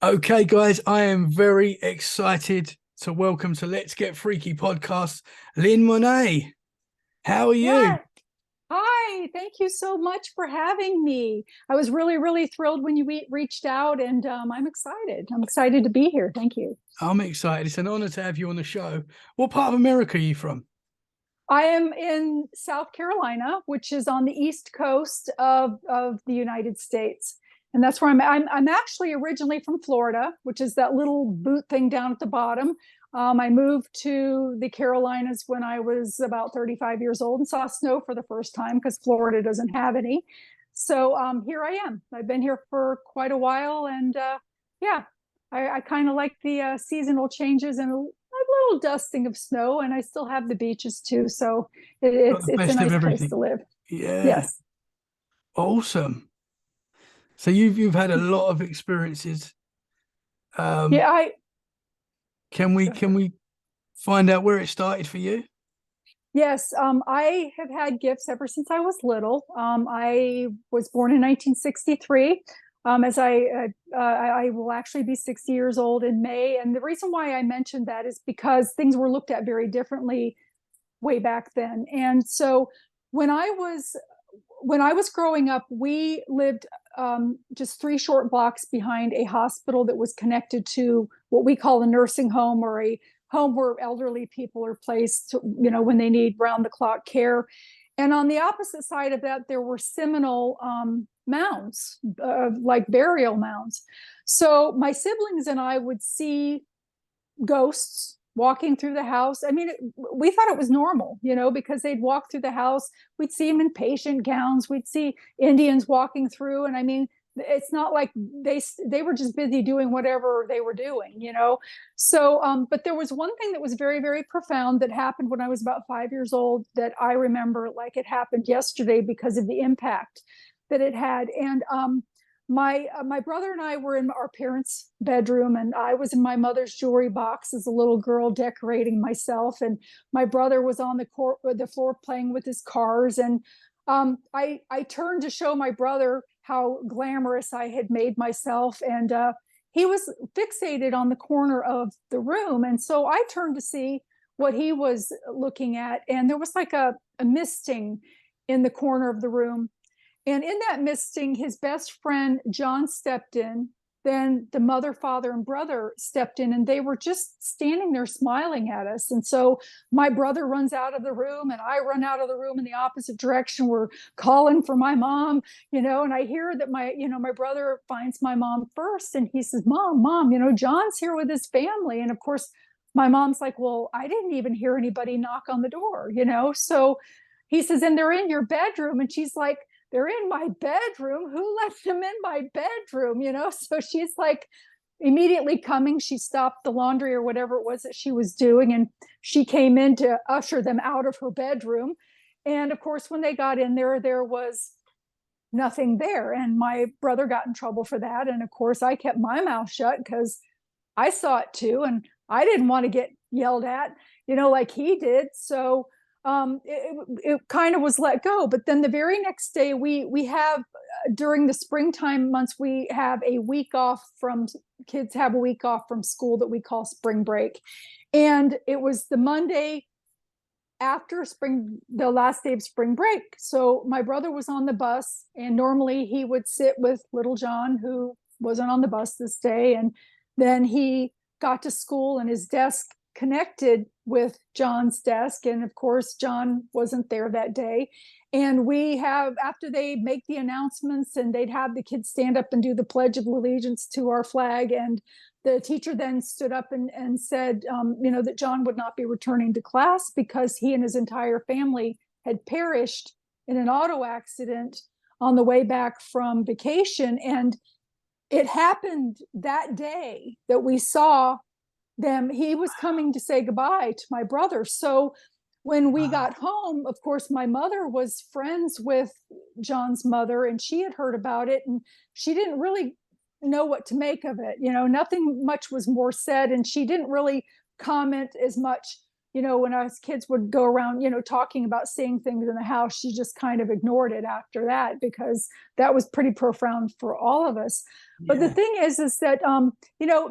Okay, guys, I am very excited to welcome to Let's Get Freaky podcast, Lynn Monet. How are you? Yeah. Hi. Thank you so much for having me. I was really, really thrilled when you reached out, and I'm excited. I'm excited to be here. Thank you. I'm excited. It's an honor to have you on the show. What part of America are you from? I am in South Carolina, which is on the east coast of the United States. And that's where I'm actually originally from Florida, which is that little boot thing down at the bottom. I moved to the Carolinas when I was about 35 years old and saw snow for the first time because Florida doesn't have any. So here I am. I've been here for quite a while. And yeah, I kind of like the seasonal changes and a little dusting of snow, and I still have the beaches too. So Got the it's a best of nice place to everything. live. Yeah, Yes. awesome. So you've had a lot of experiences. Um, Yeah, I can we find out where it started for you? yes, I have had gifts ever since I was little. I was born in 1963. As I will actually be 60 years old in May, and the reason why I mentioned that is because things were looked at very differently way back then. And so when I was when I was growing up, we lived just three short blocks behind a hospital that was connected to what we call a nursing home, or a home where elderly people are placed, when they need round the clock care. And on the opposite side of that, there were Seminole mounds, like burial mounds. So my siblings and I would see ghosts walking through the house. I mean, we thought it was normal, because they'd walk through the house. We'd see them in patient gowns. We'd see Indians walking through. And I mean, it's not like they were just busy doing whatever they were doing. So, but there was one thing that was very, very profound that happened when I was about 5 years old that I remember like it happened yesterday because of the impact that it had. And my brother and I were in our parents' bedroom, and I was in my mother's jewelry box as a little girl decorating myself, and my brother was on the floor playing with his cars. And I turned to show my brother how glamorous I had made myself, and he was fixated on the corner of the room, and so I turned to see what he was looking at, and there was like a misting in the corner of the room. And in that misting, his best friend, John, stepped in. Then the mother, father, and brother stepped in, and they were just standing there smiling at us. And so my brother runs out of the room, and I run out of the room in the opposite direction. We're calling for my mom, and I hear that my brother finds my mom first, and he says, Mom, John's here with his family. And of course, my mom's like, well, I didn't even hear anybody knock on the door. So he says, and they're in your bedroom. And she's like, they're in my bedroom. Who let them in my bedroom? So she's like immediately coming. She stopped the laundry or whatever it was that she was doing, and she came in to usher them out of her bedroom. And of course, when they got in there was nothing there. And my brother got in trouble for that. And of course, I kept my mouth shut because I saw it too. And I didn't want to get yelled at, like he did. So it kind of was let go. But then the very next day, we have during the springtime months, we have a week off from kids have a week off from school that we call spring break. And it was the Monday after the last day of spring break. So my brother was on the bus, and normally he would sit with little John, who wasn't on the bus this day. And then he got to school, and his desk connected with John's desk. And of course, John wasn't there that day. And after they make the announcements, and they'd have the kids stand up and do the Pledge of Allegiance to our flag. And the teacher then stood up and said, that John would not be returning to class because he and his entire family had perished in an auto accident on the way back from vacation. And it happened that day that we saw them. He was coming to say goodbye to my brother. So when we Wow. got home, of course, my mother was friends with John's mother, and she had heard about it, and she didn't really know what to make of it. Nothing much was more said, and she didn't really comment as much, when us kids would go around, talking about seeing things in the house, she just kind of ignored it after that, because that was pretty profound for all of us. But the thing is that,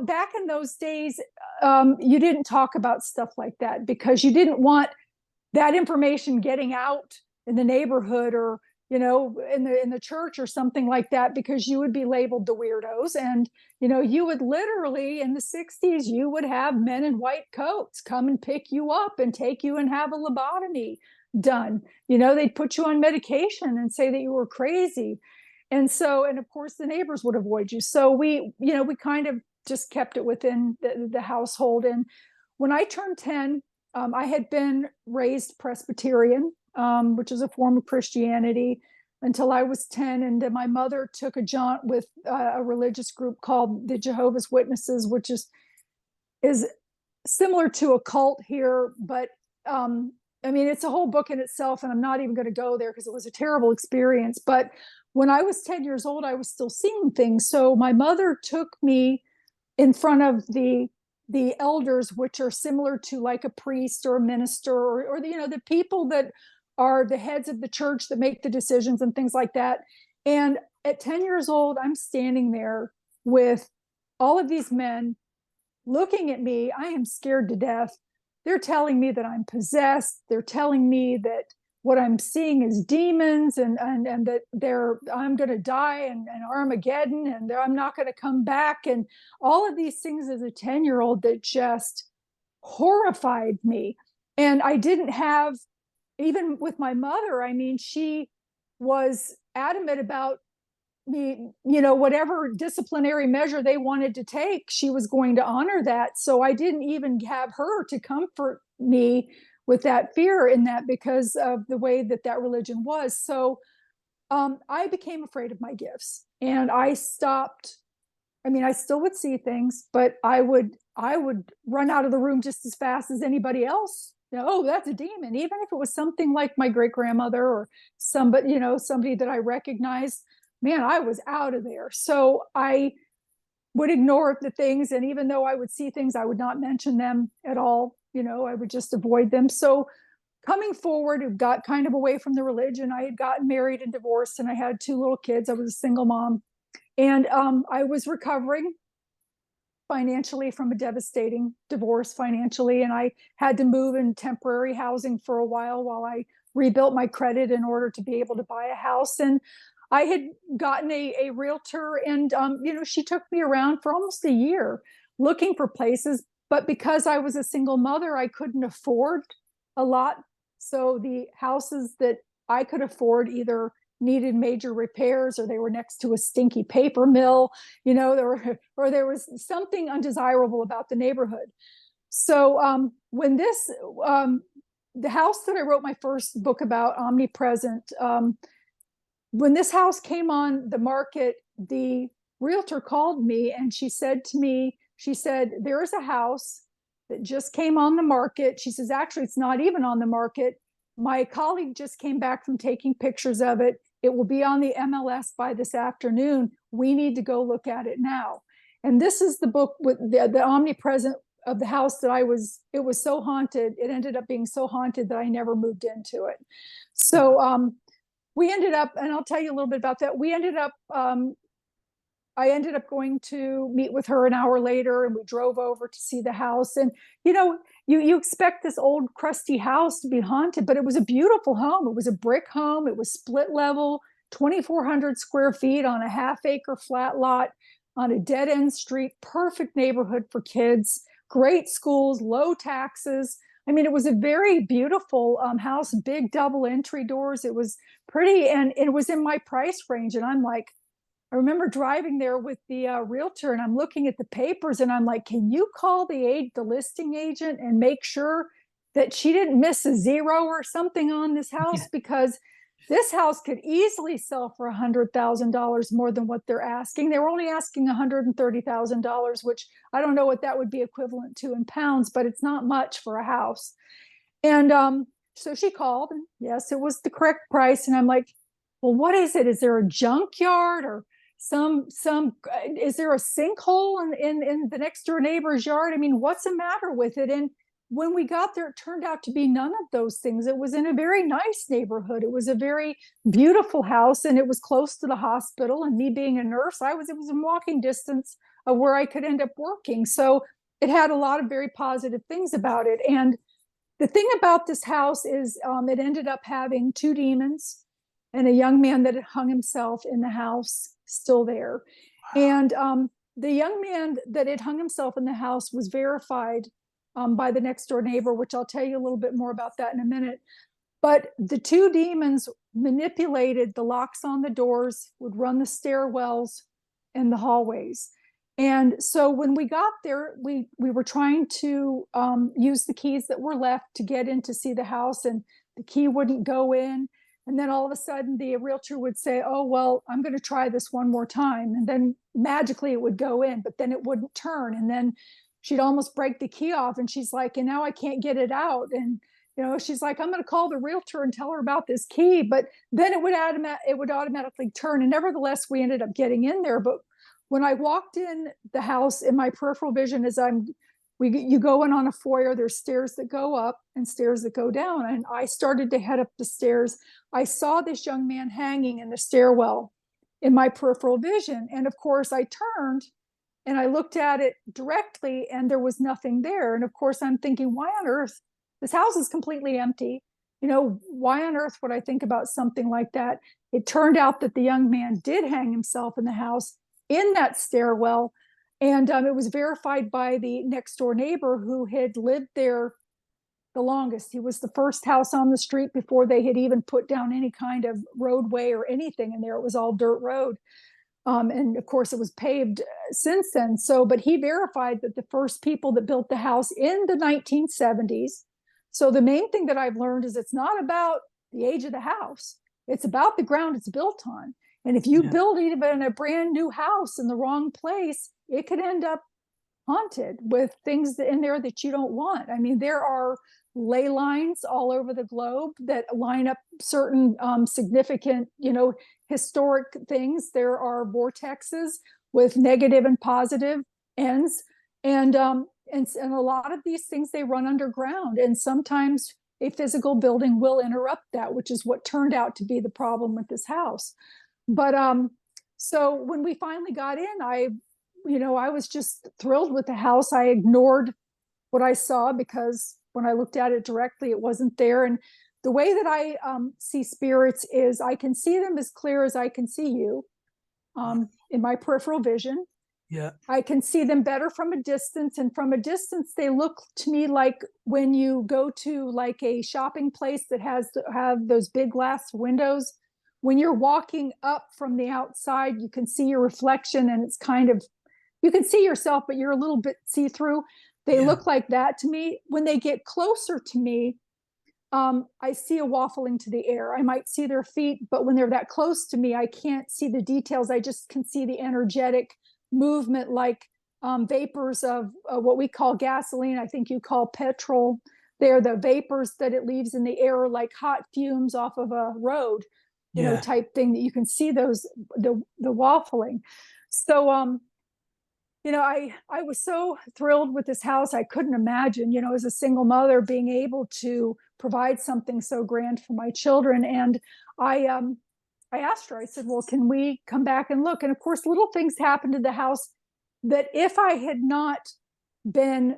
back in those days, you didn't talk about stuff like that because you didn't want that information getting out in the neighborhood, or in the church or something like that, because you would be labeled the weirdos. And you would literally, in the 60s, you would have men in white coats come and pick you up and take you and have a lobotomy done. They'd put you on medication and say that you were crazy. And of course the neighbors would avoid you. So we kind of just kept it within the household. And when I turned 10, I had been raised Presbyterian, which is a form of Christianity, until I was 10. And then my mother took a jaunt with a religious group called the Jehovah's Witnesses, which is similar to a cult here. But it's a whole book in itself, and I'm not even going to go there because it was a terrible experience. But when I was 10 years old, I was still seeing things. So my mother took me in front of the elders, which are similar to like a priest or a minister, or the people that are the heads of the church that make the decisions and things like that. And at 10 years old, I'm standing there with all of these men looking at me. I am scared to death. They're telling me that I'm possessed. They're telling me that what I'm seeing is demons, and that I'm going to die and Armageddon, and I'm not going to come back, and all of these things as a 10-year-old that just horrified me. And I didn't have, even with my mother, she was adamant about me, whatever disciplinary measure they wanted to take, she was going to honor that. So I didn't even have her to comfort me with that fear in that, because of the way that religion was. So I became afraid of my gifts, and I stopped. I still would see things, but I would run out of the room just as fast as anybody else. Oh, that's a demon. Even if it was something like my great grandmother or somebody that I recognized, man, I was out of there. So I would ignore the things. And even though I would see things, I would not mention them at all. I would just avoid them. So coming forward, it got kind of away from the religion. I had gotten married and divorced, and I had 2 little kids. I was a single mom. And I was recovering financially from a devastating divorce financially. And I had to move in temporary housing for a while I rebuilt my credit in order to be able to buy a house. And I had gotten a realtor, and, she took me around for almost a year looking for places. But because I was a single mother, I couldn't afford a lot. So the houses that I could afford either needed major repairs, or they were next to a stinky paper mill, there was something undesirable about the neighborhood. So when the house that I wrote my first book about, Omnipresent, when this house came on the market, the realtor called me and she said, there is a house that just came on the market. She says, actually, it's not even on the market. My colleague just came back from taking pictures of it. It will be on the MLS by this afternoon. We need to go look at it now. And this is the book with the omnipresent of the house that it was so haunted. It ended up being so haunted that I never moved into it. So we ended up, and I'll tell you a little bit about that. I ended up going to meet with her an hour later, and we drove over to see the house. And, you expect this old crusty house to be haunted, but it was a beautiful home. It was a brick home. It was split level, 2,400 square feet on a half-acre flat lot on a dead-end street, perfect neighborhood for kids, great schools, low taxes. It was a very beautiful house, big double entry doors. It was pretty, and it was in my price range. And I'm like, I remember driving there with the realtor, and I'm looking at the papers, and I'm like, can you call the listing agent and make sure that she didn't miss a zero or something on this house? Because this house could easily sell for $100,000 more than what they're asking. They were only asking $130,000, which I don't know what that would be equivalent to in pounds, but it's not much for a house. And so she called, and yes, it was the correct price. And I'm like, well, what is it? Is there a junkyard, or is there a sinkhole in the next door neighbor's yard? What's the matter with it? And when we got there, it turned out to be none of those things. It was in a very nice neighborhood. It was a very beautiful house, and it was close to the hospital. And me being a nurse, it was in walking distance of where I could end up working. So it had a lot of very positive things about it. And the thing about this house is it ended up having two demons and a young man that had hung himself in the house still there. And the young man that had hung himself in the house was verified by the next door neighbor, which I'll tell you a little bit more about that in a minute. But the two demons manipulated the locks on the doors, would run the stairwells and the hallways. And so when we got there, we were trying to use the keys that were left to get in to see the house, and the key wouldn't go in. And then all of a sudden the realtor would say, oh, well, I'm going to try this one more time. And then magically it would go in, but then it wouldn't turn. And then she'd almost break the key off, and she's like, and now I can't get it out. And, she's like, I'm going to call the realtor and tell her about this key. But then it would automatically turn. And nevertheless, we ended up getting in there. But when I walked in the house, in my peripheral vision, you go in on a foyer, there's stairs that go up and stairs that go down. And I started to head up the stairs. I saw this young man hanging in the stairwell in my peripheral vision. And of course I turned and I looked at it directly, and there was nothing there. And of course I'm thinking, why on earth? This house is completely empty. Why on earth would I think about something like that? It turned out that the young man did hang himself in the house in that stairwell. And it was verified by the next door neighbor who had lived there the longest. He was the first house on the street before they had even put down any kind of roadway or anything in there. It was all dirt road. And of course it was paved since then. So, but he verified that the first people that built the house in the 1970s. So the main thing that I've learned is it's not about the age of the house. It's about the ground it's built on. And if you build even a brand new house in the wrong place, it could end up haunted with things in there that you don't want. I mean, there are ley lines all over the globe that line up certain significant, historic things. There are vortexes with negative and positive ends. And a lot of these things, they run underground. And sometimes a physical building will interrupt that, which is what turned out to be the problem with this house. But so when we finally got in, I was just thrilled with the house. I ignored what I saw because when I looked at it directly, it wasn't there. And the way that I see spirits is I can see them as clear as I can see you in my peripheral vision. Yeah. I can see them better from a distance. And from a distance, they look to me like when you go to like a shopping place that have those big glass windows. When you're walking up from the outside, you can see your reflection, and it's kind of, you can see yourself, but you're a little bit see-through. They look like that to me. When they get closer to me, I see a waffling to the air. I might see their feet, but when they're that close to me, I can't see the details. I just can see the energetic movement, like vapors of what we call gasoline. I think you call petrol. They're the vapors that it leaves in the air, like hot fumes off of a road. Type thing that you can see those, the waffling. So, I was so thrilled with this house. I couldn't imagine, as a single mother being able to provide something so grand for my children. And I asked her, I said, well, can we come back and look? And of course, little things happened to the house that if I had not been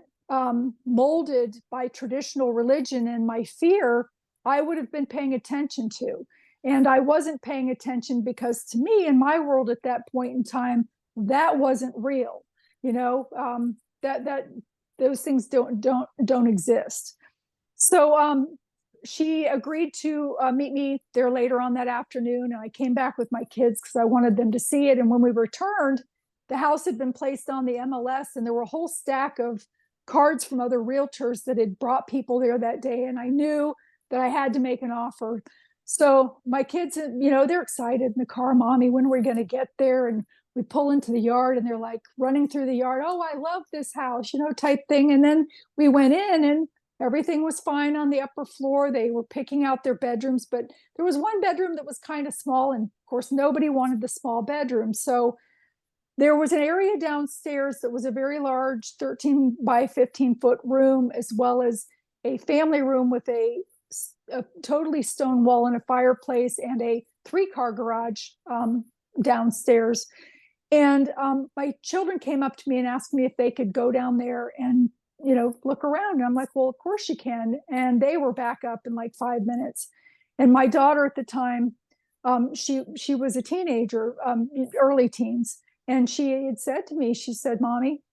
molded by traditional religion and my fear, I would have been paying attention to. And I wasn't paying attention because to me, in my world at that point in time, that wasn't real. That those things don't exist. So she agreed to meet me there later on that afternoon. And I came back with my kids because I wanted them to see it. And when we returned, the house had been placed on the MLS, and there were a whole stack of cards from other realtors that had brought people there that day. And I knew that I had to make an offer. So my kids, they're excited in the car, Mommy, when are we going to get there? And we pull into the yard, and they're like running through the yard. Oh, I love this house, type thing. And then we went in, and everything was fine on the upper floor. They were picking out their bedrooms, but there was one bedroom that was kind of small. And of course, nobody wanted the small bedroom. So there was an area downstairs that was a very large 13 by 15-foot room, as well as a family room with a totally stone wall and a fireplace and a 3-car garage downstairs. And my children came up to me and asked me if they could go down there and, look around. And I'm like, well, of course you can. And they were back up in like 5 minutes. And my daughter at the time, she was a teenager, early teens. And she had said to me, she said, Mommy,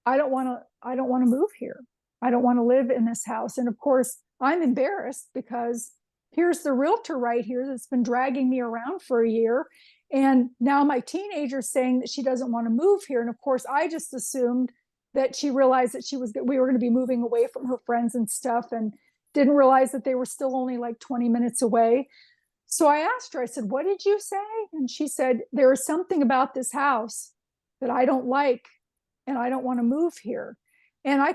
I don't want to move here. I don't want to live in this house. And of course, I'm embarrassed because here's the realtor right here that's been dragging me around for a year. And now my teenager's saying that she doesn't want to move here. And of course, I just assumed that she realized that we were going to be moving away from her friends and stuff, and didn't realize that they were still only like 20 minutes away. So I asked her, I said, what did you say? And she said, there is something about this house that I don't like, and I don't want to move here. And I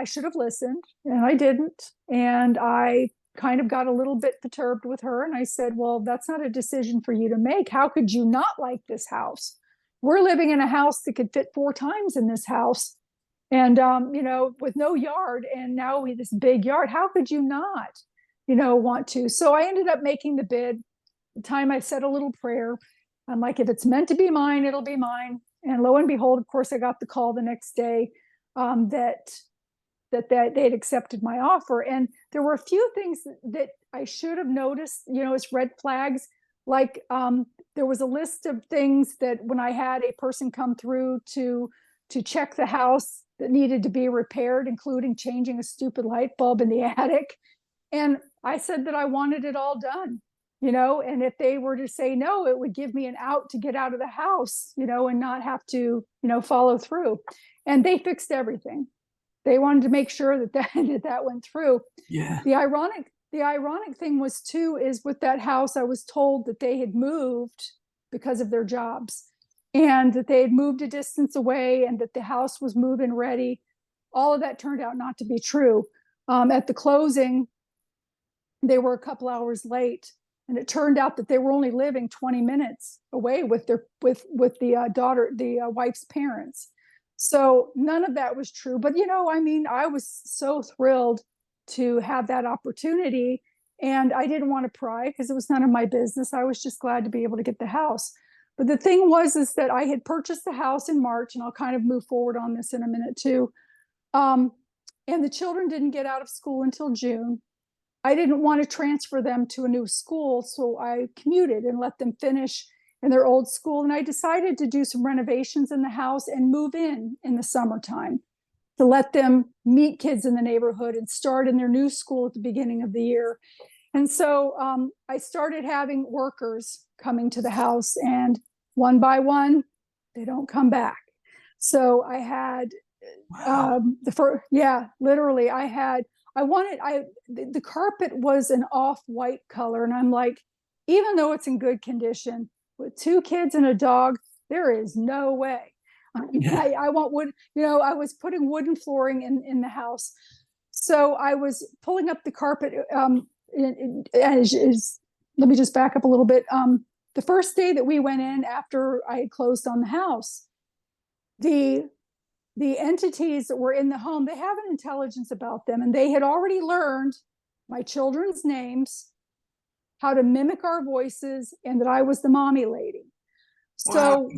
should have listened, and I didn't. And I kind of got a little bit perturbed with her. And I said, well, that's not a decision for you to make. How could you not like this house? We're living in a house that could fit 4 times in this house. And, with no yard, and now we this big yard, how could you not, want to? So I ended up making the bid. The time I said a little prayer, I'm like, if it's meant to be mine, it'll be mine. And lo and behold, of course, I got the call the next day that they'd accepted my offer. And there were a few things that I should have noticed, as red flags. Like there was a list of things that when I had a person come through to check the house that needed to be repaired, including changing a stupid light bulb in the attic. And I said that I wanted it all done, and if they were to say no, it would give me an out to get out of the house, and not have to, follow through. And they fixed everything. They wanted to make sure that went through. Yeah. The ironic thing was too, is with that house, I was told that they had moved because of their jobs, and that they had moved a distance away, and that the house was move-in ready. All of that turned out not to be true. At the closing, they were a couple hours late, and it turned out that they were only living 20 minutes away with the wife's parents. So none of that was true. But I was so thrilled to have that opportunity, and I didn't want to pry because it was none of my business. I was just glad to be able to get the house. But the thing is that I had purchased the house in March, and I'll kind of move forward on this in a minute too. And the children didn't get out of school until June. I didn't want to transfer them to a new school, so I commuted and let them finish in their old school. And I decided to do some renovations in the house and move in the summertime to let them meet kids in the neighborhood and start in their new school at the beginning of the year. And so I started having workers coming to the house, and one by one, they don't come back. So I had literally the carpet was an off-white color. And I'm like, even though it's in good condition, with 2 kids and a dog, there is no way. Yeah. I want wood, I was putting wooden flooring in the house. So I was pulling up the carpet. Let me just back up a little bit. The first day that we went in after I had closed on the house, the entities that were in the home, they have an intelligence about them, and they had already learned my children's names, how to mimic our voices, and that I was the mommy lady. So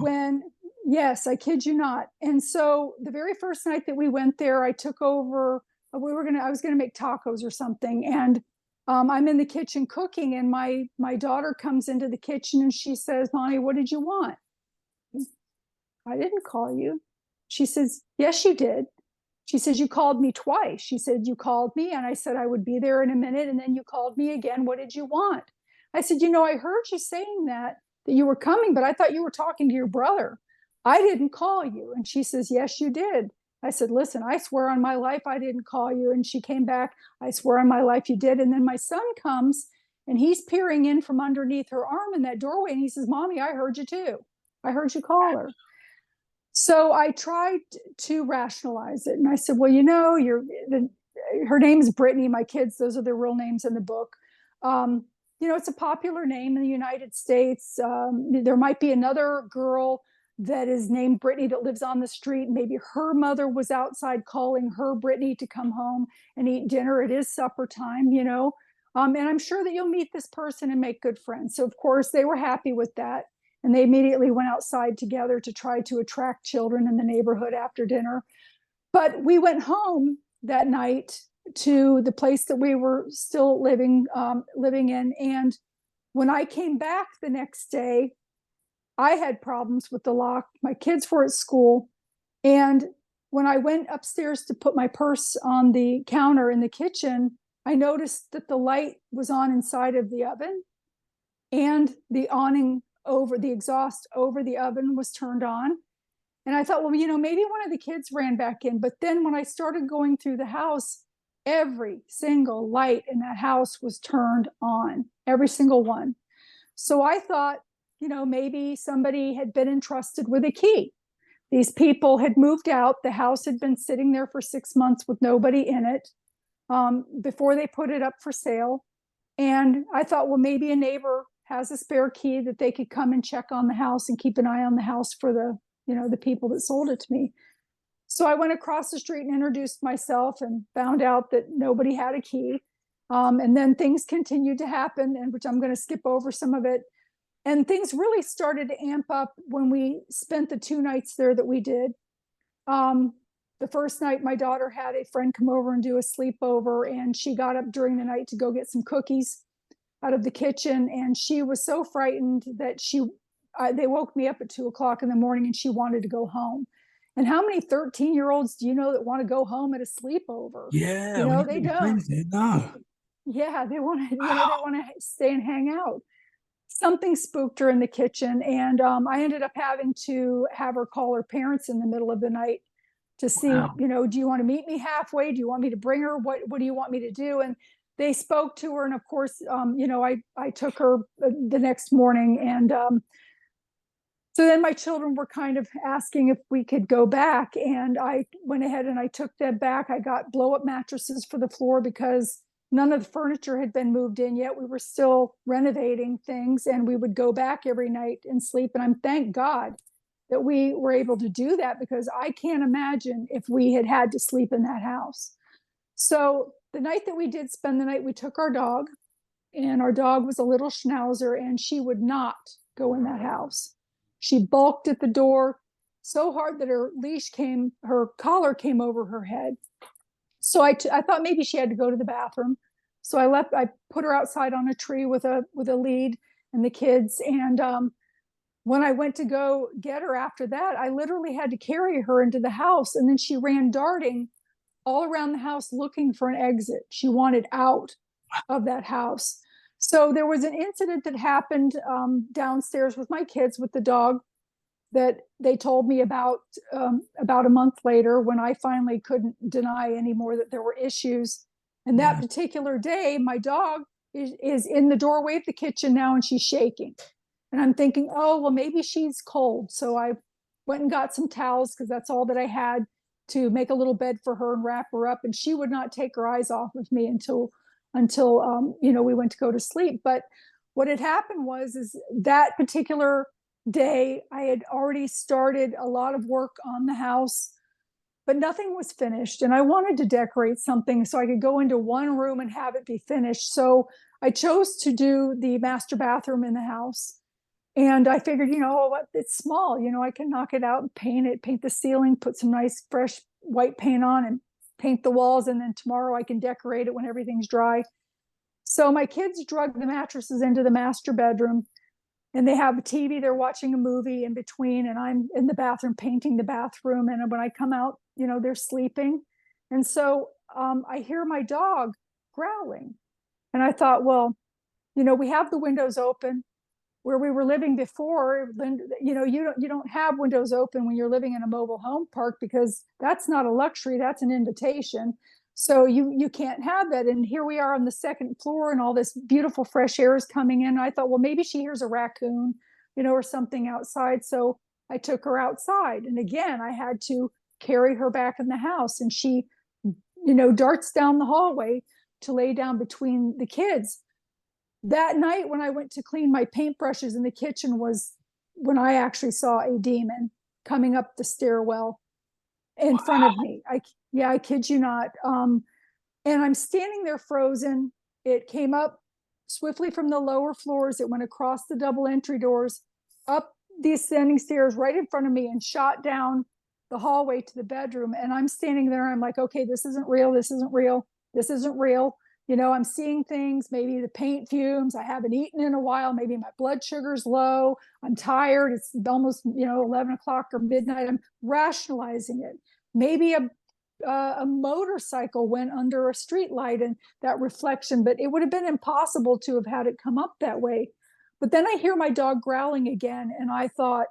yes, I kid you not. And so the very first night that we went there, I took over, I was going to make tacos or something. And I'm in the kitchen cooking, and my daughter comes into the kitchen and she says, Mommy, what did you want? I didn't call you. She says, yes, you did. She says, you called me twice. She said, you called me and I said I would be there in a minute, and then you called me again. What did you want? I said, I heard you saying that you were coming, but I thought you were talking to your brother. I didn't call you. And she says, yes, you did. I said, listen, I swear on my life I didn't call you. And she came back, I swear on my life you did. And then my son comes, and he's peering in from underneath her arm in that doorway, and he says, Mommy, I heard you too. I heard you call her. So I tried to rationalize it. And I said, well, her name is Brittany. My kids, those are their real names in the book. It's a popular name in the United States. There might be another girl that is named Brittany that lives on the street. Maybe her mother was outside calling her Brittany to come home and eat dinner. It is supper time, you know. And I'm sure that you'll meet this person and make good friends. So of course they were happy with that. And they immediately went outside together to try to attract children in the neighborhood after dinner. But we went home that night to the place that we were still living in. And when I came back the next day, I had problems with the lock. My kids were at school. And when I went upstairs to put my purse on the counter in the kitchen, I noticed that the light was on inside of the oven, and the awning over the exhaust over the oven was turned on. And I thought, well, you know, maybe one of the kids ran back in. But then when I started going through the house, every single light in that house was turned on, every single one. So I thought, you know, maybe somebody had been entrusted with a key. These people had moved out. The house had been sitting there for 6 months with nobody in it before they put it up for sale. And I thought, well, maybe a neighbor has a spare key that they could come and check on the house and keep an eye on the house for the, you know, the people that sold it to me. So I went across the street and introduced myself and found out that nobody had a key. And then things continued to happen, and which I'm going to skip over some of it. And things really started to amp up when we spent the 2 nights there that we did. The first night, my daughter had a friend come over and do a sleepover, and she got up during the night to go get some cookies out of the kitchen. And she was so frightened that they woke me up at 2:00 in the morning, and she wanted to go home. And how many 13-year-olds do you know that want to go home at a sleepover? Yeah, you know, they don't. No. Yeah, they want to, you know, they want to stay and hang out. Something spooked her in the kitchen, and I ended up having to have her call her parents in the middle of the night to see, you know, do you want to meet me halfway? Do you want me to bring her? What do you want me to do? And they spoke to her, and of course, you know, I took her the next morning, and so then my children were kind of asking if we could go back, and I went ahead and I took them back. I got blow-up mattresses for the floor because none of the furniture had been moved in yet. We were still renovating things, and we would go back every night and sleep. And I'm thank God that we were able to do that, because I can't imagine if we had had to sleep in that house. So the night that we did spend the night, we took our dog, and our dog was a little schnauzer, and she would not go in that house. She balked at the door so hard that her collar came over her head. So I thought maybe she had to go to the bathroom. So I put her outside on a tree with a lead and the kids. And when I went to go get her after that, I literally had to carry her into the house. And then she ran darting all around the house looking for an exit. She wanted out of that house. So there was an incident that happened downstairs with my kids with the dog that they told me about a month later, when I finally couldn't deny anymore that there were issues. And that particular day, my dog is in the doorway of the kitchen now, and she's shaking. And I'm thinking, oh, well, maybe she's cold. So I went and got some towels, because that's all that I had, to make a little bed for her and wrap her up. And she would not take her eyes off of me until you know, we went to go to sleep. But what had happened is that particular day, I had already started a lot of work on the house, but nothing was finished. And I wanted to decorate something so I could go into one room and have it be finished. So I chose to do the master bathroom in the house. And I figured, you know, it's small, you know, I can knock it out and paint the ceiling, put some nice fresh white paint on, and paint the walls. And then tomorrow I can decorate it when everything's dry. So my kids drug the mattresses into the master bedroom, and they have a TV. They're watching a movie in between, and I'm in the bathroom painting the bathroom. And when I come out, you know, they're sleeping. And so I hear my dog growling. And I thought, well, you know, we have the windows open. Where we were living before, you know, you don't have windows open when you're living in a mobile home park, because that's not a luxury, that's an invitation. So you can't have that. And here we are on the second floor, and all this beautiful fresh air is coming in. I thought, well, maybe she hears a raccoon, you know, or something outside. So I took her outside, and again, I had to carry her back in the house, and she, you know, darts down the hallway to lay down between the kids. That night when I went to clean my paintbrushes in the kitchen was when I actually saw a demon coming up the stairwell in front of me. I kid you not. And I'm standing there frozen. It came up swiftly from the lower floors. It went across the double entry doors, up the ascending stairs right in front of me, and shot down the hallway to the bedroom. And I'm standing there. I'm like, okay, this isn't real. This isn't real. This isn't real. You know, I'm seeing things, maybe the paint fumes. I haven't eaten in a while. Maybe my blood sugar's low. I'm tired. It's almost, 11 o'clock or midnight. I'm rationalizing it. Maybe a motorcycle went under a street light and that reflection, but it would have been impossible to have had it come up that way. But then I hear my dog growling again. And I thought,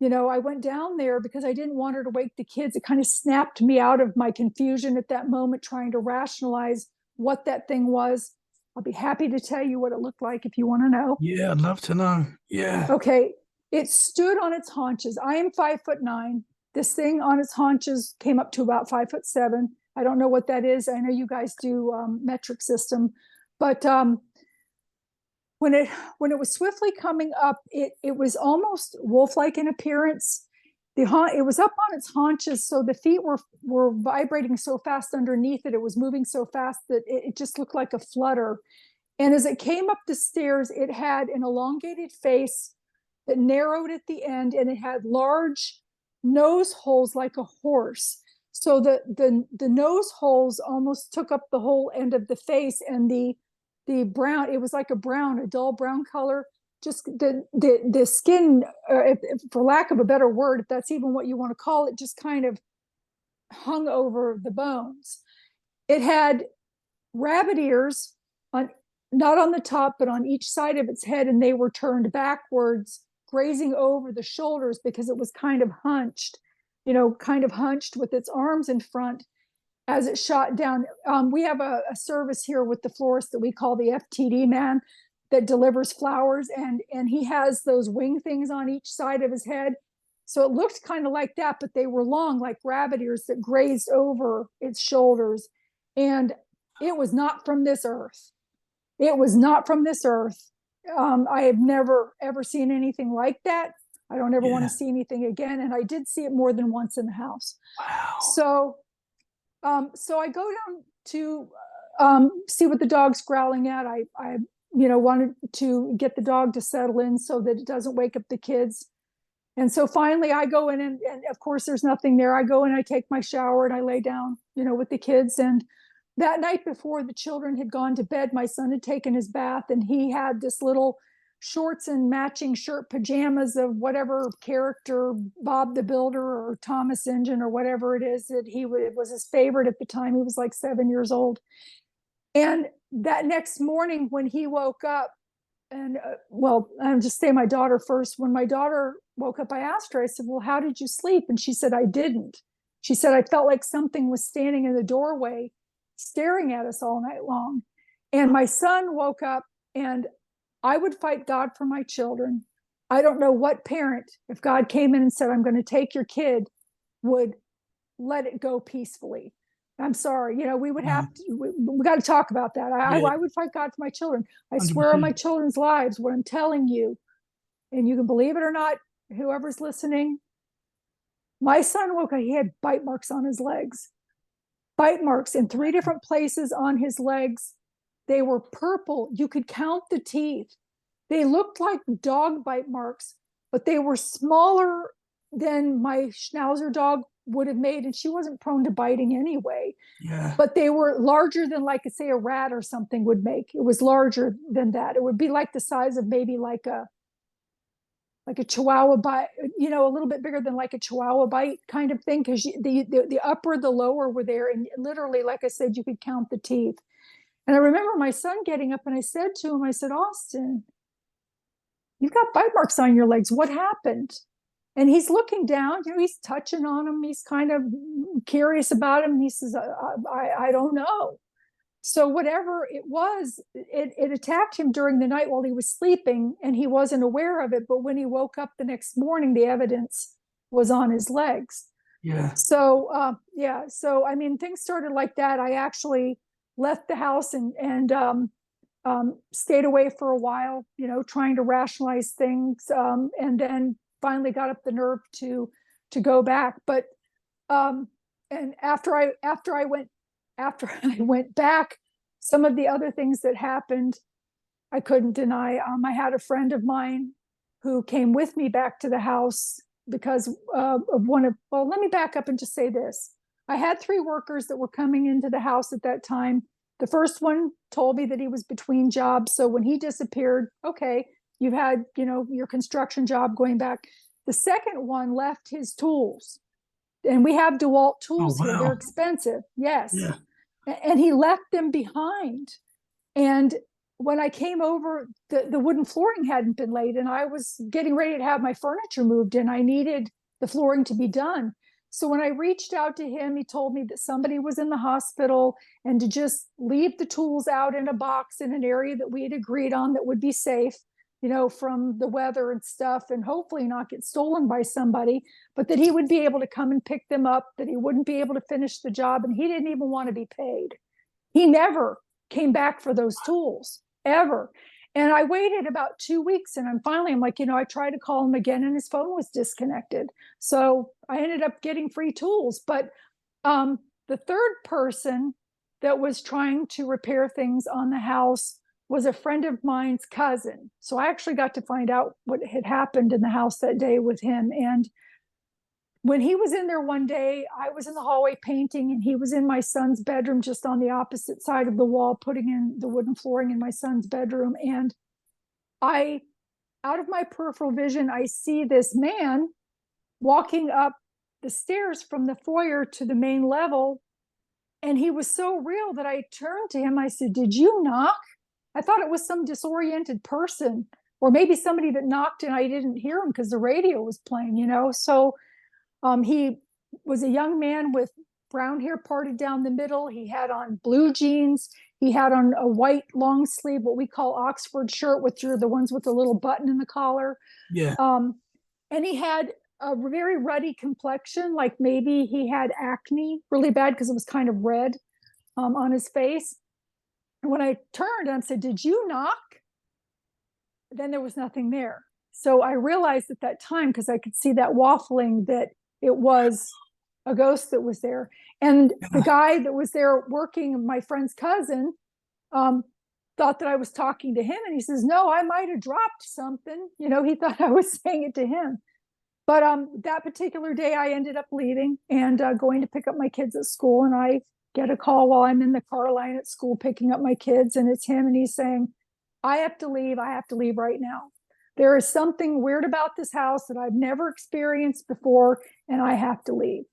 I went down there because I didn't want her to wake the kids. It kind of snapped me out of my confusion at that moment, trying to rationalize what that thing was. I'll be happy to tell you what it looked like if you want to know. Yeah, I'd love to know. Yeah. Okay. It stood on its haunches. I am 5'9". This thing on its haunches came up to about 5'7". I don't know what that is. I know you guys do metric system, but when it was swiftly coming up, it was almost wolf-like in appearance. It was up on its haunches, so the feet were vibrating so fast underneath it. It was moving so fast that it just looked like a flutter. And as it came up the stairs, it had an elongated face that narrowed at the end, and it had large nose holes like a horse. So the nose holes almost took up the whole end of the face, and the brown, it was like a dull brown color. Just the skin, if, for lack of a better word, if that's even what you want to call it, just kind of hung over the bones. It had rabbit ears not on the top, but on each side of its head, and they were turned backwards, grazing over the shoulders because it was kind of hunched with its arms in front as it shot down. We have a service here with the florist that we call the FTD man that delivers flowers, and he has those wing things on each side of his head. So it looked kind of like that, but they were long, like rabbit ears that grazed over its shoulders. And it was not from this earth. It was not from this earth. I have never, ever seen anything like that. I don't ever want to see anything again. And I did see it more than once in the house. Wow. So I go down to see what the dog's growling at. I wanted to get the dog to settle in so that it doesn't wake up the kids. And so finally I go in and of course there's nothing there. I go in, I take my shower, and I lay down, with the kids. And that night before the children had gone to bed, my son had taken his bath, and he had this little shorts and matching shirt pajamas of whatever character, Bob the Builder or Thomas Engine or whatever it is that it was his favorite at the time. He was like 7 years old. And that next morning when he woke up, and I'll just say my daughter first. When my daughter woke up, I asked her, I said, well, how did you sleep? And she said, I didn't. She said, I felt like something was standing in the doorway staring at us all night long. And my son woke up, and I would fight God for my children. I don't know what parent, if God came in and said, I'm going to take your kid, would let it go peacefully. I'm sorry, we would have to, we got to talk about that. I would fight God for my children. I 100%. Swear on my children's lives, what I'm telling you, and you can believe it or not, whoever's listening, my son woke up, he had bite marks on his legs. Bite marks in 3 different places on his legs. They were purple. You could count the teeth. They looked like dog bite marks, but they were smaller than my Schnauzer dog would have made, and she wasn't prone to biting anyway. Yeah. But they were larger than, like, say, a rat or something would make. It was larger than that. It would be like the size of maybe like a Chihuahua bite, a little bit bigger than like a Chihuahua bite kind of thing, because the upper, the lower were there, and literally, like I said, you could count the teeth. And I remember my son getting up, and I said to him, I said, Austin, you've got bite marks on your legs. What happened? And he's looking down, he's touching on him. He's kind of curious about him. And he says, I don't know. So whatever it was, it attacked him during the night while he was sleeping, and he wasn't aware of it. But when he woke up the next morning, the evidence was on his legs. Yeah. So, So, I mean, things started like that. I actually left the house and stayed away for a while, trying to rationalize things, and then finally got up the nerve to go back. But and after I went back, some of the other things that happened, I couldn't deny. I had a friend of mine who came with me back to the house because of well, let me back up and just say this. I had 3 workers that were coming into the house at that time. The first one told me that he was between jobs. So when he disappeared, okay, you've had, your construction job going back. The second one left his tools. And we have DeWalt tools here. They're expensive. Yes. Yeah. And he left them behind. And when I came over, the wooden flooring hadn't been laid, and I was getting ready to have my furniture moved in. I needed the flooring to be done. So when I reached out to him, he told me that somebody was in the hospital and to just leave the tools out in a box in an area that we had agreed on that would be safe, from the weather and stuff, and hopefully not get stolen by somebody, but that he would be able to come and pick them up, that he wouldn't be able to finish the job, and he didn't even want to be paid. He never came back for those tools, ever. And I waited about 2 weeks, and I'm like, I tried to call him again and his phone was disconnected. So I ended up getting free tools. But the third person that was trying to repair things on the house was a friend of mine's cousin. So I actually got to find out what had happened in the house that day with him. And when he was in there one day, I was in the hallway painting, and he was in my son's bedroom, just on the opposite side of the wall, putting in the wooden flooring in my son's bedroom. And out of my peripheral vision, I see this man walking up the stairs from the foyer to the main level. And he was so real that I turned to him. I said, "Did you knock?" I thought it was some disoriented person, or maybe somebody that knocked and I didn't hear him because the radio was playing, So he was a young man with brown hair parted down the middle. He had on blue jeans. He had on a white long sleeve, what we call Oxford shirt, which are the ones with the little button in the collar. Yeah. And he had a very ruddy complexion, like maybe he had acne really bad because it was kind of red on his face. And when I turned and said, "Did you knock?" Then there was nothing there. So I realized at that time, because I could see that waffling, that it was a ghost that was there. And the guy that was there working, my friend's cousin, thought that I was talking to him. And he says, "No, I might have dropped something." He thought I was saying it to him. But that particular day, I ended up leaving and going to pick up my kids at school. And I get a call while I'm in the car line at school picking up my kids. And it's him. And he's saying, "I have to leave. I have to leave right now. There is something weird about this house that I've never experienced before, and I have to leave."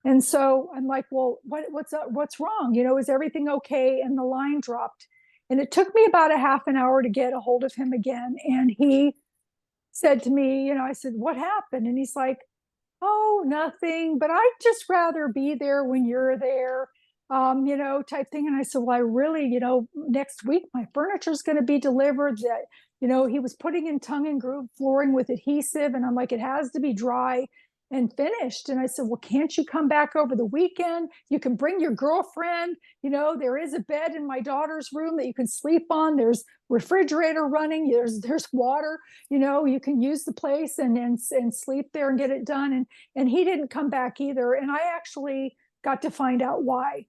And so I'm like, "Well, what's up? What's wrong? Is everything okay?" And the line dropped. And it took me about a half an hour to get a hold of him again. And he said to me, I said, "What happened?" And he's like, "Oh, nothing, but I'd just rather be there when you're there." Type thing. And I said, "Well, I really, next week my furniture is going to be delivered." That, he was putting in tongue and groove flooring with adhesive. And I'm like, "It has to be dry and finished." And I said, "Well, can't you come back over the weekend? You can bring your girlfriend. There is a bed in my daughter's room that you can sleep on. There's refrigerator running. There's water. You can use the place and sleep there and get it done." And he didn't come back either. And I actually got to find out why.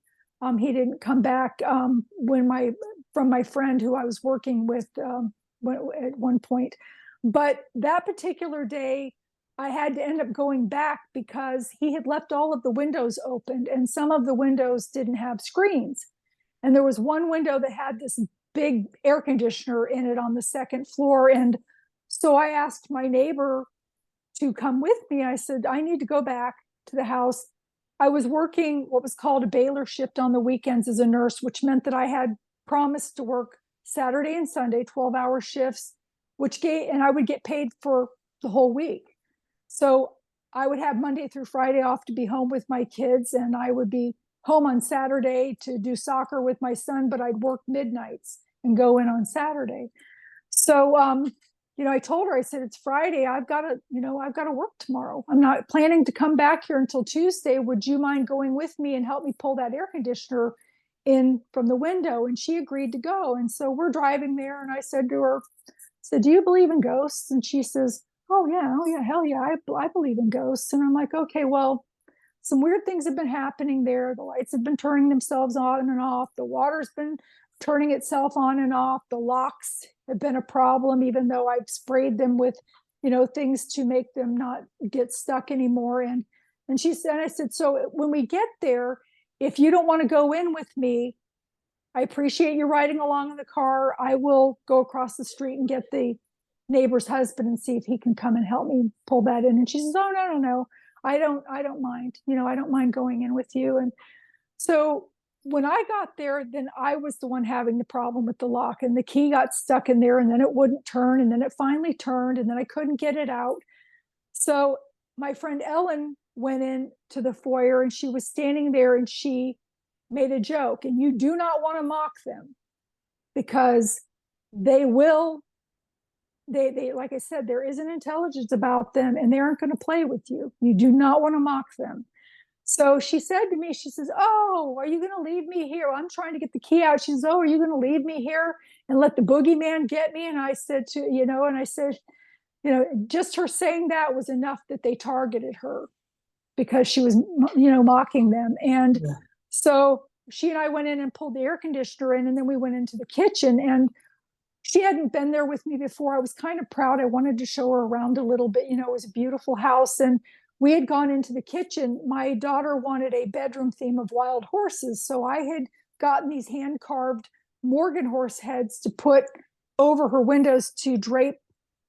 He didn't come back from my friend who I was working with at one point. But that particular day, I had to end up going back because he had left all of the windows opened, and some of the windows didn't have screens. And there was one window that had this big air conditioner in it on the second floor. And so I asked my neighbor to come with me. I said, "I need to go back to the house." I was working what was called a Baylor shift on the weekends as a nurse, which meant that I had promised to work Saturday and Sunday, 12-hour shifts, and I would get paid for the whole week. So I would have Monday through Friday off to be home with my kids, and I would be home on Saturday to do soccer with my son, but I'd work midnights and go in on Saturday. So, I told her, I said, "It's Friday. I've got to work tomorrow. I'm not planning to come back here until Tuesday. Would you mind going with me and help me pull that air conditioner in from the window, and she agreed to go. And so we're driving there, and I said to her, "Do you believe in ghosts?" And she says, "Oh yeah, hell yeah, I believe in ghosts." And I'm like, "Okay, well, some weird things have been happening there. The lights have been turning themselves on and off. The water's been turning itself on and off. The locks have been a problem, even though I've sprayed them with, things to make them not get stuck anymore." And she said, I said, "So when we get there, if you don't want to go in with me, I appreciate you riding along in the car. I will go across the street and get the neighbor's husband and see if he can come and help me pull that in." And she says, "Oh, no. I don't mind. I don't mind going in with you." And so when I got there, then I was the one having the problem with the lock, and the key got stuck in there, and then it wouldn't turn, and then it finally turned, and then I couldn't get it out. So my friend Ellen went in to the foyer, and she was standing there, and she made a joke. And you do not want to mock them, because they will, they like I said, there is an intelligence about them, and they aren't going to play with you. You do not want to mock them. So she said to me, she says, "Oh, are you going to leave me here? I'm trying to get the key out." She says, "Oh, are you going to leave me here and let the boogeyman get me?" And I said just her saying that was enough that they targeted her, because she was, mocking them. And Yeah. so she and I went in and pulled the air conditioner in, and then we went into the kitchen, and she hadn't been there with me before. I was kind of proud. I wanted to show her around a little bit. It was a beautiful house. And we had gone into the kitchen. My daughter wanted a bedroom theme of wild horses. So I had gotten these hand carved Morgan horse heads to put over her windows to drape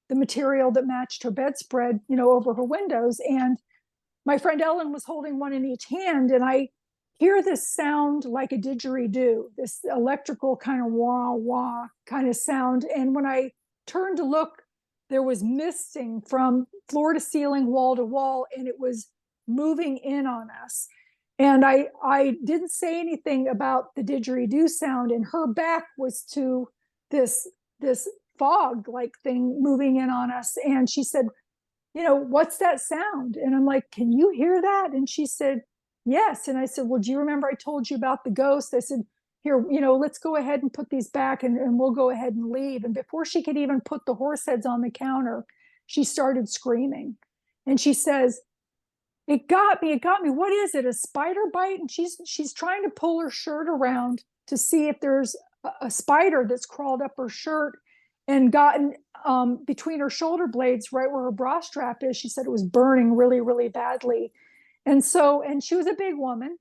the material that matched her bedspread, over her windows. And my friend Ellen was holding one in each hand, and I hear this sound like a didgeridoo, this electrical kind of wah wah kind of sound. And when I turned to look, there was misting from floor to ceiling, wall to wall, and it was moving in on us. And I didn't say anything about the didgeridoo sound, and her back was to this fog like thing moving in on us. And she said, "What's that sound?" And I'm like, "Can you hear that?" And she said, "Yes." And I said, "Well, do you remember I told you about the ghost?" I said, "Here, let's go ahead and put these back, and we'll go ahead and leave." And before she could even put the horse heads on the counter, she started screaming. And she says, "It got me. It got me. What is it? A spider bite?" And she's trying to pull her shirt around to see if there's a spider that's crawled up her shirt and gotten between her shoulder blades, right where her bra strap is. She said it was burning really, really badly. And she was a big woman,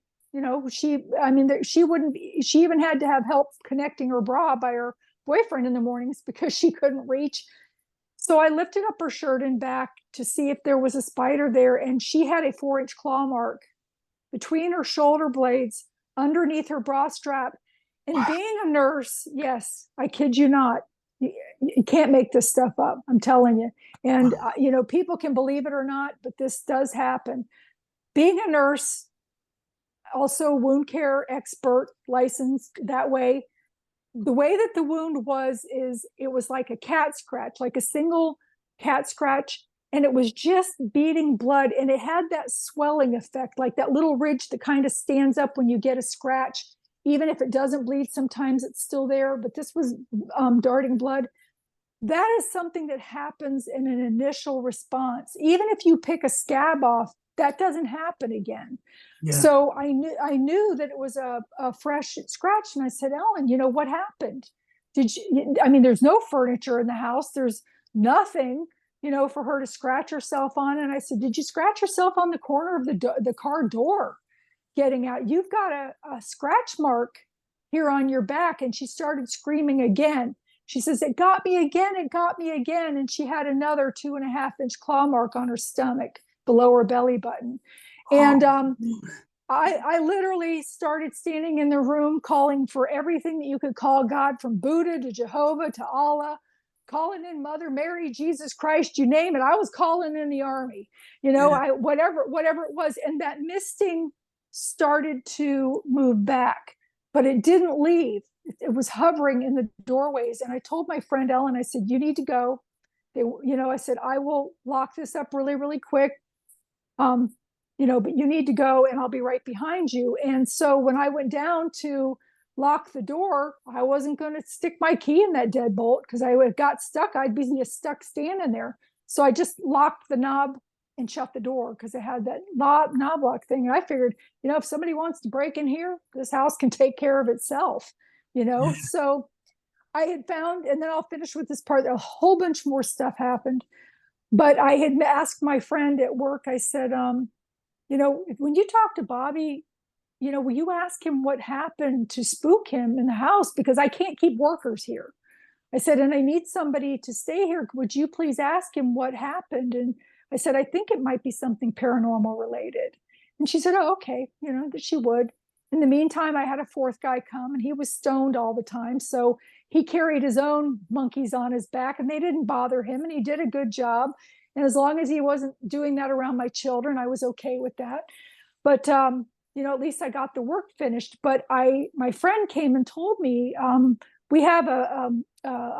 she wouldn't be, she even had to have help connecting her bra by her boyfriend in the mornings because she couldn't reach. So I lifted up her shirt and back to see if there was a spider there. And she had a 4-inch claw mark between her shoulder blades underneath her bra strap. And Wow. being a nurse, yes, I kid you not, you can't make this stuff up. I'm telling you. And, people can believe it or not, but this does happen. Being a nurse, also wound care expert, licensed that way. The way that the wound is it was like a cat scratch, like a single cat scratch, and it was just beating blood, and it had that swelling effect, like that little ridge that kind of stands up when you get a scratch. Even if it doesn't bleed, sometimes it's still there, but this was darting blood. That is something that happens in an initial response. Even if you pick a scab off, that doesn't happen again. Yeah. So I knew that it was a fresh scratch. And I said, "Ellen, what happened? There's no furniture in the house. There's nothing, for her to scratch herself on." And I said, "Did you scratch yourself on the corner of the car door getting out? You've got a scratch mark here on your back." And she started screaming again. She says, "It got me again. It got me again." And she had another 2.5-inch claw mark on her stomach below her belly button. And I literally started standing in the room calling for everything that you could call God, from Buddha to Jehovah to Allah, calling in Mother Mary, Jesus Christ, you name it. I was calling in the army, whatever it was. And that misting started to move back, but it didn't leave. It was hovering in the doorways. And I told my friend Ellen, I said, "You need to go." I said, "I will lock this up really, really quick. But you need to go, and I'll be right behind you." And so when I went down to lock the door, I wasn't going to stick my key in that deadbolt because I would have got stuck. I'd be stuck standing there. So I just locked the knob and shut the door because it had that knob lock thing. And I figured, if somebody wants to break in here, this house can take care of itself, Yeah. So I had found, and then I'll finish with this part, a whole bunch more stuff happened. But I had asked my friend at work, I said, when you talk to Bobby, will you ask him what happened to spook him in the house? Because I can't keep workers here. I said, and I need somebody to stay here. Would you please ask him what happened? And I said, I think it might be something paranormal related. And she said, oh, okay, that she would. In the meantime, I had a fourth guy come, and he was stoned all the time. So he carried his own monkeys on his back, and they didn't bother him, and he did a good job. And as long as he wasn't doing that around my children, I was okay with that. But at least I got the work finished. But my friend came and told me, we have a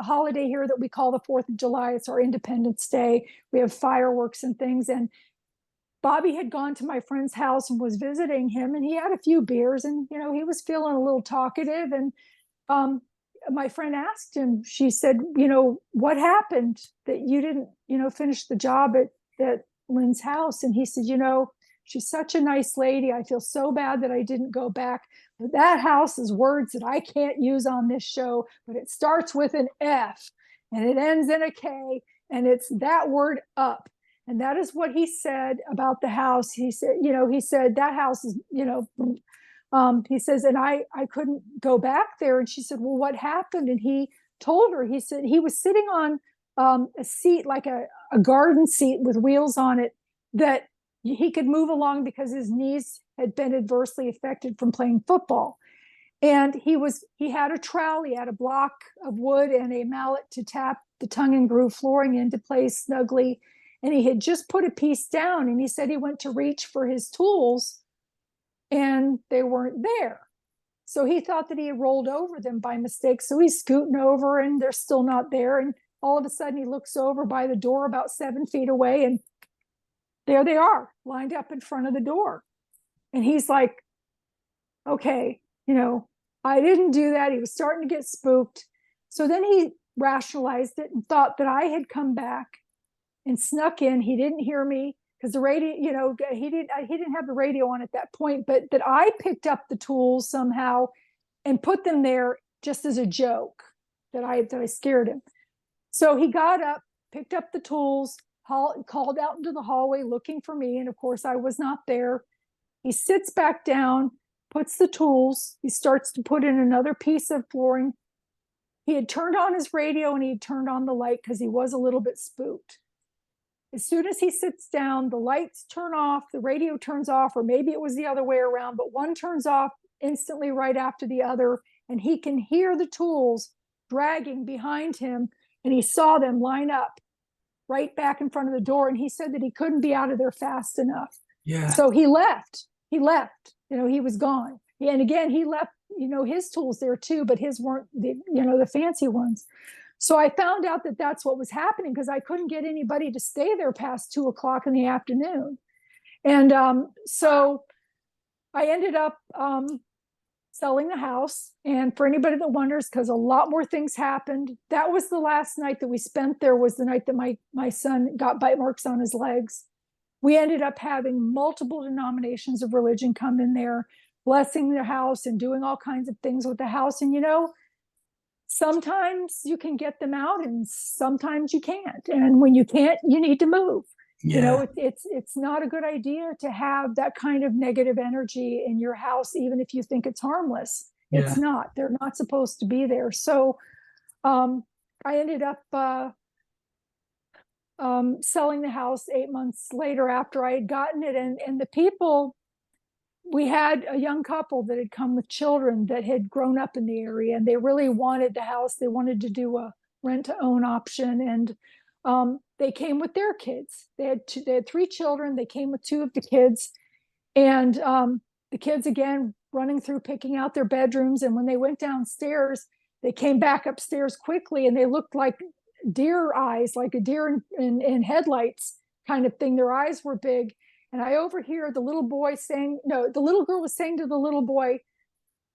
holiday here that we call the 4th of July. It's our Independence Day. We have fireworks and things. And Bobby had gone to my friend's house and was visiting him, and he had a few beers, and he was feeling a little talkative. And my friend asked him, she said, what happened that you didn't finish the job at Lynn's house? And he said, she's such a nice lady. I feel so bad that I didn't go back. But that house is words that I can't use on this show, but it starts with an F and it ends in a K, and it's that word up. And that is what he said about the house. He said, that house is, he says, and I couldn't go back there. And she said, well, what happened? And he told her, he said he was sitting on a seat, like a garden seat with wheels on it, that he could move along because his knees had been adversely affected from playing football. And he had a trowel, he had a block of wood and a mallet to tap the tongue and groove flooring into place snugly. And he had just put a piece down, and he said he went to reach for his tools and they weren't there. So he thought that he had rolled over them by mistake. So he's scooting over and they're still not there. And all of a sudden he looks over by the door about 7 feet away, and there they are, lined up in front of the door. And he's like, okay, I didn't do that. He was starting to get spooked. So then he rationalized it and thought that I had come back and snuck in. He didn't hear me because the radio, he didn't have the radio on at that point, but that I picked up the tools somehow and put them there just as a joke, that I scared him. So he got up, picked up the tools, called out into the hallway looking for me. And of course I was not there. He sits back down, puts the tools, he starts to put in another piece of flooring. He had turned on his radio and he had turned on the light because he was a little bit spooked. As soon as he sits down, the lights turn off, the radio turns off, or maybe it was the other way around, but one turns off instantly right after the other, and he can hear the tools dragging behind him, and he saw them line up right back in front of the door, and he said that he couldn't be out of there fast enough. Yeah. So he left. He was gone. And again, he left, his tools there too, but his weren't the fancy ones. So I found out that that's what was happening because I couldn't get anybody to stay there past 2:00 in the afternoon. And so I ended up selling the house. And for anybody that wonders, because a lot more things happened, that was the last night that we spent there, was the night that my son got bite marks on his legs. We ended up having multiple denominations of religion come in there, blessing the house and doing all kinds of things with the house. And sometimes you can get them out and sometimes you can't. And when you can't, you need to move. Yeah. It's not a good idea to have that kind of negative energy in your house, even if you think it's harmless. Yeah. It's not. They're not supposed to be there. So I ended up selling the house 8 months later after I had gotten it. And the people, we had a young couple that had come with children that had grown up in the area, and they really wanted the house. They wanted to do a rent to own option. And they came with their kids. They had 3 children. They came with 2 of the kids, and the kids, again, running through, picking out their bedrooms. And when they went downstairs, they came back upstairs quickly, and they looked like deer eyes, like a deer in headlights kind of thing. Their eyes were big. And I overhear the little boy saying, no, the little girl was saying to the little boy,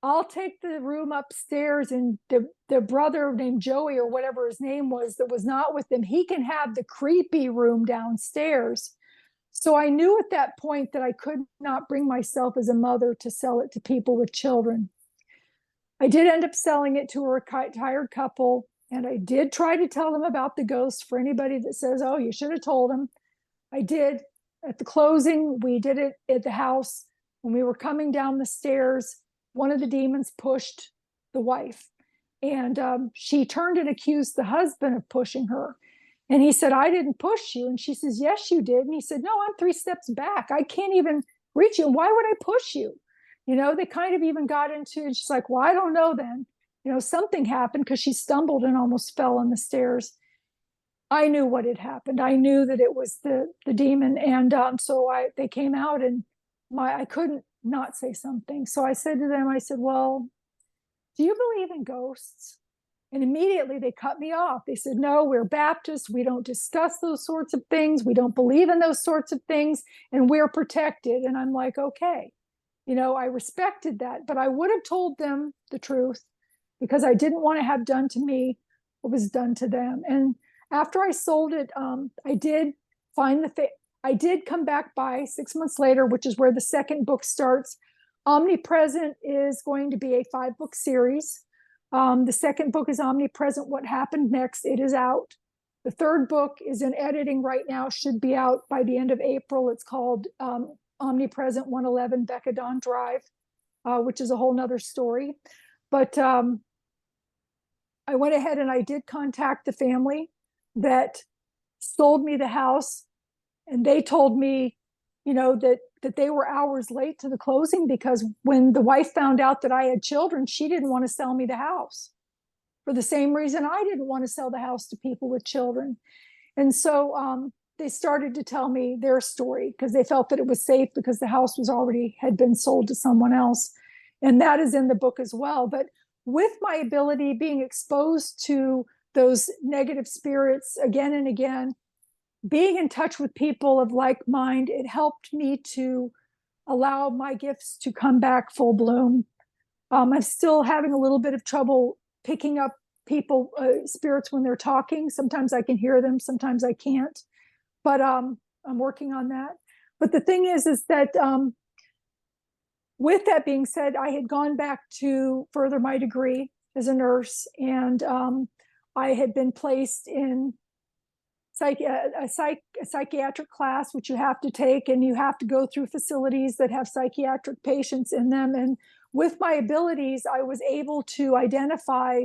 I'll take the room upstairs, and the brother named Joey, or whatever his name was, that was not with them, he can have the creepy room downstairs. So I knew at that point that I could not bring myself as a mother to sell it to people with children. I did end up selling it to a retired couple, and I did try to tell them about the ghost. For anybody that says, oh, you should have told them, I did. At the closing, we did it at the house. When we were coming down the stairs, one of the demons pushed the wife, and she turned and accused the husband of pushing her. And he said, I didn't push you. And she says, yes, you did. And he said, no, I'm 3 steps back. I can't even reach you. And why would I push you? You know, they kind of even got into, and she's like, well, I don't know then. You know, something happened, because she stumbled and almost fell on the stairs. I knew what had happened. I knew that it was the demon. And so they came out, and I couldn't not say something. So I said to them, I said, well, do you believe in ghosts? And immediately they cut me off. They said, no, we're Baptists. We don't discuss those sorts of things. We don't believe in those sorts of things, and we're protected. And I'm like, okay. You know, I respected that, but I would have told them the truth, because I didn't want to have done to me what was done to them. And after I sold it, I did find I did come back by 6 months later, which is where the second book starts. Omnipresent is going to be a 5-book series. The second book is Omnipresent, What Happened Next. It is out. The third book is in editing right now, should be out by the end of April. It's called Omnipresent 111 Becca Dawn Drive, which is a whole nother story. But I went ahead and I did contact the family that sold me the house, and they told me, you know, that they were hours late to the closing, because when the wife found out that I had children, she didn't want to sell me the house, for the same reason I didn't want to sell the house to people with children. And so they started to tell me their story, because they felt that it was safe, because the house had been sold to someone else. And that is in the book as well. But with my ability, being exposed to those negative spirits again and again, being in touch with people of like mind, it helped me to allow my gifts to come back full bloom. I'm still having a little bit of trouble picking up people, spirits, when they're talking. Sometimes I can hear them, sometimes I can't. But I'm working on that. But the thing is that with that being said, I had gone back to further my degree as a nurse, and I had been placed in a psychiatric class, which you have to take, and you have to go through facilities that have psychiatric patients in them. And with my abilities, I was able to identify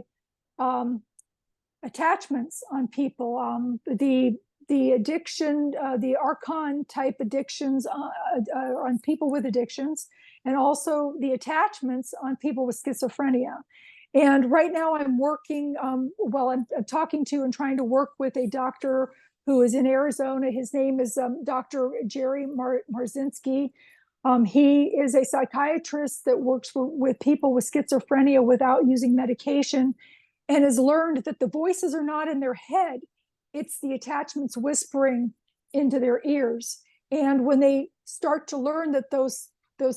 attachments on people, the addiction, the Archon type addictions on people with addictions, and also the attachments on people with schizophrenia. And right now I'm working, I'm talking to and trying to work with a doctor who is in Arizona. His name is Dr. Jerry Marzinski. He is a psychiatrist that works with people with schizophrenia without using medication, and has learned that the voices are not in their head. It's the attachments whispering into their ears. And when they start to learn that those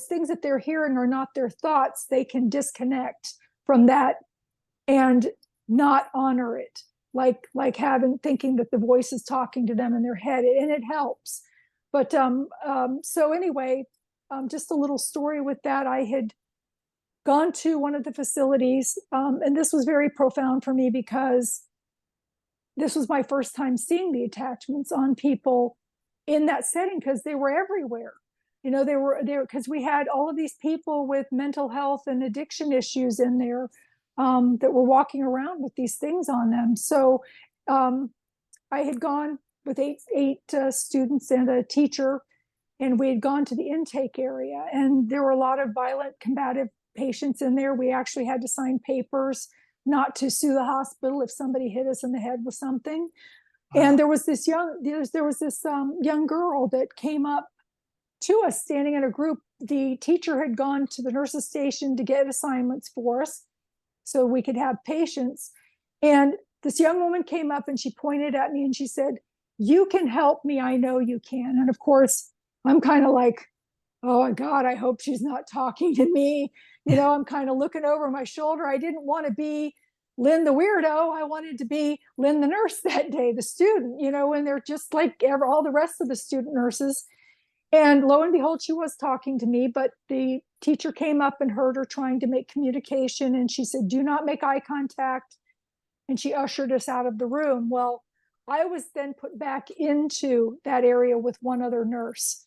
things that they're hearing are not their thoughts, they can disconnect from that and not honor it, like thinking that the voice is talking to them in their head, and it helps. But so anyway, just a little story with that. I had gone to one of the facilities, and this was very profound for me, because this was my first time seeing the attachments on people in that setting, because they were everywhere. You know, they were there because we had all of these people with mental health and addiction issues in there, that were walking around with these things on them. So I had gone with eight students and a teacher, and we had gone to the intake area, and there were a lot of violent, combative patients in there. We actually had to sign papers not to sue the hospital if somebody hit us in the head with something. And there was this young girl that came up to us standing in a group. The teacher had gone to the nurse's station to get assignments for us so we could have patients. And this young woman came up and she pointed at me and she said, "You can help me. I know you can." And of course, I'm kind of like, oh my God, I hope she's not talking to me. I'm kind of looking over my shoulder. I didn't want to be Lynn the weirdo. I wanted to be Lynn the nurse that day, the student, and they're just like all the rest of the student nurses. And lo and behold, she was talking to me, but the teacher came up and heard her trying to make communication. And she said, do not make eye contact. And she ushered us out of the room. Well, I was then put back into that area with one other nurse.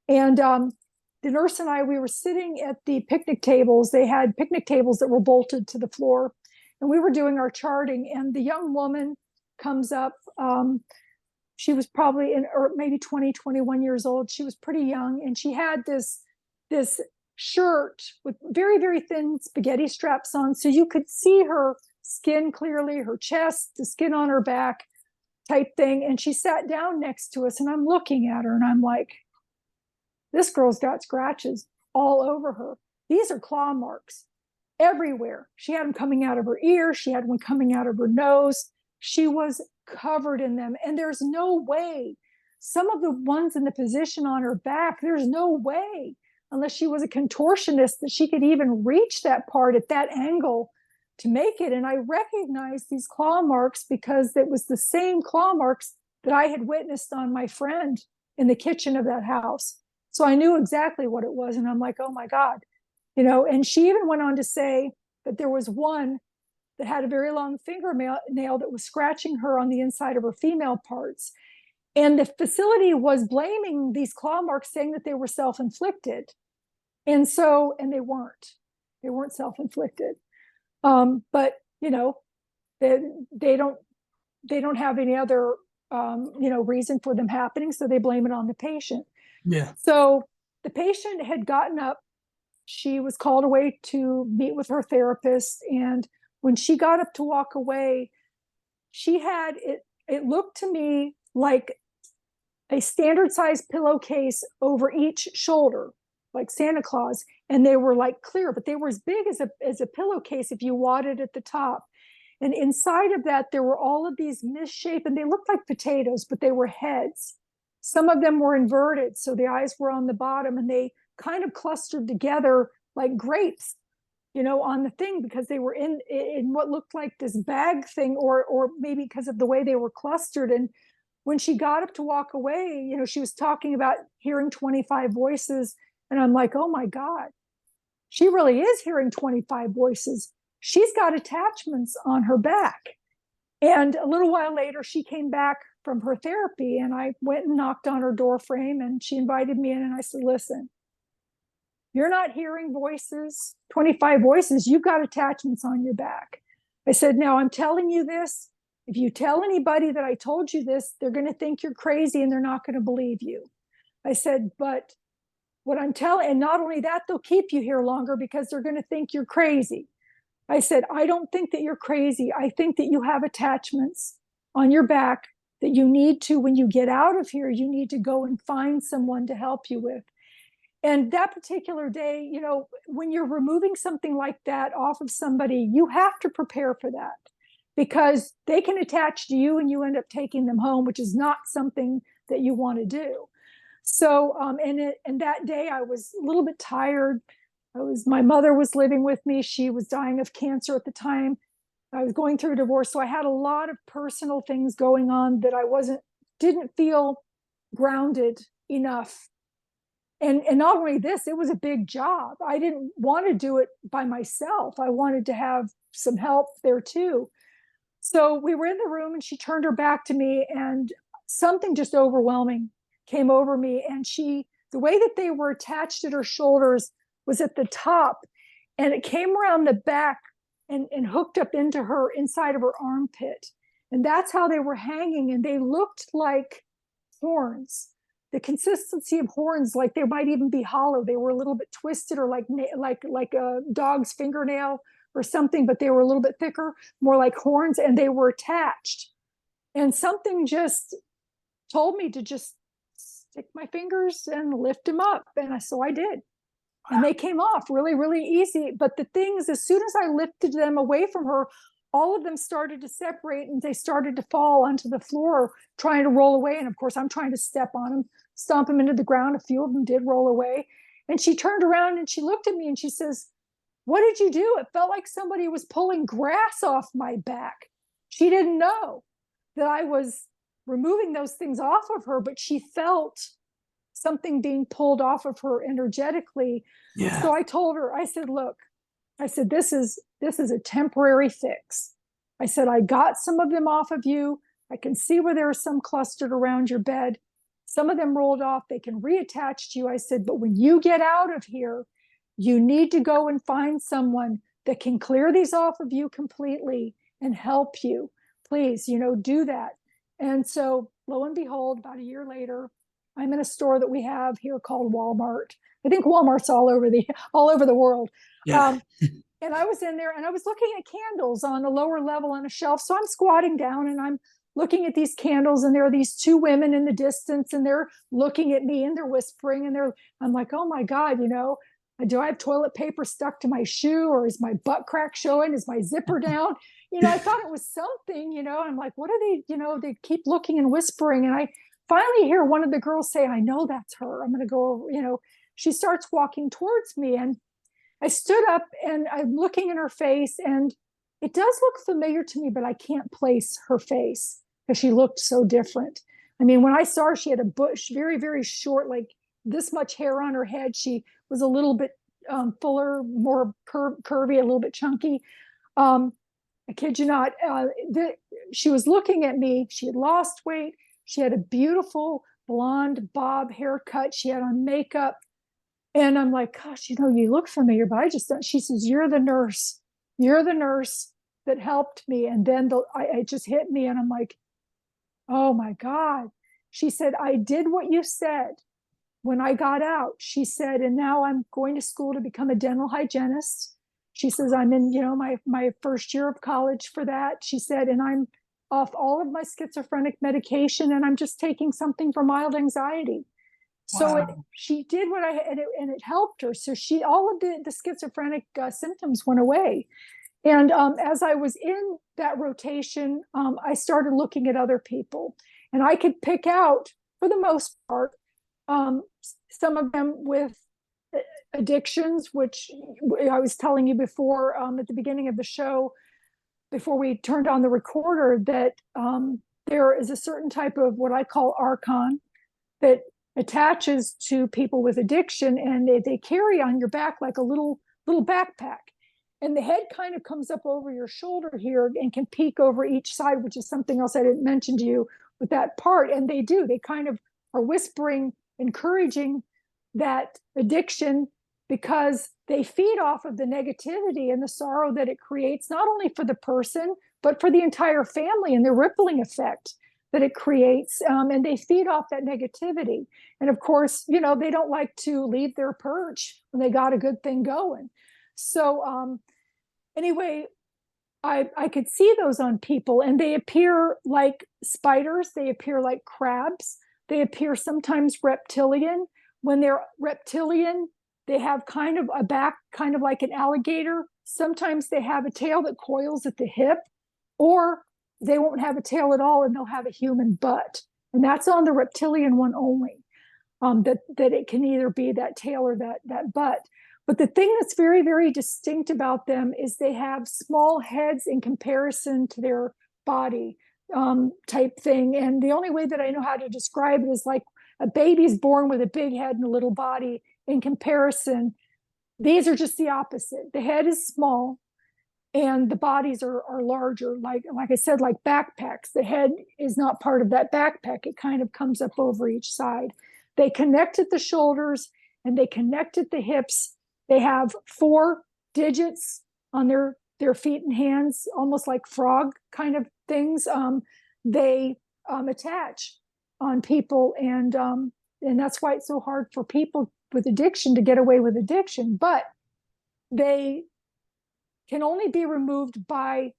And the nurse and I, we were sitting at the picnic tables. They had picnic tables that were bolted to the floor. And we were doing our charting. And the young woman comes up. She was probably or maybe 20, 21 years old. She was pretty young. And she had this shirt with very, very thin spaghetti straps on. So you could see her skin clearly, her chest, the skin on her back type thing. And she sat down next to us, and I'm looking at her and I'm like, this girl's got scratches all over her. These are claw marks everywhere. She had them coming out of her ear. She had one coming out of her nose. She was covered in them. And there's no way, some of the ones in the position on her back, there's no way, unless she was a contortionist, that she could even reach that part at that angle to make it. And I recognized these claw marks because it was the same claw marks that I had witnessed on my friend in the kitchen of that house. So I knew exactly what it was. And I'm like, oh my God, and she even went on to say that there was one that had a very long fingernail that was scratching her on the inside of her female parts. And the facility was blaming these claw marks, saying that they were self-inflicted. And they weren't self-inflicted. But they don't have any other reason for them happening, so they blame it on the patient. Yeah. So the patient had gotten up. She was called away to meet with her therapist, and when she got up to walk away, she had it looked to me like a standard size pillowcase over each shoulder, like Santa Claus. And they were like clear, but they were as big as a pillowcase if you wadded at the top. And inside of that, there were all of these misshapen, they looked like potatoes, but they were heads. Some of them were inverted, so the eyes were on the bottom, and they kind of clustered together like grapes, on the thing, because they were in what looked like this bag thing, or maybe because of the way they were clustered. And when she got up to walk away, she was talking about hearing 25 voices. And I'm like, oh my God, she really is hearing 25 voices. She's got attachments on her back. And a little while later, she came back from her therapy, and I went and knocked on her door frame, and she invited me in, and I said, listen, you're not hearing voices, 25 voices, you've got attachments on your back. I said, now I'm telling you this. If you tell anybody that I told you this, they're going to think you're crazy, and they're not going to believe you. I said, but what I'm telling, and not only that, they'll keep you here longer because they're going to think you're crazy. I said, I don't think that you're crazy. I think that you have attachments on your back that you need to, when you get out of here, you need to go and find someone to help you with. And that particular day, when you're removing something like that off of somebody, you have to prepare for that, because they can attach to you and you end up taking them home, which is not something that you want to do. So, and that day I was a little bit tired. My mother was living with me. She was dying of cancer at the time. I was going through a divorce. So I had a lot of personal things going on that I didn't feel grounded enough. And not only this, it was a big job. I didn't want to do it by myself. I wanted to have some help there too. So we were in the room, and she turned her back to me, and something just overwhelming came over me. And the way that they were attached at her shoulders was at the top, and it came around the back and hooked up into her inside of her armpit. And that's how they were hanging. And they looked like horns. The consistency of horns, like they might even be hollow. They were a little bit twisted, or like a dog's fingernail or something, but they were a little bit thicker, more like horns, and they were attached. And something just told me to just stick my fingers and lift them up. And so I did. And they came off really, really easy. But the things, as soon as I lifted them away from her, all of them started to separate, and they started to fall onto the floor, trying to roll away. And of course, I'm trying to step on them, stomp them into the ground. A few of them did roll away. And she turned around and she looked at me and she says, "What did you do?" It felt like somebody was pulling grass off my back. She didn't know that I was removing those things off of her, but she felt something being pulled off of her energetically. Yeah. So I told her, I said, "Look," I said, this is a temporary fix. I said, "I got some of them off of you. I can see where there are some clustered around your bed. Some of them rolled off. They can reattach to you." I said, "But when you get out of here, you need to go and find someone that can clear these off of you completely and help you. Please, do that." And so lo and behold, about a year later, I'm in a store that we have here called Walmart. I think Walmart's all over the world. Yeah. And I was in there and I was looking at candles on a lower level on a shelf. So I'm squatting down and I'm looking at these candles, and there are these two women in the distance, and they're looking at me and they're whispering, and I'm like, "Oh my God, do I have toilet paper stuck to my shoe, or is my butt crack showing? Is my zipper down?" I thought it was something, I'm like, what are they, they keep looking and whispering. And I finally hear one of the girls say, "I know that's her. I'm going to go over," she starts walking towards me, and I stood up and I'm looking in her face, and it does look familiar to me, but I can't place her face because she looked so different. I mean, when I saw her, she had a bush, very, very short, like this much hair on her head. She was a little bit fuller, more curvy, a little bit chunky. I kid you not. She was looking at me. She had lost weight. She had a beautiful blonde bob haircut. She had on makeup. And I'm like, "Gosh, you look familiar, but I just don't." She says, "You're the nurse. You're the nurse that helped me." And then it just hit me. And I'm like, "Oh my God." She said, "I did what you said when I got out." She said, "And now I'm going to school to become a dental hygienist." She says, "I'm in, my first year of college for that." She said, "And I'm off all of my schizophrenic medication, and I'm just taking something for mild anxiety." So Wow. she did and it helped her. So all of the schizophrenic symptoms went away. And as I was in that rotation, I started looking at other people, and I could pick out, for the most part, some of them with addictions, which I was telling you before, at the beginning of the show, before we turned on the recorder, that there is a certain type of what I call archon that attaches to people with addiction, and they carry on your back like a little backpack, and the head kind of comes up over your shoulder here and can peek over each side, which is something else I didn't mention to you with that part. And they kind of are whispering, encouraging that addiction, because they feed off of the negativity and the sorrow that it creates, not only for the person but for the entire family, and the rippling effect that it creates, and they feed off that negativity. And of course, they don't like to leave their perch when they got a good thing going. So anyway, I could see those on people, and they appear like spiders, they appear like crabs, they appear sometimes reptilian. When they're reptilian, they have kind of a back, kind of like an alligator. Sometimes they have a tail that coils at the hip, or they won't have a tail at all and they'll have a human butt. And that's on the reptilian one only, that it can either be that tail or that butt. But the thing that's very, very distinct about them is they have small heads in comparison to their body, type thing. And the only way that I know how to describe it is like a baby's born with a big head and a little body. In comparison, these are just the opposite. The head is small, and the bodies are larger, like I said, like backpacks. The head is not part of that backpack. It kind of comes up over each side. They connect at the shoulders and they connect at the hips. They have 4 digits on their feet and hands, almost like frog kind of things. They attach on people, and that's why it's so hard for people with addiction to get away with addiction. But they can only be removed by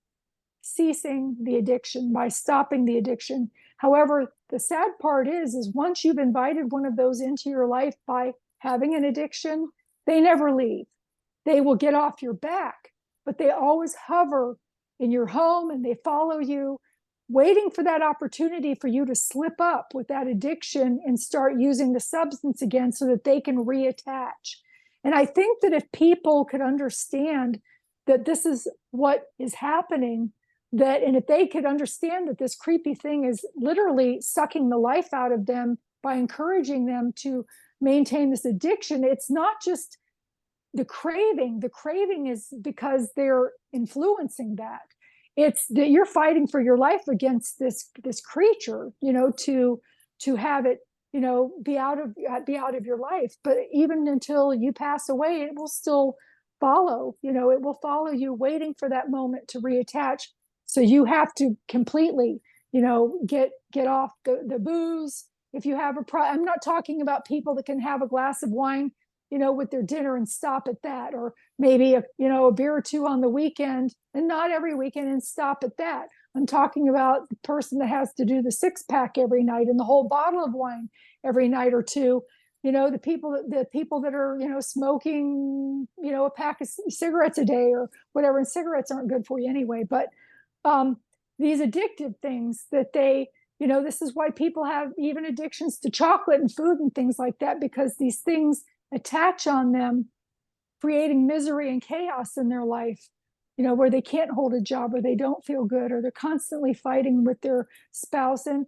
ceasing the addiction, by stopping the addiction. However, the sad part is once you've invited one of those into your life by having an addiction, they never leave. They will get off your back, but they always hover in your home and they follow you. waiting for that opportunity for you to slip up with that addiction and start using the substance again so that they can reattach. And I think that if people could understand that this is what is happening, and if they could understand that this creepy thing is literally sucking the life out of them by encouraging them to maintain this addiction, it's not just the craving. The craving is because they're influencing that. It's that you're fighting for your life against this creature, to have it, be out of your life. But even until you pass away, it will still follow. It will follow you, waiting for that moment to reattach. So you have to completely, get off the booze. If you have I'm not talking about people that can have a glass of wine, with their dinner and stop at that, or maybe a beer or two on the weekend, and not every weekend, and stop at that. I'm talking about the person that has to do the 6-pack every night and the whole bottle of wine every night or two. The people that are, smoking, a pack of cigarettes a day or whatever. And cigarettes aren't good for you anyway, but these addictive things that they, this is why people have even addictions to chocolate and food and things like that, because these things attach on them, creating misery and chaos in their life, where they can't hold a job, or they don't feel good, or they're constantly fighting with their spouse and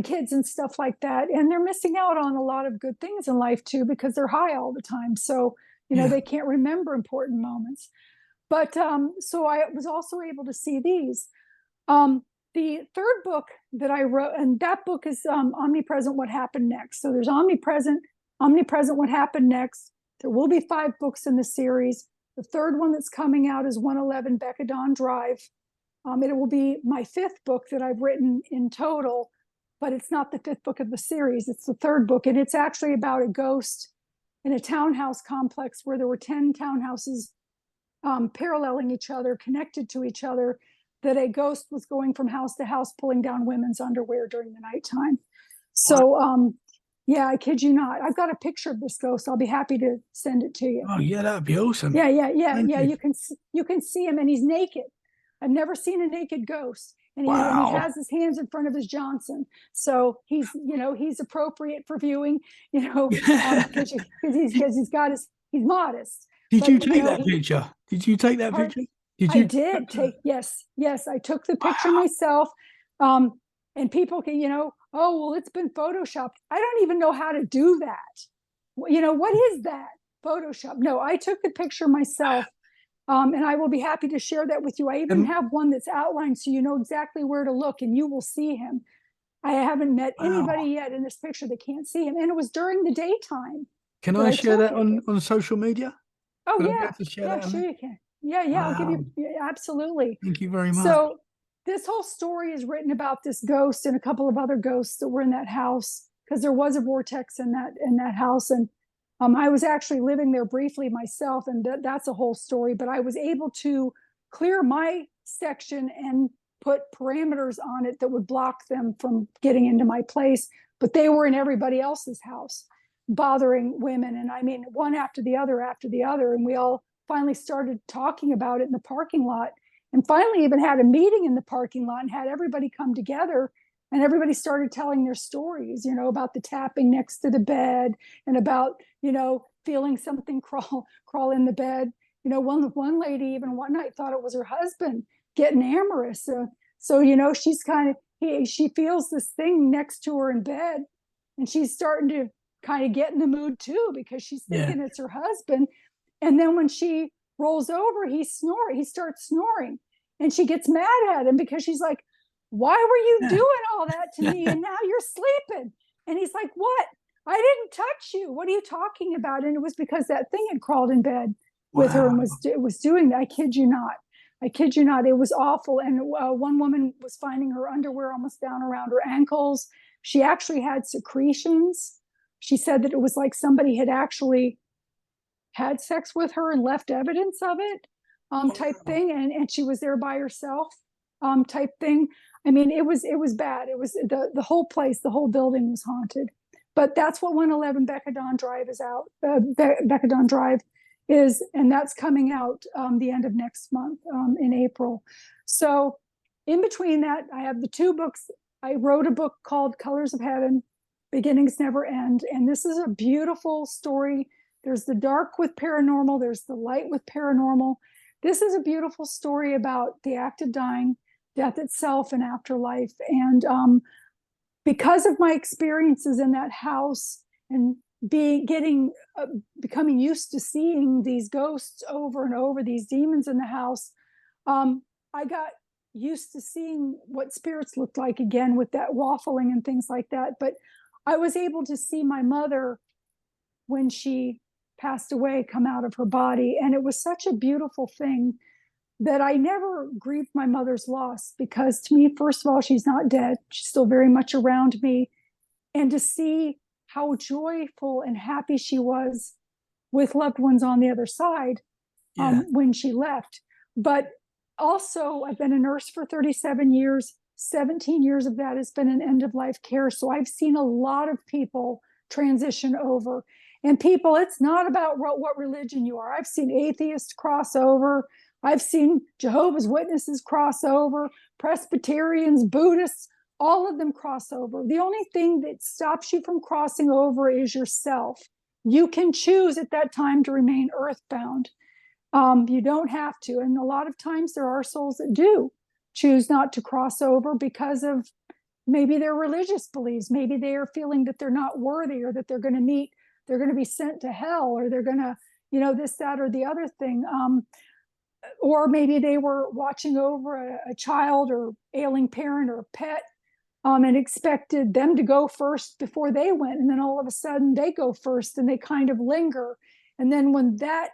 kids and stuff like that. And they're missing out on a lot of good things in life too, because they're high all the time. So, they can't remember important moments. But so I was also able to see these. The third book that I wrote, and that book is Omnipresent, What Happened Next. So there's Omnipresent, What Happened Next. There will be 5 books in the series. The third one that's coming out is 111 Becca Dawn Drive. It will be my 5th book that I've written in total, but it's not the 5th book of the series. It's the 3rd book, and it's actually about a ghost in a townhouse complex where there were 10 townhouses paralleling each other, connected to each other, that a ghost was going from house to house, pulling down women's underwear during the nighttime. So, yeah, I kid you not. I've got a picture of this ghost. I'll be happy to send it to you. Oh yeah, that'd be awesome. Yeah. You can see him, and he's naked. I've never seen a naked ghost. And he has his hands in front of his Johnson. So he's appropriate for viewing, because he's modest. Did you take that picture? Did you take that picture? I did take, yes, I took the picture myself. And people can, oh, well, it's been photoshopped. I don't even know how to do that. What is that? Photoshop? No, I took the picture myself. And I will be happy to share that with you. I even have one that's outlined so you know exactly where to look, and you will see him. I haven't met anybody yet in this picture that can't see him. And it was during the daytime. Can I share that on social media? Oh, yeah. Sure you can. Yeah, I'll give you, absolutely. Thank you very much. So this whole story is written about this ghost and a couple of other ghosts that were in that house, because there was a vortex in that house. And I was actually living there briefly myself, and that's a whole story. But I was able to clear my section and put parameters on it that would block them from getting into my place. But they were in everybody else's house, bothering women. And I mean, one after the other. And we all finally started talking about it in the parking lot, and finally even had a meeting in the parking lot and had everybody come together. And everybody started telling their stories, about the tapping next to the bed, and about, feeling something crawl in the bed. One lady even one night thought it was her husband getting amorous. So she's she feels this thing next to her in bed, and she's starting to kind of get in the mood too, because she's thinking it's her husband. And then when she rolls over, he starts snoring, and she gets mad at him because she's like, why were you doing all that to me? And now you're sleeping. And he's like, what? I didn't touch you. What are you talking about? And it was because that thing had crawled in bed with her and was doing that. I kid you not. It was awful. And one woman was finding her underwear almost down around her ankles. She actually had secretions. She said that it was like somebody had actually had sex with her and left evidence of it, type thing. And she was there by herself, type thing. I mean, it was bad. It was the whole place, the whole building was haunted. But that's what 111 Becca Dawn Drive is out. Becca Dawn Drive is, and that's coming out the end of next month, in April. So in between that, I have the two books. I wrote a book called Colors of Heaven, Beginnings Never End. And this is a beautiful story. There's the dark with paranormal. There's the light with paranormal. This is a beautiful story about the act of dying, death itself, and afterlife. And because of my experiences in that house and becoming used to seeing these ghosts over and over, these demons in the house, I got used to seeing what spirits looked like again with that waffling and things like that. But I was able to see my mother when she passed away come out of her body. And it was such a beautiful thing that I never grieved my mother's loss, because to me, first of all, she's not dead. She's still very much around me. And to see how joyful and happy she was with loved ones on the other side when she left. But also, I've been a nurse for 37 years. 17 years of that has been in end-of-life care. So I've seen a lot of people transition over. And people, it's not about what religion you are. I've seen atheists cross over. I've seen Jehovah's Witnesses cross over, Presbyterians, Buddhists, all of them cross over. The only thing that stops you from crossing over is yourself. You can choose at that time to remain earthbound. You don't have to. And a lot of times there are souls that do choose not to cross over because of maybe their religious beliefs. Maybe they are feeling that they're not worthy, or that they're going to be sent to hell, or they're going to, this, that, or the other thing. Or maybe they were watching over a child or ailing parent or pet, and expected them to go first before they went. And then all of a sudden they go first and they kind of linger. And then when that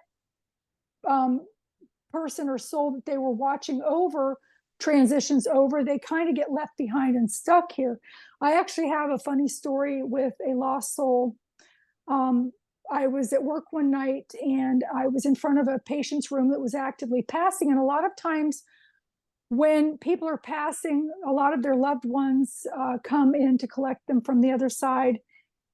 person or soul that they were watching over transitions over, they kind of get left behind and stuck here. I actually have a funny story with a lost soul. I was at work one night and I was in front of a patient's room that was actively passing. And a lot of times when people are passing, a lot of their loved ones come in to collect them from the other side.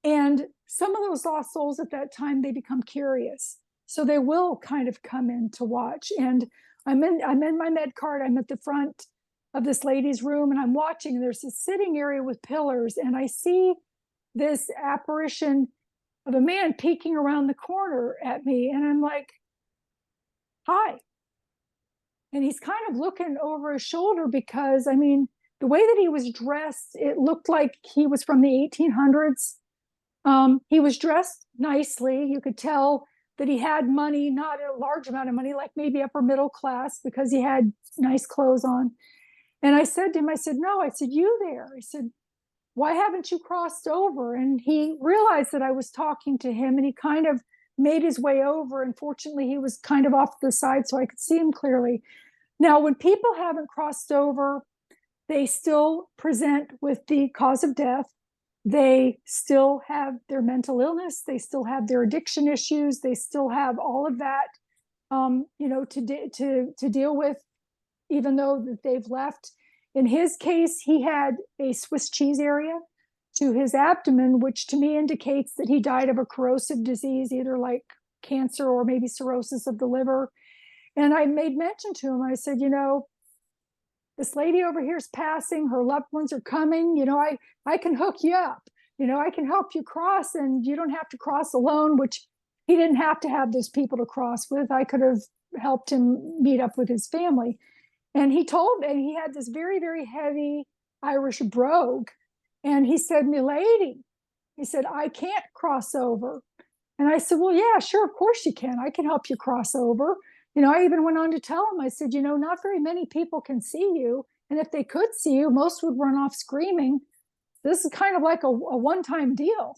And some of those lost souls at that time, they become curious. So they will kind of come in to watch. And I'm in my med card. I'm at the front of this lady's room and I'm watching. And there's a sitting area with pillars. And I see this apparition of a man peeking around the corner at me. And I'm like, hi. And he's kind of looking over his shoulder because, I mean, the way that he was dressed, it looked like he was from the 1800s. He was dressed nicely. You could tell that he had money, not a large amount of money, like maybe upper middle class, because he had nice clothes on. And I said to him, I said, no, I said, you there? I said, why haven't you crossed over? And he realized that I was talking to him, and he kind of made his way over. And fortunately, he was kind of off to the side so I could see him clearly. Now, when people haven't crossed over, they still present with the cause of death. They still have their mental illness. They still have their addiction issues. They still have all of that, to deal with, even though that they've left. In his case, he had a Swiss cheese area to his abdomen, which to me indicates that he died of a corrosive disease, either like cancer or maybe cirrhosis of the liver. And I made mention to him. I said, this lady over here is passing. Her loved ones are coming. I can hook you up. I can help you cross, and you don't have to cross alone, which he didn't have to have those people to cross with. I could have helped him meet up with his family. And he told me, he had this very, very heavy Irish brogue. And he said, milady, he said, I can't cross over. And I said, well, yeah, sure, of course you can. I can help you cross over. I even went on to tell him, I said, not very many people can see you. And if they could see you, most would run off screaming. This is kind of like a one-time deal.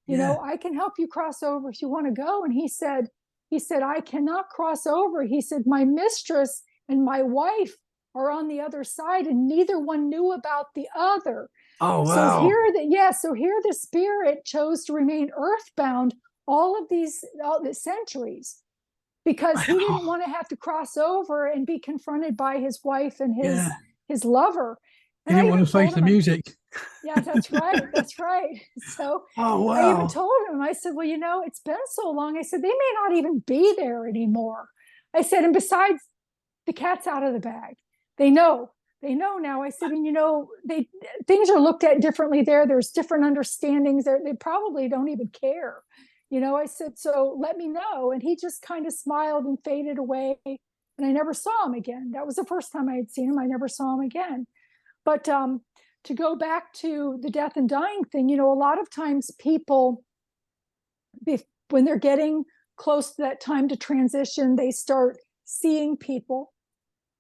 I can help you cross over if you want to go. And he said, I cannot cross over. He said, my mistress and my wife are on the other side, and neither one knew about the other. Oh, wow. So here the spirit chose to remain earthbound all of these centuries, because he didn't want to have to cross over and be confronted by his wife and his lover. And he didn't want to face the music. Yeah, that's right. That's right. So I even told him, I said, well, it's been so long. I said, they may not even be there anymore. I said, and besides, the cat's out of the bag. They know They know now. I said, and things are looked at differently there. There's different understandings there. They probably don't even care. I said, so let me know. And he just kind of smiled and faded away. And I never saw him again. That was the first time I had seen him. I never saw him again. But to go back to the death and dying thing, a lot of times people, when they're getting close to that time to transition, they start seeing people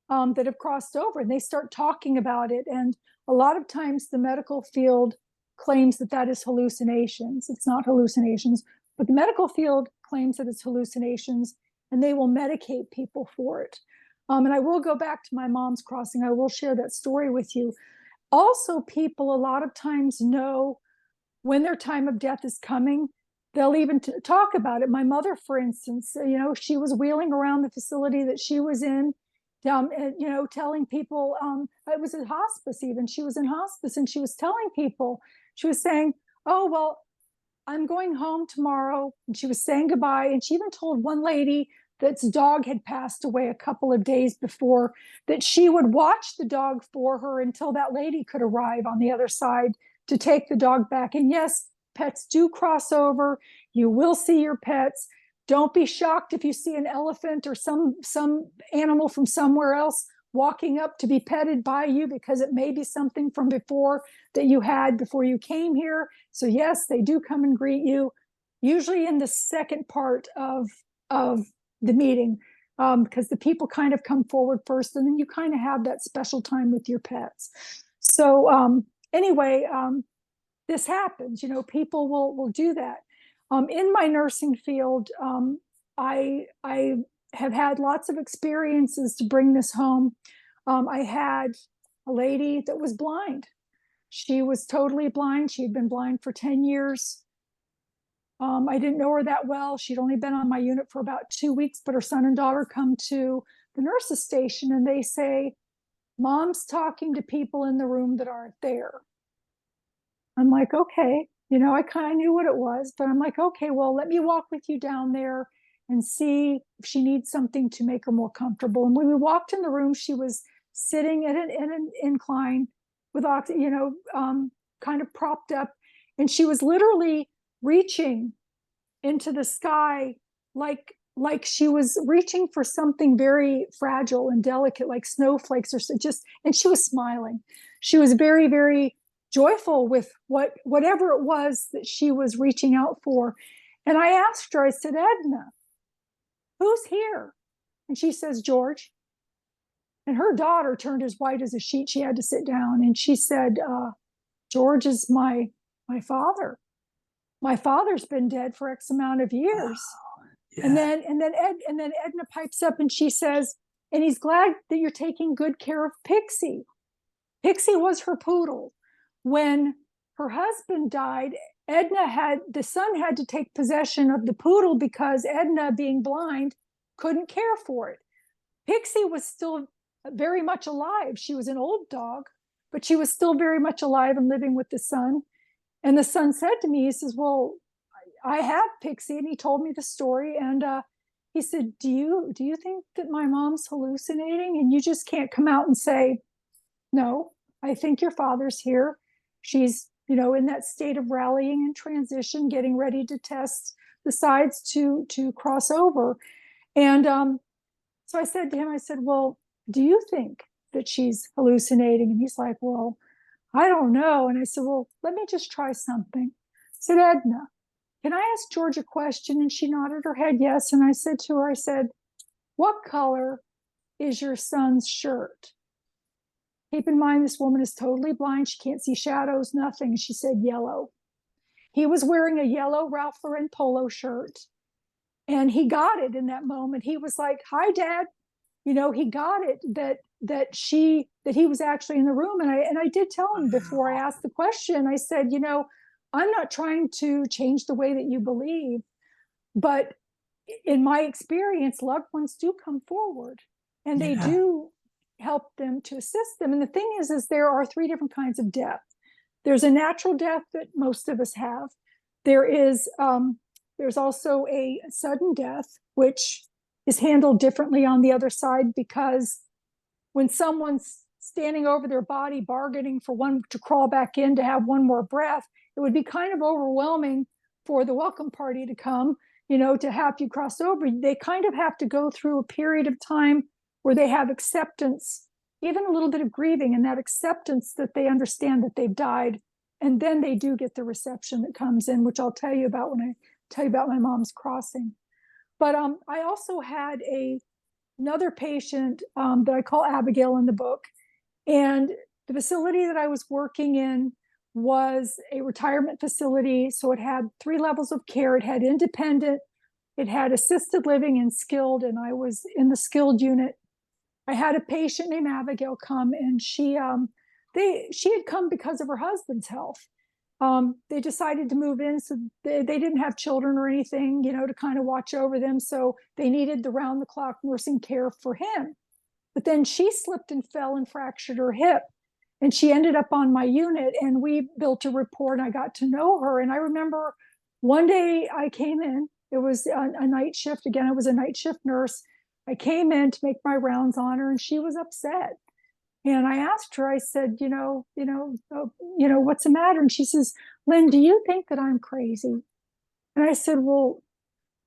that have crossed over, and they start talking about it. And a lot of times the medical field claims that is hallucinations. It's not hallucinations, but the medical field claims that it's hallucinations, and they will medicate people for it. And I will go back to my mom's crossing. I will share that story with you. Also, people a lot of times know when their time of death is coming. They'll even talk about it. My mother, for instance, she was wheeling around the facility that she was in, telling people, it was a hospice even. She was in hospice, and she was telling people, she was saying, oh, well, I'm going home tomorrow. And she was saying goodbye. And she even told one lady that's dog had passed away a couple of days before, that she would watch the dog for her until that lady could arrive on the other side to take the dog back. And yes, pets do cross over. You will see your pets. Don't be shocked if you see an elephant or some animal from somewhere else walking up to be petted by you, because it may be something from before that you had before you came here. So yes, they do come and greet you, usually in the second part of the meeting, because the people kind of come forward first, and then you kind of have that special time with your pets. So anyway, this happens. People will do that. In my nursing field, I have had lots of experiences to bring this home. I had a lady that was blind. She was totally blind. She had been blind for 10 years. I didn't know her that well. She'd only been on my unit for about 2 weeks, but her son and daughter come to the nurse's station, and they say, Mom's talking to people in the room that aren't there. I'm like, okay, I kind of knew what it was, but I'm like, okay, well, let me walk with you down there and see if she needs something to make her more comfortable. And when we walked in the room, she was sitting in an incline with, kind of propped up, and she was literally reaching into the sky like she was reaching for something very fragile and delicate, like snowflakes or so, and she was smiling. She was very, very joyful with whatever it was that she was reaching out for. And I asked her, I said, Edna, who's here? And she says, George. And her daughter turned as white as a sheet. She had to sit down. And she said, George is my father. My father's been dead for X amount of years. Wow. Yeah. And then Edna pipes up and she says, and he's glad that you're taking good care of Pixie. Pixie was her poodle. When her husband died, the son had to take possession of the poodle because Edna, being blind, couldn't care for it. Pixie was still very much alive. She was an old dog, but she was still very much alive and living with the son. And the son said to me, he says, well, I have Pixie. And he told me the story. And he said, do you think that my mom's hallucinating? And you just can't come out and say, no, I think your father's here. She's, in that state of rallying and transition, getting ready to test the sides to cross over. And so I said to him, I said, well, do you think that she's hallucinating? And he's like, well, I don't know. And I said, well, let me just try something. I said, Edna, can I ask George a question? And she nodded her head yes. And I said to her, I said, what color is your son's shirt? Keep in mind, this woman is totally blind. She can't see shadows, nothing. She said, yellow. He was wearing a yellow Ralph Lauren polo shirt. And he got it in that moment. He was like, hi, Dad. He got it that he was actually in the room. And I did tell him before I asked the question, I said, I'm not trying to change the way that you believe, but in my experience, loved ones do come forward and they do help them to assist them. And the thing is there are 3 different kinds of death. There's a natural death that most of us have. There's also a sudden death, which is handled differently on the other side, because when someone's standing over their body, bargaining for one to crawl back in to have one more breath. It would be kind of overwhelming for the welcome party to come, to have you cross over. They kind of have to go through a period of time where they have acceptance, even a little bit of grieving, and that acceptance that they understand that they've died. And then they do get the reception that comes in, which I'll tell you about when I tell you about my mom's crossing. But I also had another patient that I call Abigail in the book. And the facility that I was working in was a retirement facility. So it had 3 levels of care. It had independent, it had assisted living and skilled, and I was in the skilled unit. I had a patient named Abigail come, and she had come because of her husband's health. They decided to move in, so they didn't have children or anything, to kind of watch over them. So they needed the round-the-clock nursing care for him. But then she slipped and fell and fractured her hip. And she ended up on my unit, and we built a rapport, and I got to know her. And I remember one day I came in, it was a night shift. Again, I was a night shift nurse. I came in to make my rounds on her, and she was upset. And I asked her, I said, what's the matter? And she says, Lynn, do you think that I'm crazy? And I said, well,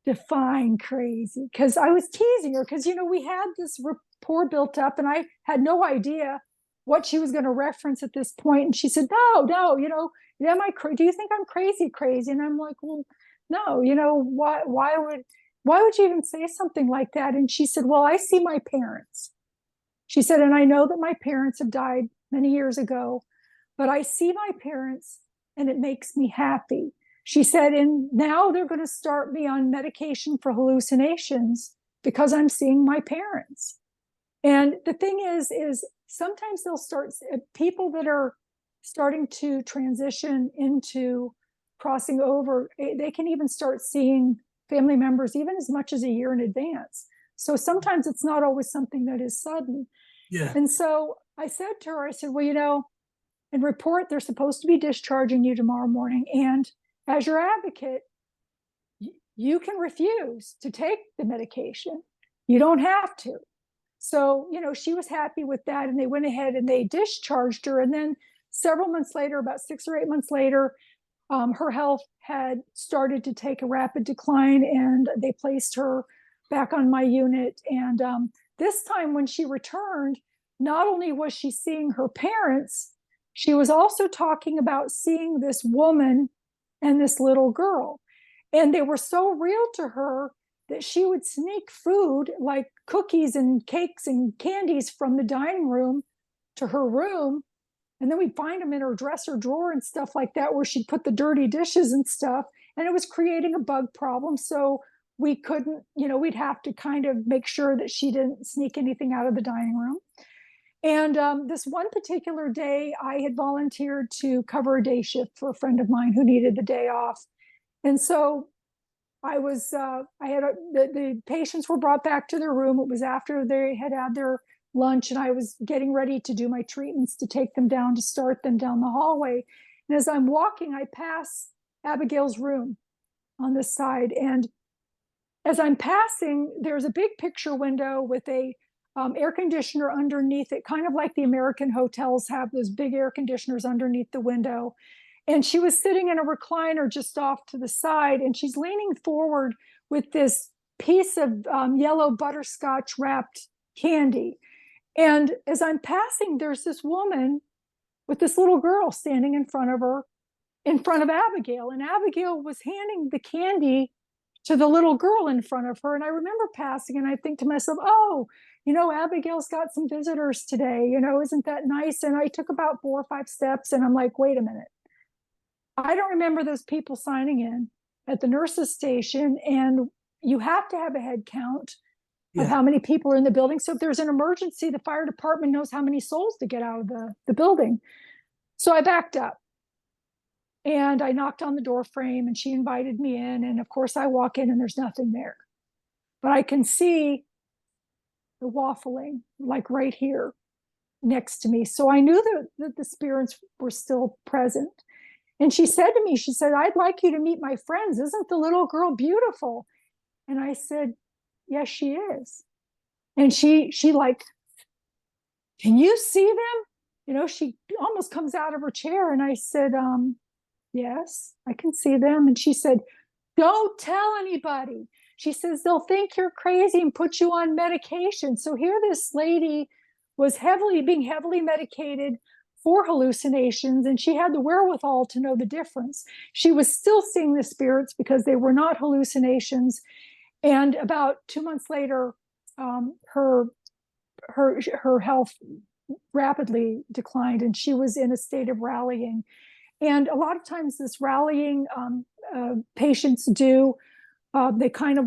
define crazy. Because I was teasing her, because, we had this rapport built up, and I had no idea what she was going to reference at this point. And she said, no, am I do you think I'm crazy? And I'm like, well, no, why would you even say something like that? And she said, well, I see my parents. She said, and I know that my parents have died many years ago, but I see my parents and it makes me happy. She said, and now they're going to start me on medication for hallucinations because I'm seeing my parents. And the thing is sometimes they'll start, people that are starting to transition into crossing over, they can even start seeing family members even as much as a year in advance. So sometimes it's not always something that is sudden. Yeah. And so I said to her, I said, well, in report, they're supposed to be discharging you tomorrow morning. And as your advocate, you can refuse to take the medication. You don't have to. So, she was happy with that, and they went ahead and they discharged her. And then several months later, about 6 or 8 months later, her health had started to take a rapid decline, and they placed her back on my unit. And this time when she returned, not only was she seeing her parents, she was also talking about seeing this woman and this little girl. And they were so real to her that she would sneak food like cookies and cakes and candies from the dining room to her room. And then we'd find them in her dresser drawer and stuff like that, where she'd put the dirty dishes and stuff. And it was creating a bug problem. So we couldn't, we'd have to kind of make sure that she didn't sneak anything out of the dining room. And this one particular day, I had volunteered to cover a day shift for a friend of mine who needed the day off. And so the patients were brought back to their room. It was after they had had their lunch, and I was getting ready to do my treatments to take them down, to start them down the hallway. And as I'm walking, I pass Abigail's room on this side. And as I'm passing, there's a big picture window with a air conditioner underneath it, kind of like the American hotels have those big air conditioners underneath the window. And she was sitting in a recliner just off to the side, and she's leaning forward with this piece of yellow butterscotch wrapped candy. And as I'm passing, there's this woman with this little girl standing in front of her, in front of Abigail. And Abigail was handing the candy to the little girl in front of her. And I remember passing, and I think to myself, oh, Abigail's got some visitors today, isn't that nice? And I took about 4 or 5 steps, and I'm like, wait a minute. I don't remember those people signing in at the nurses station, and you have to have a head count of how many people are in the building. So if there's an emergency, the fire department knows how many souls to get out of the building. So I backed up, and I knocked on the door frame, and she invited me in. And of course I walk in, and there's nothing there, but I can see the waffling like right here next to me. So I knew that the spirits were still present. And she said to me, she said, I'd like you to meet my friends. Isn't the little girl beautiful? And I said, yes, she is. And she can you see them? You know, she almost comes out of her chair. And I said, yes, I can see them. And she said, don't tell anybody. She says, they'll think you're crazy and put you on medication. So here this lady was being heavily medicated for hallucinations, and she had the wherewithal to know the difference. She was still seeing the spirits because they were not hallucinations. And about 2 months later, her health rapidly declined, and she was in a state of rallying. And a lot of times this rallying patients do, they kind of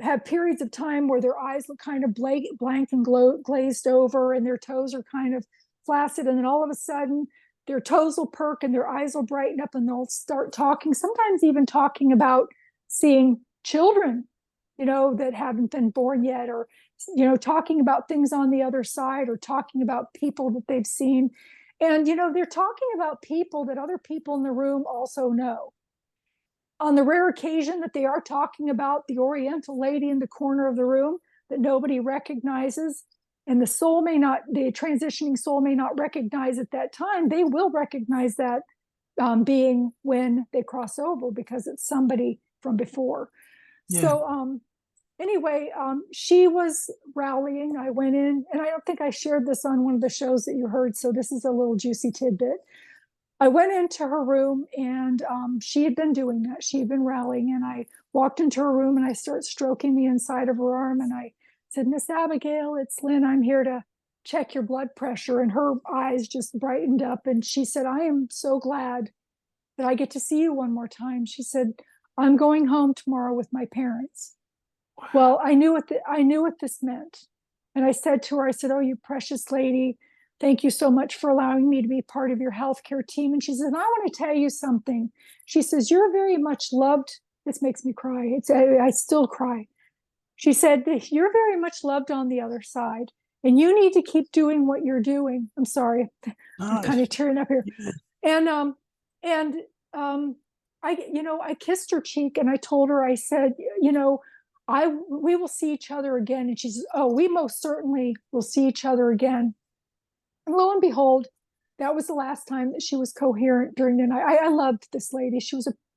have periods of time where their eyes look kind of blank and glazed over, and their toes are kind of flaccid. And then all of a sudden their toes will perk and their eyes will brighten up, and they'll start talking, sometimes even talking about seeing children, you know, that haven't been born yet, or, you know, talking about things on the other side, or talking about people that they've seen. And, you know, they're talking about people that other people in the room also know. On the rare occasion that they are talking about the Oriental lady in the corner of the room that nobody recognizes, and the transitioning soul may not recognize at that time, they will recognize that being when they cross over, because it's somebody from before. Yeah. So anyway, she was rallying. I went in, and I don't think I shared this on one of the shows that you heard, so this is a little juicy tidbit. I went into her room, and she had been doing that. She had been rallying, and I walked into her room, and I started stroking the inside of her arm, and I said, Miss Abigail, it's Lynn. I'm here to check your blood pressure. And her eyes just brightened up, and she said, I am so glad that I get to see you one more time. She said, I'm going home tomorrow with my parents. Wow. Well, I knew what this meant. And I said to her, I said, oh, you precious lady, thank you so much for allowing me to be part of your healthcare team. And she said, I want to tell you something. She says, you're very much loved. This makes me cry. I still cry. She said, you're very much loved on the other side, and you need to keep doing what you're doing. I'm sorry. I'm kind of tearing up here. Yeah. And I kissed her cheek, and I told her, I said, you know, we will see each other again. And she says, oh, we most certainly will see each other again. And lo and behold, that was the last time that she was coherent during the night. I loved this lady.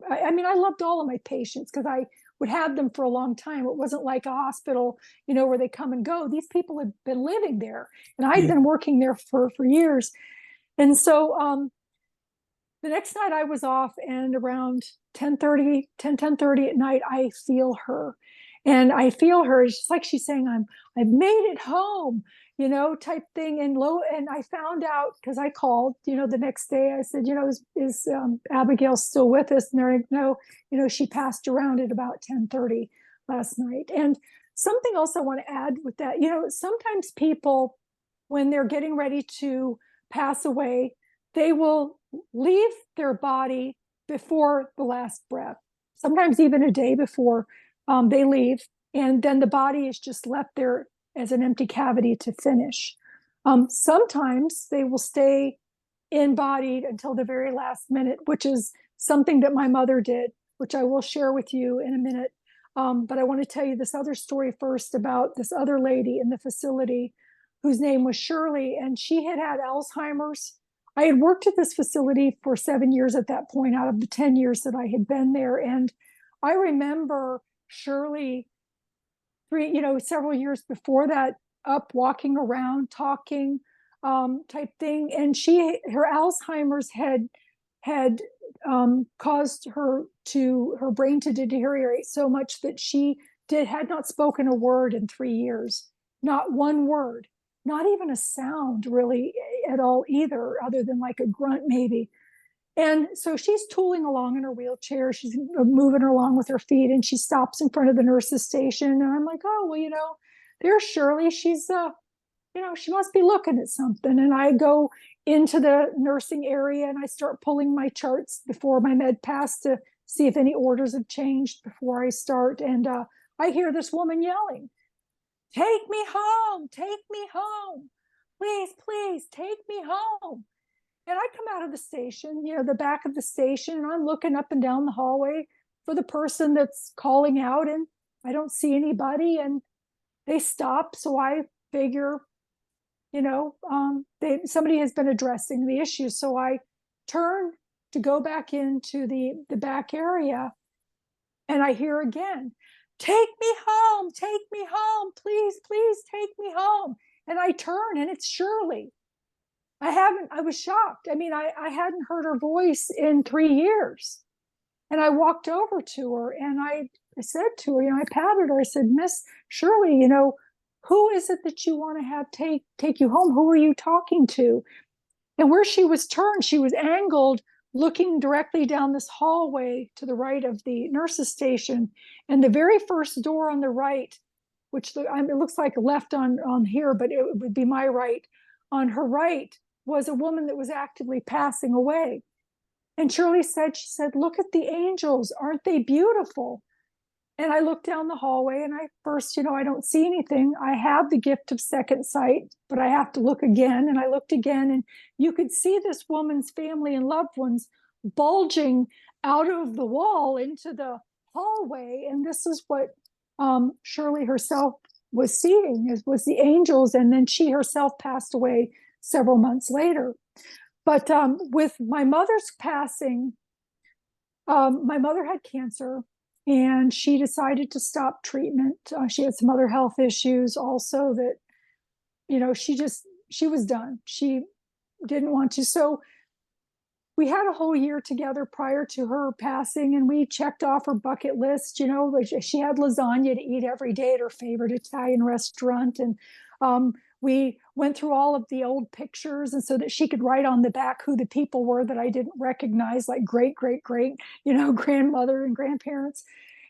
I loved all of my patients, because I would have them for a long time. It wasn't like a hospital, you know, where they come and go. These people had been living there, and I'd been working there for years. And so the next night I was off, and around 10:30 at night, I feel her. And I feel her, it's just like she's saying, I've made it home, you know, type thing. And I found out, because I called, you know, the next day. I said, you know, is Abigail still with us? And they're like, no, you know, she passed around at about 10:30 last night. And something else I want to add with that, you know, sometimes people, when they're getting ready to pass away, they will leave their body before the last breath, sometimes even a day before they leave, and then the body is just left there as an empty cavity to finish. Sometimes they will stay embodied until the very last minute, which is something that my mother did, which I will share with you in a minute. But I want to tell you this other story first about this other lady in the facility whose name was Shirley, and she had Alzheimer's. I had worked at this facility for 7 years at that point, out of the 10 years that I had been there. And I remember Shirley, several years before that, up walking around, talking, type thing. And her Alzheimer's had caused her brain to deteriorate so much that she had not spoken a word in 3 years, not one word, not even a sound really at all either, other than like a grunt maybe. And so she's tooling along in her wheelchair. She's moving along with her feet, and she stops in front of the nurse's station. And I'm like, oh, well, you know, there's Shirley. She's, she must be looking at something. And I go into the nursing area, and I start pulling my charts before my med pass to see if any orders have changed before I start. And I hear this woman yelling, take me home, please, please take me home. And I come out of the station, the back of the station, and I'm looking up and down the hallway for the person that's calling out, and I don't see anybody, and they stop. So I figure, somebody has been addressing the issue. So I turn to go back into the back area, and I hear again, take me home, please, please take me home. And I turn, and it's Shirley. I was shocked. I mean, I hadn't heard her voice in 3 years. And I walked over to her, and I said to her, I patted her. I said, Miss Shirley, who is it that you want to have take you home? Who are you talking to? And where she was turned, she was angled, looking directly down this hallway to the right of the nurse's station. And the very first door on the right, which it looks like left on here, but it would be my right. On her right was a woman that was actively passing away. And Shirley said, look at the angels. Aren't they beautiful? And I looked down the hallway, and I don't see anything. I have the gift of second sight, but I have to look again. And I looked again, and you could see this woman's family and loved ones bulging out of the wall into the hallway. And this is what Shirley herself was seeing, was the angels. And then she herself passed away several months later. But with my mother's passing, my mother had cancer, and she decided to stop treatment. She had some other health issues also that, she was done. She didn't want to. So we had a whole year together prior to her passing, and we checked off her bucket list. She had lasagna to eat every day at her favorite Italian restaurant. And we went through all of the old pictures, and so that she could write on the back who the people were that I didn't recognize, like great, grandmother and grandparents.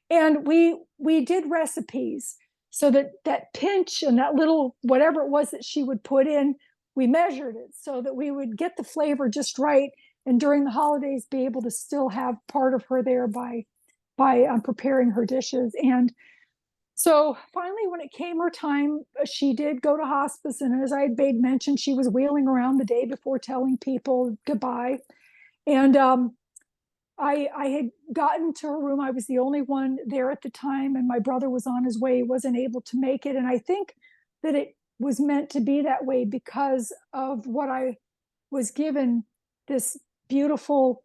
And we did recipes, so that pinch and that little, whatever it was that she would put in, we measured it so that we would get the flavor just right. And during the holidays, be able to still have part of her there by preparing her dishes. And so finally, when it came her time, she did go to hospice. And as I had made mention, she was wheeling around the day before telling people goodbye. And I had gotten to her room. I was the only one there at the time, and my brother was on his way, wasn't able to make it. And I think that it was meant to be that way because of what I was given, this beautiful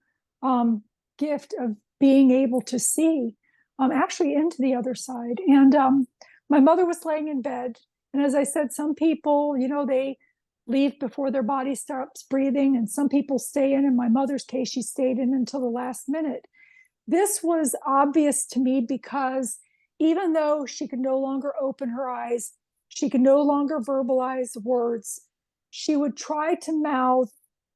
gift of being able to see actually into the other side. And my mother was laying in bed. And as I said, some people, they leave before their body stops breathing, and some people stay in. In my mother's case, she stayed in until the last minute. This was obvious to me because even though she could no longer open her eyes, she could no longer verbalize words, she would try to mouth,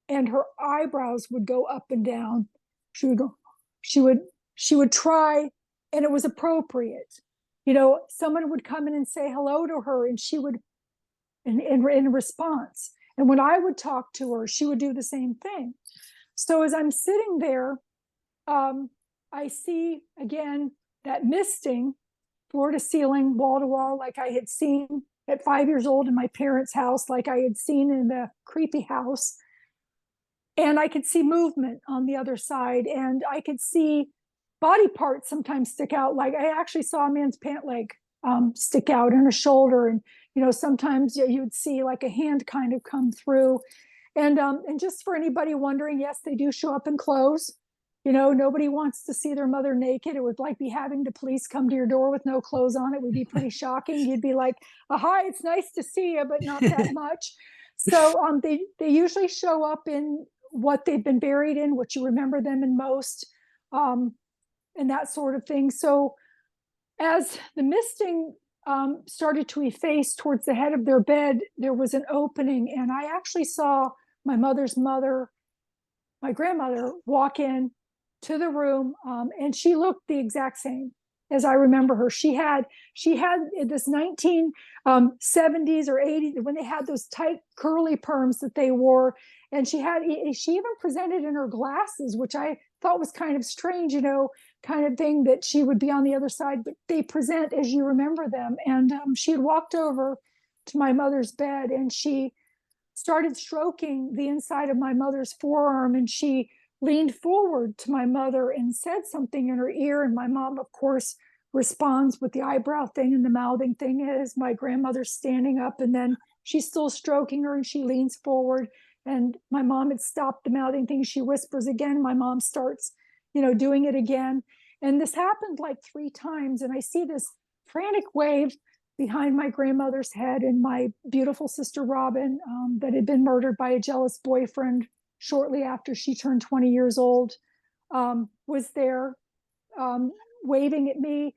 and her eyebrows would go up and down. She would try, and it was appropriate. Someone would come in and say hello to her, and she would, in response. And when I would talk to her, she would do the same thing. So as I'm sitting there, I see again that misting, floor to ceiling, wall to wall, like I had seen at 5 years old in my parents' house, like I had seen in the creepy house. And I could see movement on the other side, and I could see body parts sometimes stick out. Like I actually saw a man's pant leg stick out, and a shoulder. And, sometimes you'd see like a hand kind of come through. And just for anybody wondering, yes, they do show up in clothes. Nobody wants to see their mother naked. It would like be having the police come to your door with no clothes on. It would be pretty shocking. You'd be like, hi, it's nice to see you, but not that much. So they usually show up in what they've been buried in, what you remember them in most, and that sort of thing. So as the misting started to efface towards the head of their bed, there was an opening, and I actually saw my mother's mother, my grandmother, walk in to the room, and she looked the exact same as I remember her. She had this 1970s or 80s, when they had those tight curly perms that they wore, and she even presented in her glasses, which I thought was kind of strange, kind of thing, that she would be on the other side, but they present as you remember them. And she had walked over to my mother's bed, and she started stroking the inside of my mother's forearm, and she leaned forward to my mother and said something in her ear. And my mom, of course, responds with the eyebrow thing and the mouthing thing, as my grandmother's standing up. And then she's still stroking her, and she leans forward, and my mom had stopped the mouthing thing. She whispers again. My mom starts, doing it again. And this happened like 3 times. And I see this frantic wave behind my grandmother's head, and my beautiful sister Robin, that had been murdered by a jealous boyfriend shortly after she turned 20 years old, was there, waving at me.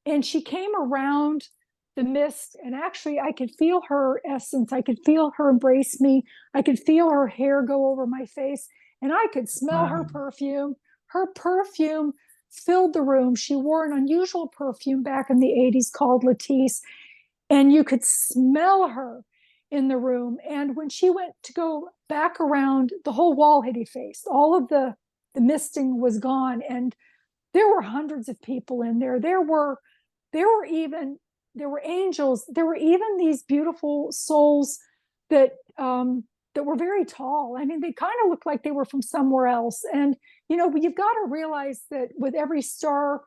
And she came around the mist, and actually I could feel her essence. I could feel her embrace me. I could feel her hair go over my face, and I could smell her perfume. Her perfume filled the room. She wore an unusual perfume back in the 80s called Latisse, and you could smell her in the room. And when she went to go back around, the whole wall had effaced. All of the misting was gone, and there were hundreds of people in there. There were angels. There were even these beautiful souls that were very tall. I mean, they kind of looked like they were from somewhere else. And you've got to realize that with every star,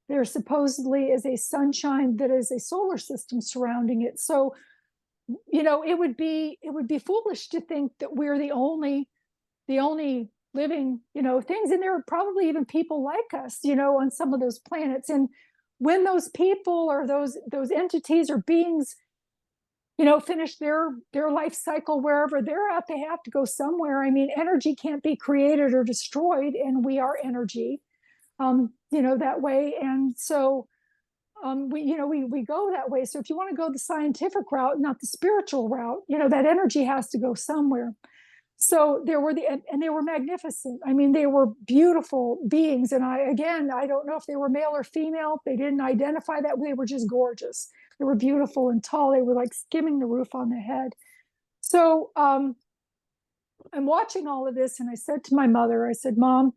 there supposedly is a sunshine that is a solar system surrounding it. So, it would be foolish to think that we're the only living, things. And there are probably even people like us, on some of those planets. And when those people or those entities or beings, finish their life cycle wherever they're at, they have to go somewhere. I mean, energy can't be created or destroyed, and we are energy, that way. And so we go that way. So if you want to go the scientific route, not the spiritual route, that energy has to go somewhere. So they were magnificent. I mean, they were beautiful beings. And I don't know if they were male or female. They didn't identify that. They were just gorgeous. They were beautiful and tall. They were like skimming the roof on the head. So I'm watching all of this, and I said to my mother, I said, Mom,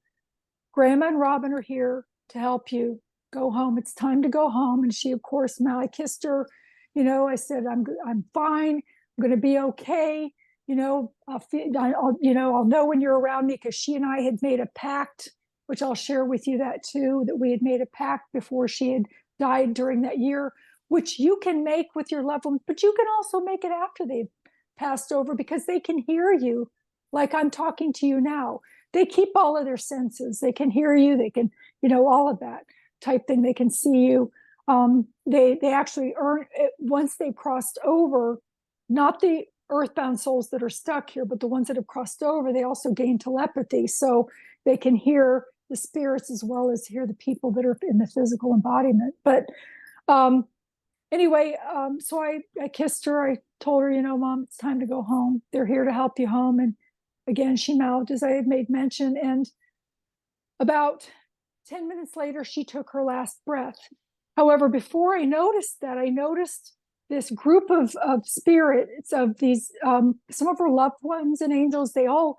Grandma and Robin are here to help you. Go home. It's time to go home. And she, of course, I kissed her. I said, I'm fine. I'm going to be okay. I'll know when you're around me, because she and I had made a pact, which I'll share with you that too, that we had made a pact before she had died during that year, which you can make with your loved ones, but you can also make it after they've passed over, because they can hear you like I'm talking to you now. They keep all of their senses. They can hear you. They can, all of that type thing. They can see you. They actually earn it once they crossed over, not the earthbound souls that are stuck here, but the ones that have crossed over, they also gain telepathy. So they can hear the spirits as well as hear the people that are in the physical embodiment. But anyway, so I kissed her. I told her, Mom, it's time to go home. They're here to help you home. And again, she mouthed, as I had made mention. And about 10 minutes later, she took her last breath. However, before I noticed that, I noticed this group of spirits of these, some of her loved ones and angels. They all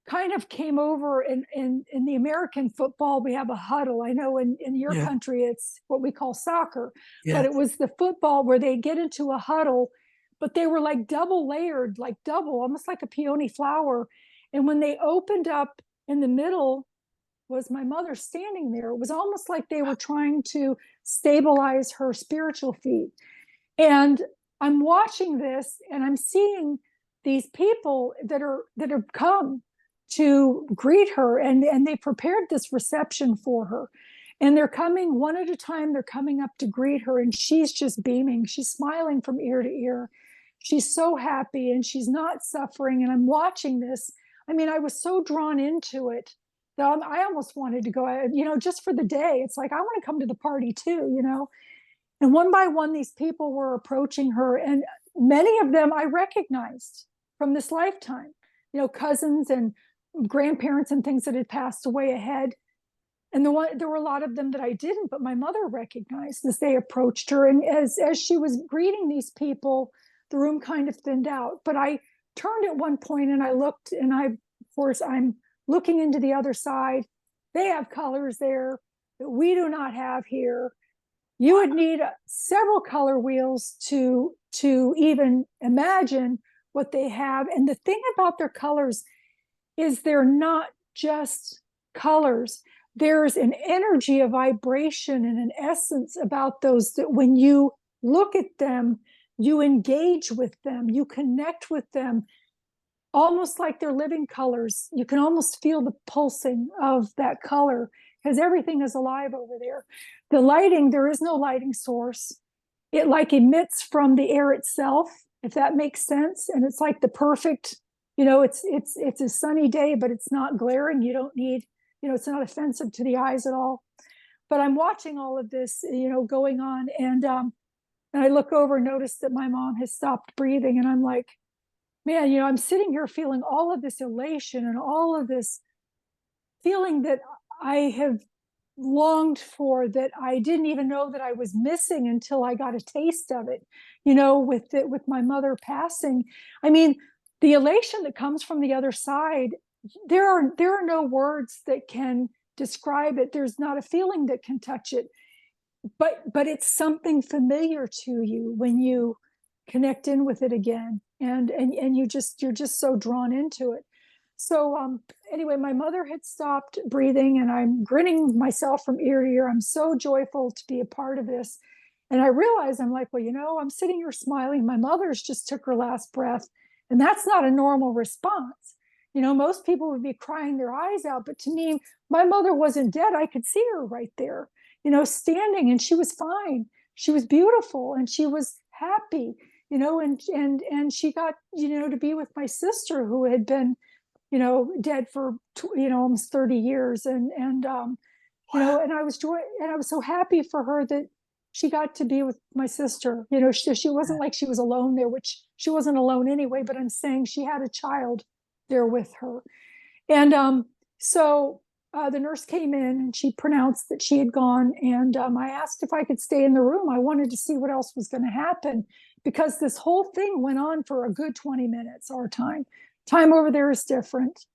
kind of came over. In the American football, we have a huddle. I know in your country, it's what we call soccer, but it was the football where they get into a huddle, but they were like double layered, like double, almost like a peony flower. And when they opened up, in the middle was my mother standing there. It was almost like they were trying to stabilize her spiritual feet. And I'm watching this, and I'm seeing these people that have come to greet her, and they prepared this reception for her. And they're coming one at a time. They're coming up to greet her, and she's just beaming. She's smiling from ear to ear. She's so happy, and she's not suffering. And I'm watching this. I mean, I was so drawn into it that I almost wanted to go, just for the day. It's like, I want to come to the party too, And one by one, these people were approaching her, and many of them I recognized from this lifetime, cousins and grandparents and things that had passed away ahead. And there were a lot of them that I didn't, but my mother recognized as they approached her. And as she was greeting these people, the room kind of thinned out. But I turned at one point and I looked, and of course, I'm looking into the other side. They have colors there that we do not have here. You would need several color wheels to even imagine what they have. And the thing about their colors is they're not just colors. There's an energy, a vibration, and an essence about those that when you look at them, you engage with them, you connect with them, almost like they're living colors. You can almost feel the pulsing of that color because everything is alive over there. The lighting, there is no lighting source. It like emits from the air itself, if that makes sense. And it's like the perfect, it's a sunny day, but it's not glaring. You don't need, it's not offensive to the eyes at all. But I'm watching all of this, going on. And I look over and notice that my mom has stopped breathing. And I'm like, man, I'm sitting here feeling all of this elation and all of this feeling that I have longed for, that I didn't even know that I was missing until I got a taste of it, with my mother passing. I mean, the elation that comes from the other side, there are no words that can describe it. There's not a feeling that can touch it, but it's something familiar to you when you connect in with it again, and you're just so drawn into it. So anyway, my mother had stopped breathing, and I'm grinning myself from ear to ear. I'm so joyful to be a part of this. And I realized, I'm like, well, I'm sitting here smiling. My mother's just took her last breath, and that's not a normal response. Most people would be crying their eyes out, but to me, my mother wasn't dead. I could see her right there, standing, and she was fine. She was beautiful, and she was happy, and she got, to be with my sister, who had been, dead for, almost 30 years. And and I was so happy for her that she got to be with my sister. She wasn't like she was alone there, which she wasn't alone anyway, but I'm saying she had a child there with her. And so the nurse came in, and she pronounced that she had gone. And I asked if I could stay in the room. I wanted to see what else was going to happen, because this whole thing went on for a good 20 minutes, our time. Time over there is different.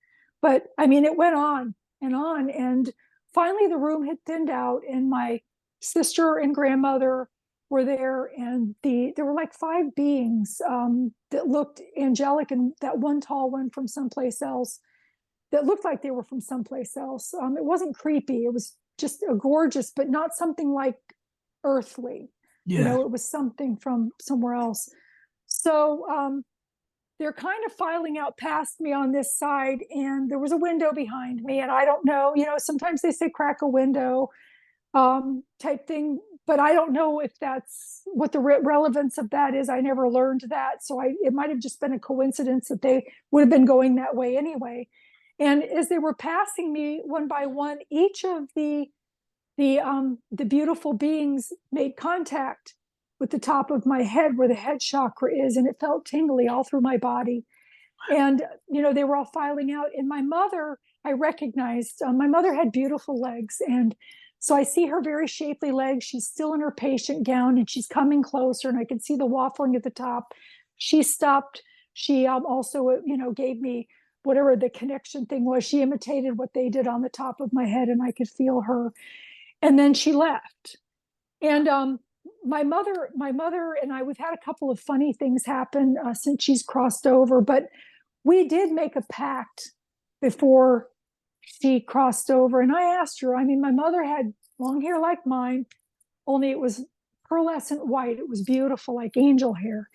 But I mean, it went on and on. And finally, the room had thinned out, and my sister and grandmother were there. And there were like 5 beings that looked angelic, and that one tall one from someplace else that looked like they were from someplace else. It wasn't creepy. It was just a gorgeous, but not something like earthly. Yeah. It was something from somewhere else. So they're kind of filing out past me on this side, and there was a window behind me, and I don't know, sometimes they say crack a window type thing, but I don't know if that's what the relevance of that is. I never learned that. So it might have just been a coincidence that they would have been going that way anyway. And as they were passing me one by one, each of the beautiful beings made contact with the top of my head, where the head chakra is, and it felt tingly all through my body. And they were all filing out. And my mother, I recognized. My mother had beautiful legs, and so I see her very shapely legs. She's still in her patient gown, and she's coming closer, and I can see the waffling at the top. She stopped. She also, gave me whatever the connection thing was. She imitated what they did on the top of my head, and I could feel her. And then she left. And my mother and I, we've had a couple of funny things happen since she's crossed over, but we did make a pact before she crossed over. And I asked her, I mean, my mother had long hair like mine, only it was pearlescent white. It was beautiful, like angel hair.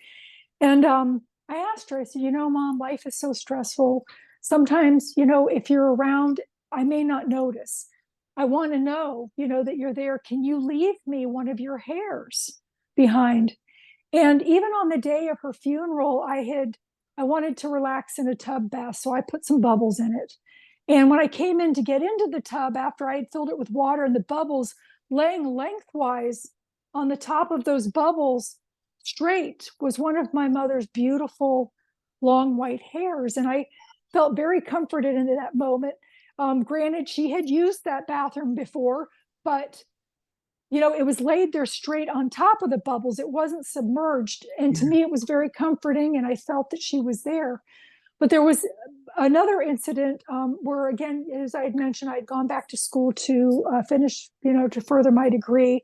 And I asked her, I said, Mom, life is so stressful. Sometimes, if you're around, I may not notice. I want to know, that you're there. Can you leave me one of your hairs behind? And even on the day of her funeral, I wanted to relax in a tub bath. So I put some bubbles in it. And when I came in to get into the tub, after I had filled it with water, and the bubbles laying lengthwise on the top of those bubbles straight was one of my mother's beautiful long white hairs. And I felt very comforted in that moment. Granted, she had used that bathroom before, but it was laid there straight on top of the bubbles. It wasn't submerged. And to me, it was very comforting, and I felt that she was there. But there was another incident where, again, as I had mentioned, I had gone back to school to finish, to further my degree.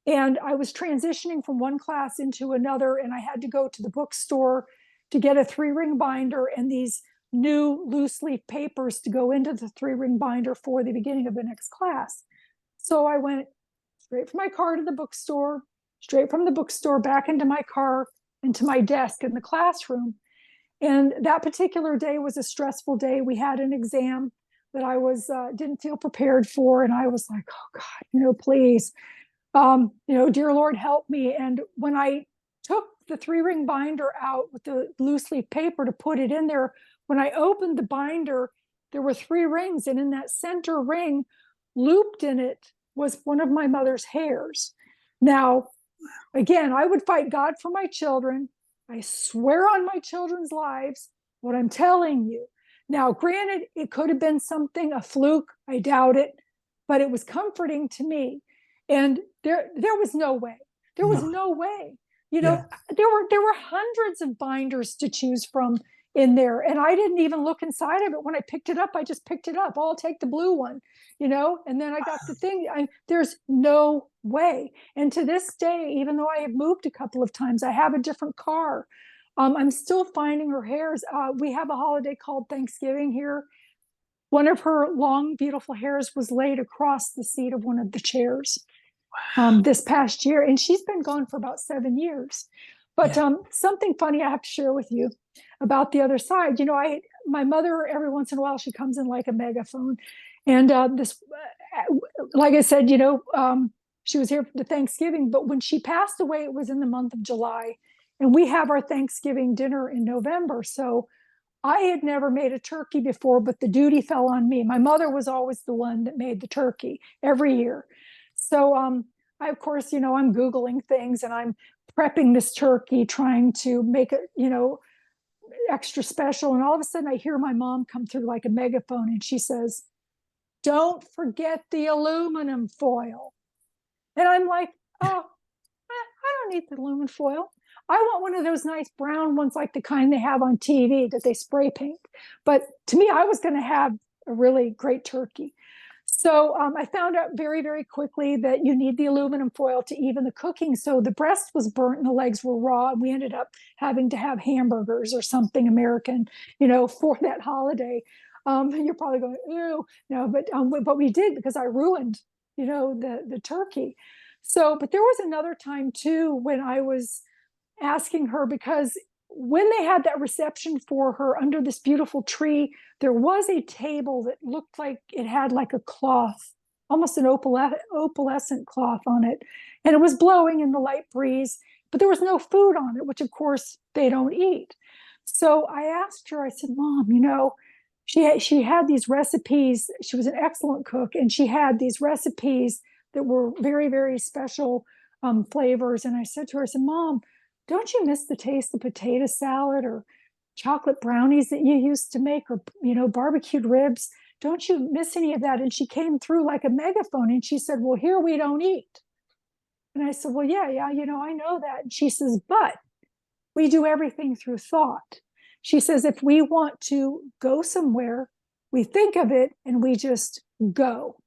And I was transitioning from one class into another, and I had to go to the bookstore to get a 3-ring binder and these new loose leaf papers to go into the 3-ring binder for the beginning of the next class. So I went straight from my car to the bookstore, straight from the bookstore back into my car, into my desk in the classroom. And that particular day was a stressful day. We had an exam that I didn't feel prepared for. And I was like, oh God, please, dear Lord, help me. And when I took the 3-ring binder out with the loose leaf paper to put it in there, when I opened the binder, there were 3 rings. And in that center ring, looped in it, was one of my mother's hairs. Now, again, I would fight God for my children. I swear on my children's lives what I'm telling you. Now, granted, it could have been something, a fluke. I doubt it, but it was comforting to me. And there was no way. There was no way. There were hundreds of binders to choose from in there, and I didn't even look inside of it. When I picked it up, I just picked it up. I'll take the blue one, and then I got the thing. There's no way. And to this day, even though I have moved a couple of times, I have a different car. I'm still finding her hairs. We have a holiday called Thanksgiving here. One of her long, beautiful hairs was laid across the seat of one of the chairs this past year, and she's been gone for about 7 years. But something funny I have to share with you about the other side. My mother, every once in a while, she comes in like a megaphone. And like I said, she was here for the Thanksgiving, but when she passed away, it was in the month of July. And we have our Thanksgiving dinner in November. So I had never made a turkey before, but the duty fell on me. My mother was always the one that made the turkey every year. So I, of course, I'm Googling things and I'm prepping this turkey, trying to make it, extra special. And all of a sudden I hear my mom come through like a megaphone, and she says, "Don't forget the aluminum foil." And I'm like, oh, I don't need the aluminum foil. I want one of those nice brown ones, like the kind they have on TV that they spray paint. But to me, I was going to have a really great turkey. So I found out very, very quickly that you need the aluminum foil to even the cooking. So the breast was burnt and the legs were raw. And we ended up having to have hamburgers or something American, for that holiday. You're probably going, ew, no, but we did, because I ruined, the turkey. So, but there was another time too when I was asking her, because when they had that reception for her under this beautiful tree, there was a table that looked like it had like a cloth, almost an opalescent cloth on it. And it was blowing in the light breeze, but there was no food on it, which of course they don't eat. So I asked her, I said, "Mom, she had these recipes. She was an excellent cook, and she had these recipes that were very, very special flavors." And I said to her, I said, "Mom, don't you miss the taste of potato salad or chocolate brownies that you used to make, or, barbecued ribs? Don't you miss any of that?" And she came through like a megaphone, and she said, "Well, here we don't eat." And I said, "Well, yeah, I know that." And she says, "But we do everything through thought." She says, "If we want to go somewhere, we think of it and we just go."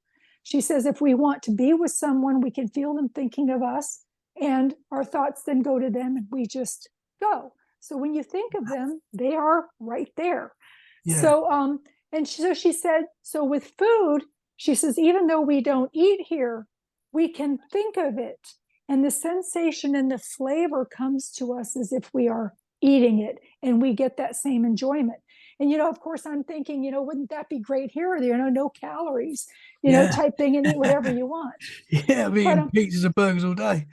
She says, "If we want to be with someone, we can feel them thinking of us, and our thoughts then go to them and we just go. So when you think of them, they are right there." Yeah. So, so she said, so with food, she says, even though we don't eat here, we can think of it. And the sensation and the flavor comes to us as if we are eating it, and we get that same enjoyment. And, of course, I'm thinking, wouldn't that be great here? No calories, type thing, and eat whatever you want. Yeah, I'd be eating pizzas and burgers all day.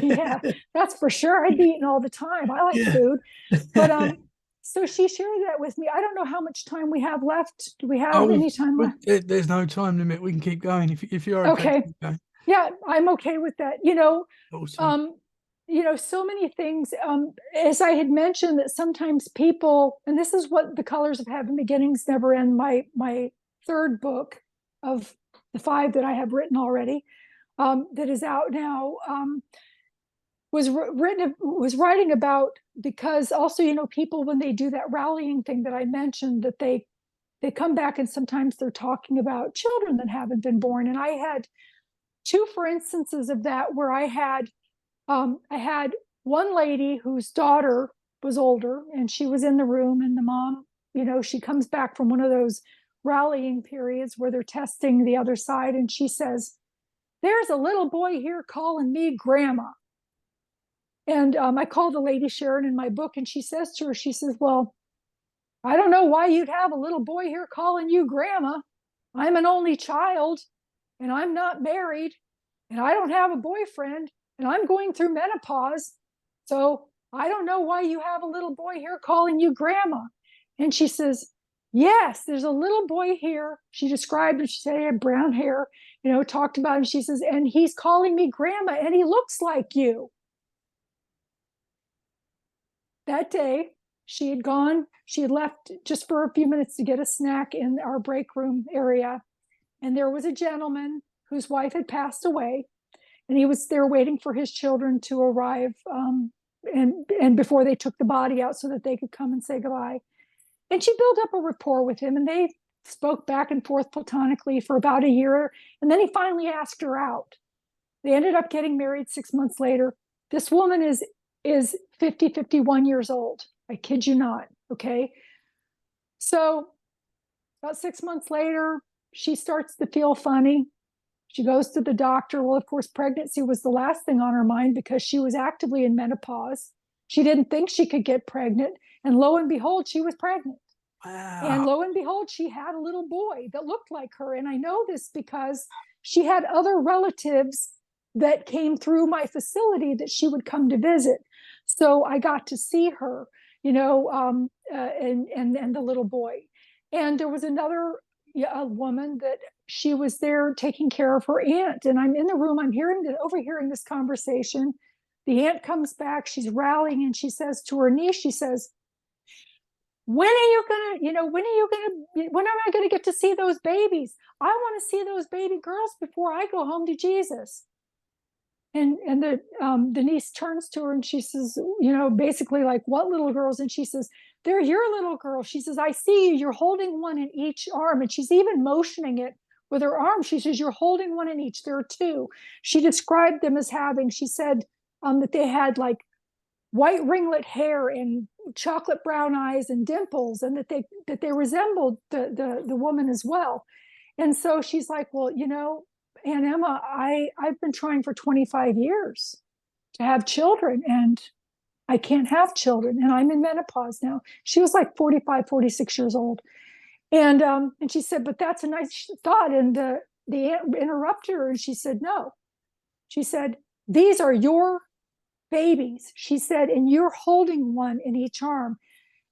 Yeah, that's for sure. I'd be eating all the time. I like food. But so she shared that with me. I don't know how much time we have left. Do we have any time left? There's no time limit. We can keep going if you're okay. Yeah, I'm okay with that. Awesome. So many things, as I had mentioned, that sometimes people, and this is what The Colors of Heaven, Beginnings Never End, my third book of the 5 that I have written already, that is out now, was writing about, because also, people, when they do that rallying thing that I mentioned, that they come back and sometimes they're talking about children that haven't been born. And I had 2, for instances of that, where I had one lady whose daughter was older, and she was in the room, and the mom, she comes back from one of those rallying periods where they're testing the other side, and she says, "There's a little boy here calling me grandma." And I call the lady Sharon in my book, and she says to her, she says, well, I don't know why you'd have a little boy here calling you grandma. I'm an only child, and I'm not married, and I don't have a boyfriend, and I'm going through menopause. So I don't know why you have a little boy here calling you grandma. And she says, yes, there's a little boy here. She described it. She said he had brown hair, talked about it. She says, and he's calling me grandma, and he looks like you. That day, she had left just for a few minutes to get a snack in our break room area. And there was a gentleman whose wife had passed away, and he was there waiting for his children to arrive, and before they took the body out so that they could come and say goodbye. And she built up a rapport with him, and they spoke back and forth platonically for about a year. And then he finally asked her out. They ended up getting married 6 months later. This woman is 51 years old. I kid you not. Okay. So about 6 months later, she starts to feel funny. She goes to the doctor. Well, of course, pregnancy was the last thing on her mind because she was actively in menopause. She didn't think she could get pregnant. And lo and behold, she was pregnant. Wow. And lo and behold, she had a little boy that looked like her. And I know this because she had other relatives that came through my facility that she would come to visit. So I got to see her, and the little boy. And there was another a woman that she was there taking care of her aunt. And I'm in the room, I'm overhearing this conversation. The aunt comes back, she's rallying, and she says to her niece, she says, when am I going to get to see those babies? I want to see those baby girls before I go home to Jesus. And the niece turns to her and she says, basically like, what little girls? And she says, they're your little girls. She says, I see you. You're holding one in each arm. And she's even motioning it with her arm. She says, you're holding one in each. There are two. She described them as she said that they had like white ringlet hair and chocolate brown eyes and dimples, and that they resembled the woman as well. And so she's like, well, Aunt Emma, I've been trying for 25 years to have children, and I can't have children, and I'm in menopause now. She was like 45, 46 years old. And she said, but that's a nice thought. And the aunt interrupted her, and she said, no. She said, these are your babies. She said, and you're holding one in each arm.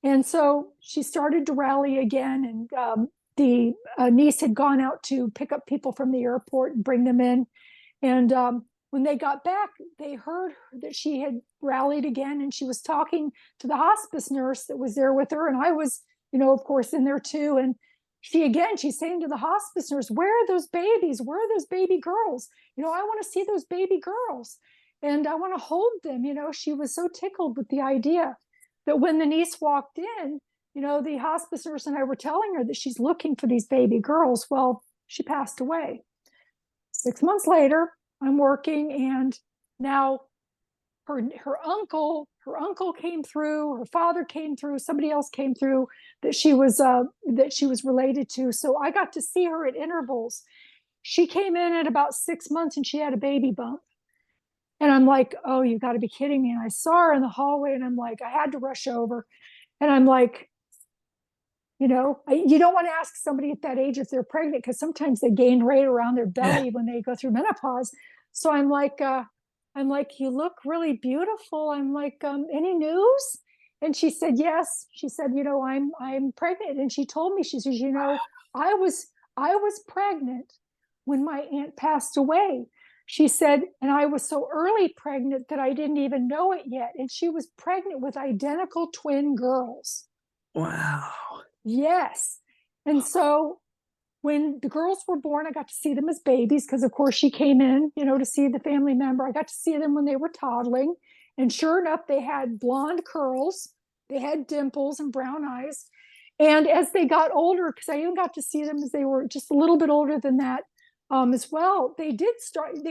And so she started to rally again, and the niece had gone out to pick up people from the airport and bring them in. And when they got back, they heard that she had rallied again, and she was talking to the hospice nurse that was there with her. And I was, of course, in there too. And she's saying to the hospice nurse, where are those babies? Where are those baby girls? I want to see those baby girls, and I want to hold them. She was so tickled with the idea that when the niece walked in, the hospice nurse and I were telling her that she's looking for these baby girls. Well, she passed away. 6 months later, I'm working, and now her uncle came through, her father came through, somebody else came through that she was related to. So I got to see her at intervals. She came in at about 6 months, and she had a baby bump. And I'm like, oh, you got to be kidding me. And I saw her in the hallway, and I'm like, I had to rush over. And I'm like, you don't want to ask somebody at that age if they're pregnant, because sometimes they gain weight around their belly when they go through menopause. So I'm like, you look really beautiful. I'm like, any news? And she said, yes. She said, I'm pregnant. And she told me, she says, I was pregnant when my aunt passed away. She said, and I was so early pregnant that I didn't even know it yet. And she was pregnant with identical twin girls. Wow. Yes. And so when the girls were born, I got to see them as babies because, of course, she came in, to see the family member. I got to see them when they were toddling. And sure enough, they had blonde curls. They had dimples and brown eyes. And as they got older, because I even got to see them as they were just a little bit older than that as well, they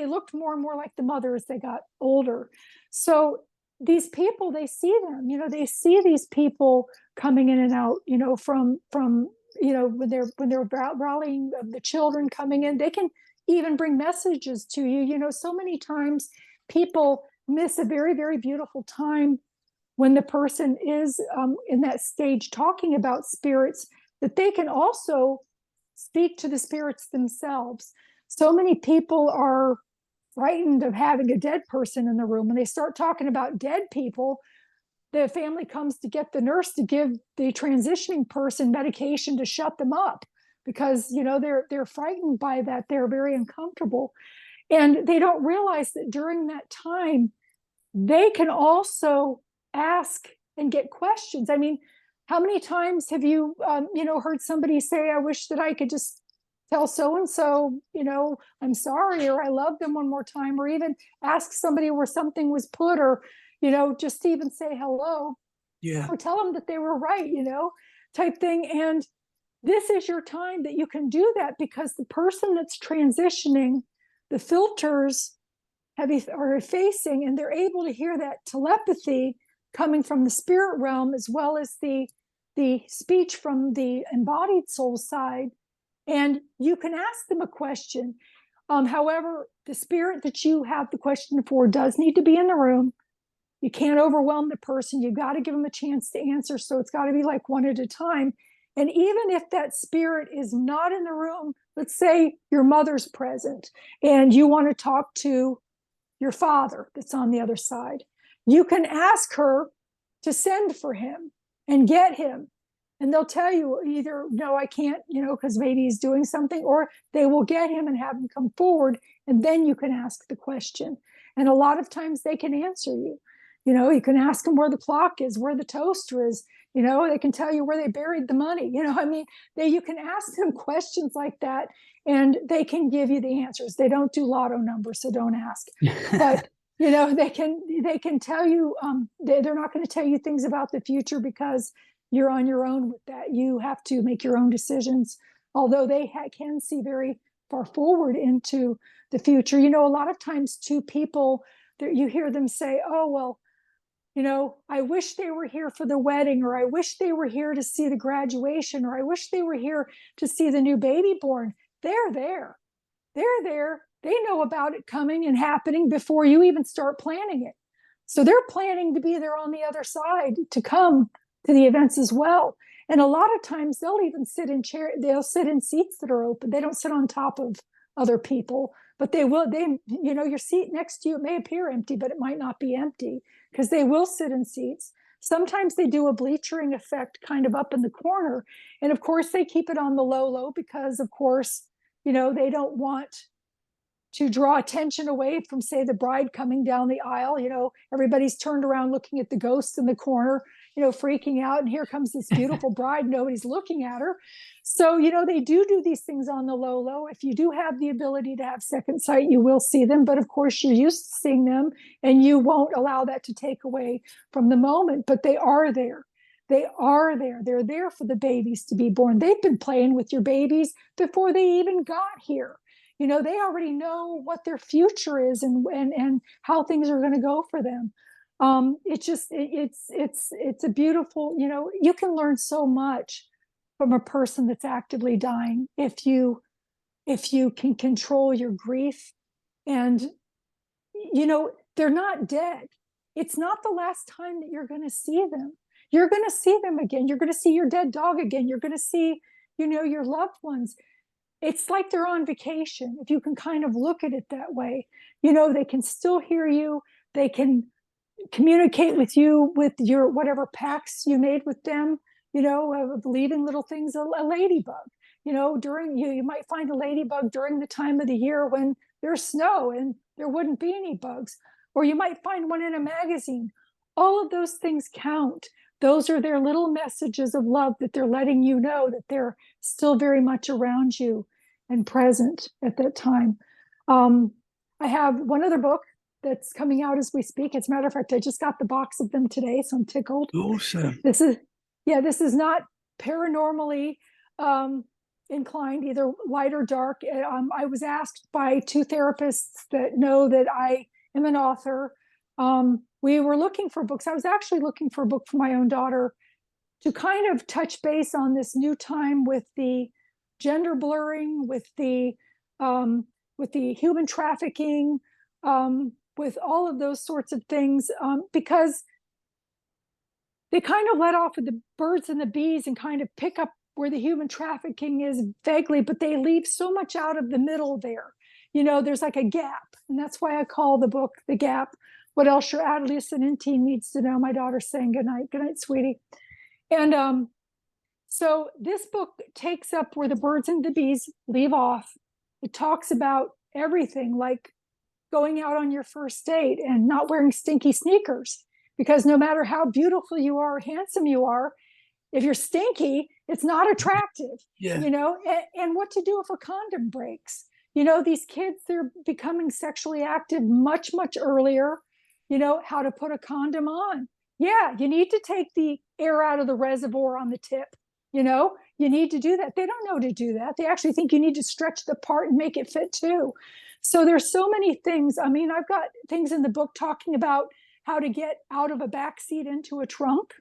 looked more and more like the mother as they got older. So these people, they see them, they see these people coming in and out, from when they're rallying the children coming in, they can even bring messages to you. So many times people miss a very, very beautiful time when the person is in that stage talking about spirits, that they can also speak to the spirits themselves. So many people are frightened of having a dead person in the room. When they start talking about dead people, the family comes to get the nurse to give the transitioning person medication to shut them up, because they're frightened by that. They're very uncomfortable, and they don't realize that during that time they can also ask and get questions. I mean, how many times have you heard somebody say, I wish that I could just tell so and so, I'm sorry, or I love them one more time, or even ask somebody where something was put, or just even say hello, or tell them that they were right, type thing. And this is your time that you can do that, because the person that's transitioning, the filters are facing, and they're able to hear that telepathy coming from the spirit realm, as well as the speech from the embodied soul side. And you can ask them a question. However, the spirit that you have the question for does need to be in the room. You can't overwhelm the person. You've got to give them a chance to answer. So it's got to be like one at a time. And even if that spirit is not in the room, let's say your mother's present and you want to talk to your father that's on the other side, you can ask her to send for him and get him. And they'll tell you either, no, I can't, because maybe he's doing something, or they will get him and have him come forward. And then you can ask the question. And a lot of times they can answer you. You can ask them where the clock is, where the toaster is. They can tell you where they buried the money. You can ask them questions like that, and they can give you the answers. They don't do lotto numbers, so don't ask. But they can tell you. They're not going to tell you things about the future, because you're on your own with that. You have to make your own decisions. Although they can see very far forward into the future. A lot of times, too, people, you hear them say, "Oh, well, I wish they were here for the wedding," or "I wish they were here to see the graduation," or "I wish they were here to see the new baby born." They're there. They're there. They know about it coming and happening before you even start planning it. So they're planning to be there on the other side to come to the events as well. And a lot of times they'll even sit in they'll sit in seats that are open. They don't sit on top of other people, but your seat next to you, it may appear empty, but it might not be empty, because they will sit in seats. Sometimes they do a bleachering effect kind of up in the corner. And of course they keep it on the low, because of course, they don't want to draw attention away from, say, the bride coming down the aisle. Everybody's turned around looking at the ghost in the corner, freaking out. And here comes this beautiful bride. Nobody's looking at her. So, they do these things on the low. If you do have the ability to have second sight, you will see them. But of course, you're used to seeing them, and you won't allow that to take away from the moment. But they are there. They are there. They're there for the babies to be born. They've been playing with your babies before they even got here. They already know what their future is, and how things are going to go for them. It's a beautiful, you can learn so much from a person that's actively dying if you can control your grief. And they're not dead. It's not the last time that you're going to see them. You're going to see them again. You're going to see your dead dog again. You're going to see your loved ones. It's like they're on vacation, if you can kind of look at it that way. They can still hear you. They can communicate with you with your whatever pacts you made with them, of leaving little things, a ladybug. You might find a ladybug during the time of the year when there's snow and there wouldn't be any bugs. Or you might find one in a magazine. All of those things count. Those are their little messages of love, that they're letting you know that they're still very much around you and present at that time. I have one other book that's coming out as we speak. As a matter of fact, I just got the box of them today, so I'm tickled. Awesome. This is not paranormally inclined, either light or dark. I was asked by two therapists that know that I am an author. We were looking for books. I was actually looking for a book for my own daughter to kind of touch base on this new time with the gender blurring, with the human trafficking, with all of those sorts of things, because they kind of let off with the birds and the bees and kind of pick up where the human trafficking is vaguely, but they leave so much out of the middle there. There's like a gap. And that's why I call the book The Gap. What else your adolescent teen needs to know. My daughter's saying good night. Good night, sweetie. And so this book takes up where the birds and the bees leave off. It talks about everything, like going out on your first date and not wearing stinky sneakers. Because no matter how beautiful you are, handsome you are, if you're stinky, it's not attractive. Yeah. And what to do if a condom breaks? These kids, they're becoming sexually active much, much earlier. How to put a condom on. Yeah, you need to take the air out of the reservoir on the tip. You need to do that. They don't know to do that. They actually think you need to stretch the part and make it fit too. So there's so many things. I mean, I've got things in the book talking about how to get out of a backseat into a trunk.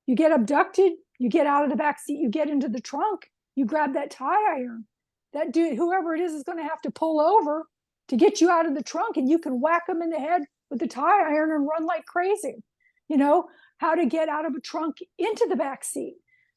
You get abducted, you get out of the backseat, you get into the trunk, you grab that tie iron. That dude, whoever it is going to have to pull over to get you out of the trunk, and you can whack them in the head with the tie iron and run like crazy. How to get out of a trunk into the backseat.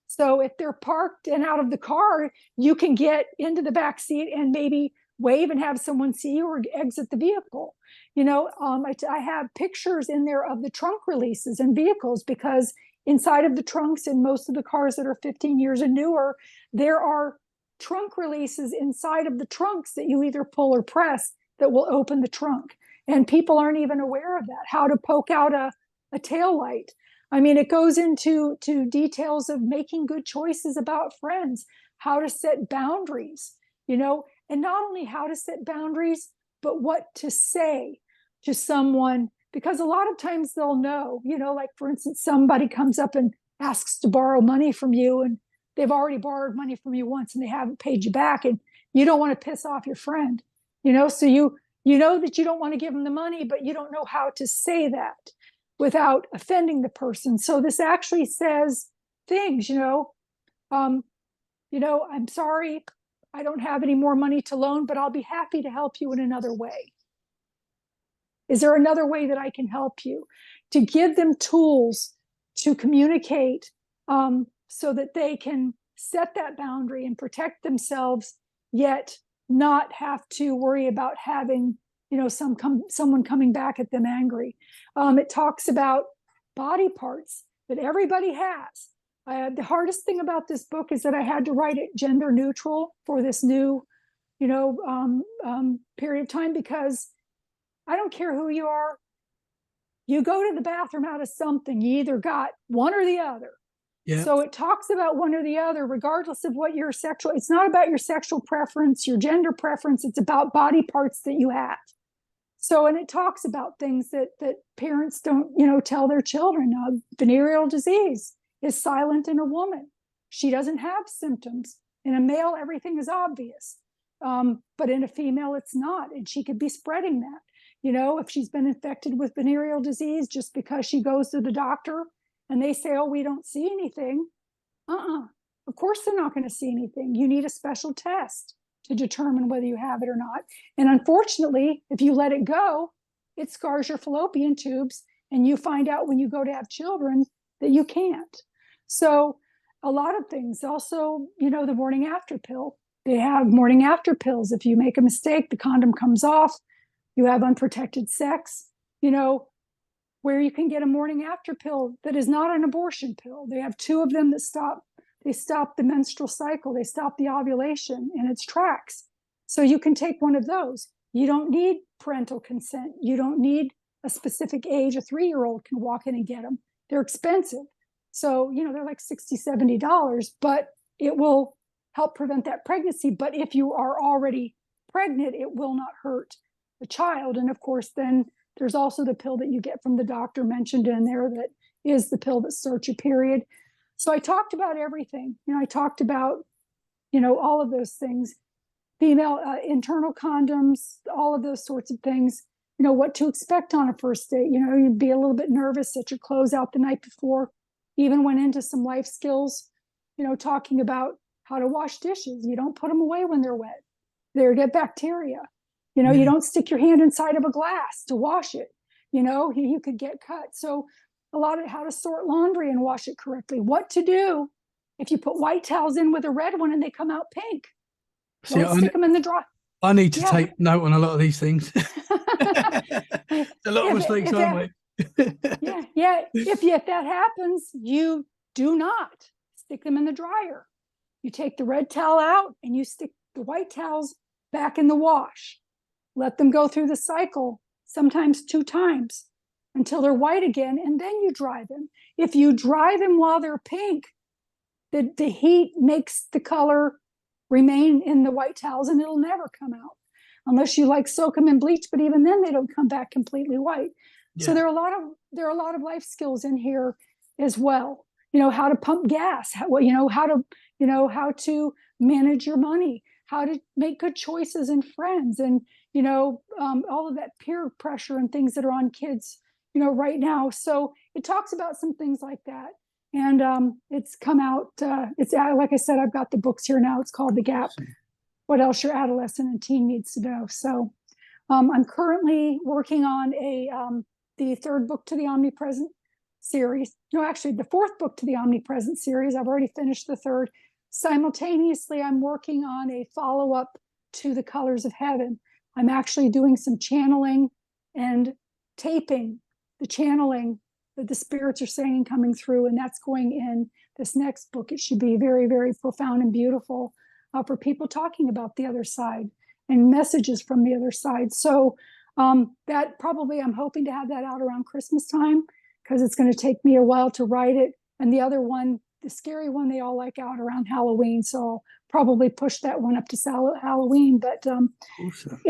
So if they're parked and out of the car, you can get into the backseat and maybe wave and have someone see you or exit the vehicle. I have pictures in there of the trunk releases in vehicles, because inside of the trunks in most of the cars that are 15 years and newer, there are trunk releases inside of the trunks that you either pull or press that will open the trunk. And people aren't even aware of that. How to poke out a tail light. I mean, it goes into details of making good choices about friends, how to set boundaries, and not only how to set boundaries, but what to say to someone, because a lot of times they'll know, like for instance, somebody comes up and asks to borrow money from you, and they've already borrowed money from you once and they haven't paid you back, and you don't want to piss off your friend, so you know that you don't want to give them the money, but you don't know how to say that without offending the person. So this actually says things, I'm sorry, I don't have any more money to loan, but I'll be happy to help you in another way. Is there another way that I can help you? To give them tools to communicate, so that they can set that boundary and protect themselves, yet not have to worry about having, someone coming back at them angry. It talks about body parts that everybody has. The hardest thing about this book is that I had to write it gender neutral for this new, period of time, because I don't care who you are. You go to the bathroom out of something, you either got one or the other. Yeah. So it talks about one or the other, regardless of what your sexual, it's not about your sexual preference, your gender preference, it's about body parts that you have. So, and it talks about things that parents don't, tell their children. Venereal disease is silent in a woman. She doesn't have symptoms. In a male, everything is obvious. But in a female, it's not. And she could be spreading that. If she's been infected with venereal disease just because she goes to the doctor and they say, oh, we don't see anything. Of course they're not going to see anything. You need a special test to determine whether you have it or not. And unfortunately, if you let it go, it scars your fallopian tubes, and you find out when you go to have children that you can't. So a lot of things. Also, the morning after pill. They have morning after pills. If you make a mistake, the condom comes off, you have unprotected sex, where you can get a morning after pill that is not an abortion pill. They have two of them that stop the menstrual cycle. They stop the ovulation in its tracks. So you can take one of those. You don't need parental consent. You don't need a specific age. A 3-year-old can walk in and get them. They're expensive. So, they're like $60, $70, but it will help prevent that pregnancy. But if you are already pregnant, it will not hurt the child. And of course, then there's also the pill that you get from the doctor mentioned in there that is the pill that starts your period. So I talked about everything. I talked about, all of those things, female internal condoms, all of those sorts of things, what to expect on a first date. You'd be a little bit nervous, set your clothes out the night before, even went into some life skills, talking about how to wash dishes. You don't put them away when they're wet. They get bacteria. You know, Yeah. you don't stick your hand inside of a glass to wash it. You know, you could get cut. So a lot of how to sort laundry and wash it correctly, what to do if you put white towels in with a red one and they come out pink. See, Don't stick them in the dryer. I need to Yeah. take note on a lot of these things. A lot of mistakes I make. Yeah. If that happens, you do not stick them in the dryer. You take the red towel out and you stick the white towels back in the wash. Let them go through the cycle, sometimes 2 times, until they're white again, and then you dry them. If you dry them while they're pink, the heat makes the color remain in the white towels and it'll never come out unless you like soak them in bleach, but even then they don't come back completely white. Yeah. So there are a lot of life skills in here as well. You know, how to pump gas, how to manage your money, how to make good choices in friends, and all of that peer pressure and things that are on kids, right now. So it talks about some things like that. And it's come out, like I said, I've got the books here now. It's called The Gap, What Else Your Adolescent and Teen Needs to Know. So I'm currently working on the 3rd book to the Omnipresent series. No, actually the 4th book to the Omnipresent series. I've already finished the 3rd. Simultaneously, I'm working on a follow-up to The Colors of Heaven. I'm actually doing some channeling and taping the channeling that the spirits are saying and coming through, and that's going in this next book. It should be very, very profound and beautiful for people talking about the other side and messages from the other side. So that probably, I'm hoping to have that out around Christmas time, because it's going to take me a while to write it. And the other one, the scary one, they all like out around Halloween. So I'll probably push that one up to Halloween. But awesome.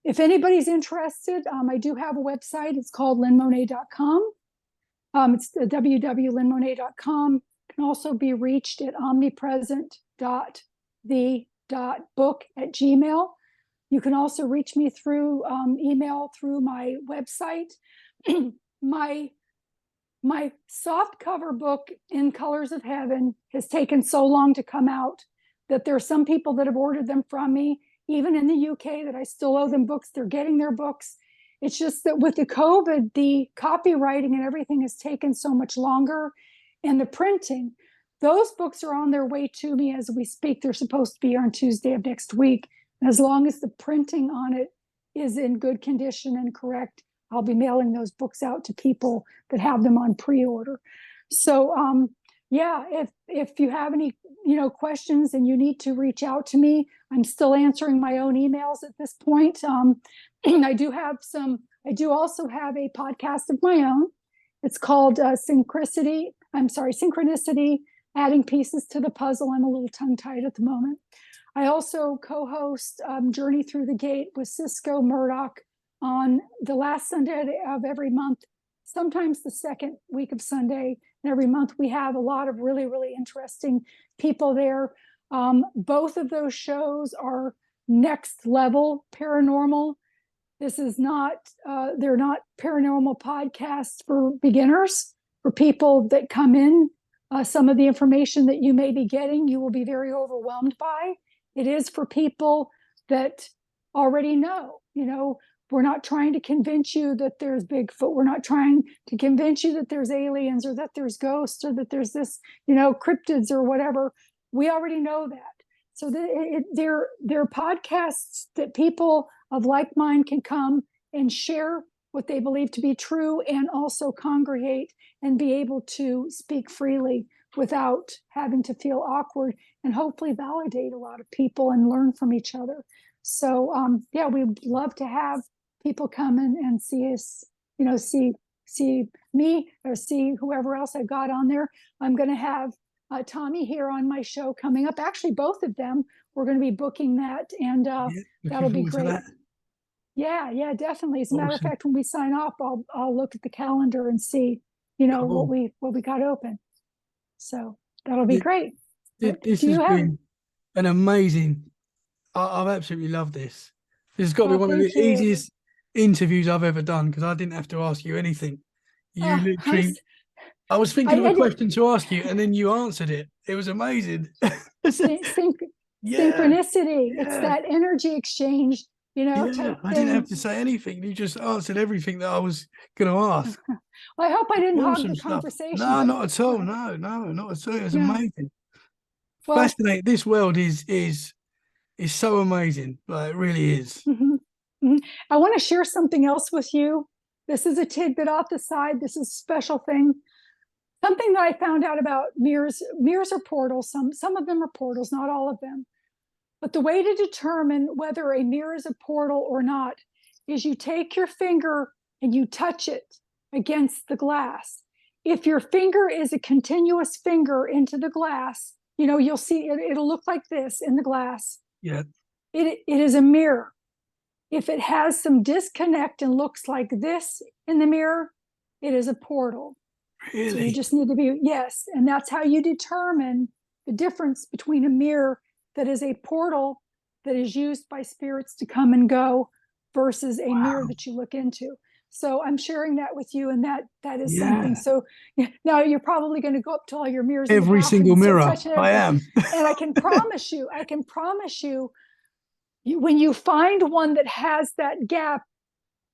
If anybody's interested, I do have a website. It's called lynnmonet.com. It's www.lynnmonet.com. Can also be reached at omnipresent.the.book@gmail. You can also reach me through email through my website. My soft cover book, In Colors of Heaven, has taken so long to come out that there are some people that have ordered them from me, even in the UK, that I still owe them books. They're getting their books. It's just that with the COVID, the copywriting and everything has taken so much longer, and the printing. Those books are on their way to me as we speak. They're supposed to be on Tuesday of next week. And as long as the printing on it is in good condition and correct, I'll be mailing those books out to people that have them on pre-order. So if you have any questions and you need to reach out to me, I'm still answering my own emails at this point. I do also have a podcast of my own. It's called Synchronicity, Adding Pieces to the Puzzle. I'm a little tongue-tied at the moment. I also co-host Journey Through the Gate with Cisco Murdoch on the last Sunday of every month, sometimes the second week of Sunday. And every month we have a lot of really, really interesting people there. Both of those shows are next level paranormal. This is not, they're not paranormal podcasts for beginners, for people that come in. Some of the information that you may be getting, you will be very overwhelmed by. It is for people that already know. We're not trying to convince you that there's Bigfoot. We're not trying to convince you that there's aliens or that there's ghosts or that there's this, cryptids or whatever. We already know that. So they're podcasts that people of like mind can come and share what they believe to be true, and also congregate and be able to speak freely without having to feel awkward, and hopefully validate a lot of people and learn from each other. So we'd love to have people come in and see us, see me or see whoever else I got on there. I'm going to have Tommy here on my show coming up. Actually, both of them. We're going to be booking that, and that'll be great. Yeah, definitely. As a matter of fact, when we sign off, I'll look at the calendar and see, cool. what we got open. So that'll be great. This has been an amazing. I've absolutely loved this. This has got to be one of the easiest interviews I've ever done, because I didn't have to ask you anything. You literally. I was thinking of a question to ask you, and then you answered it. It was amazing. Synchronicity. Yeah. It's that energy exchange type I didn't thing. have to say anything. You just answered everything that I was going to ask. Well, I hope I didn't hog Awesome the stuff. conversation, No, but not at all. No, not at all. It was yeah. amazing. Well, Fascinating. This world is so amazing. Like, it really is. mhm, mhm. I want to share something else with you. This is a tidbit off the side. This is a special thing. Something that I found out about mirrors. Mirrors are portals. Some of them are portals, not all of them. But the way to determine whether a mirror is a portal or not is you take your finger and you touch it against the glass. If your finger is a continuous finger into the glass, you'll see it'll look like this in the glass. Yeah. It is a mirror. If it has some disconnect and looks like this in the mirror, it is a portal. Really? So you just need to be, yes. And that's how you determine the difference between a mirror that is a portal that is used by spirits to come and go versus a mirror that you look into. So I'm sharing that with you, and that is something. So now you're probably going to go up to all your mirrors in the Every bathroom single and start mirror. touching I everything. am. And I can promise you, when you find one that has that gap,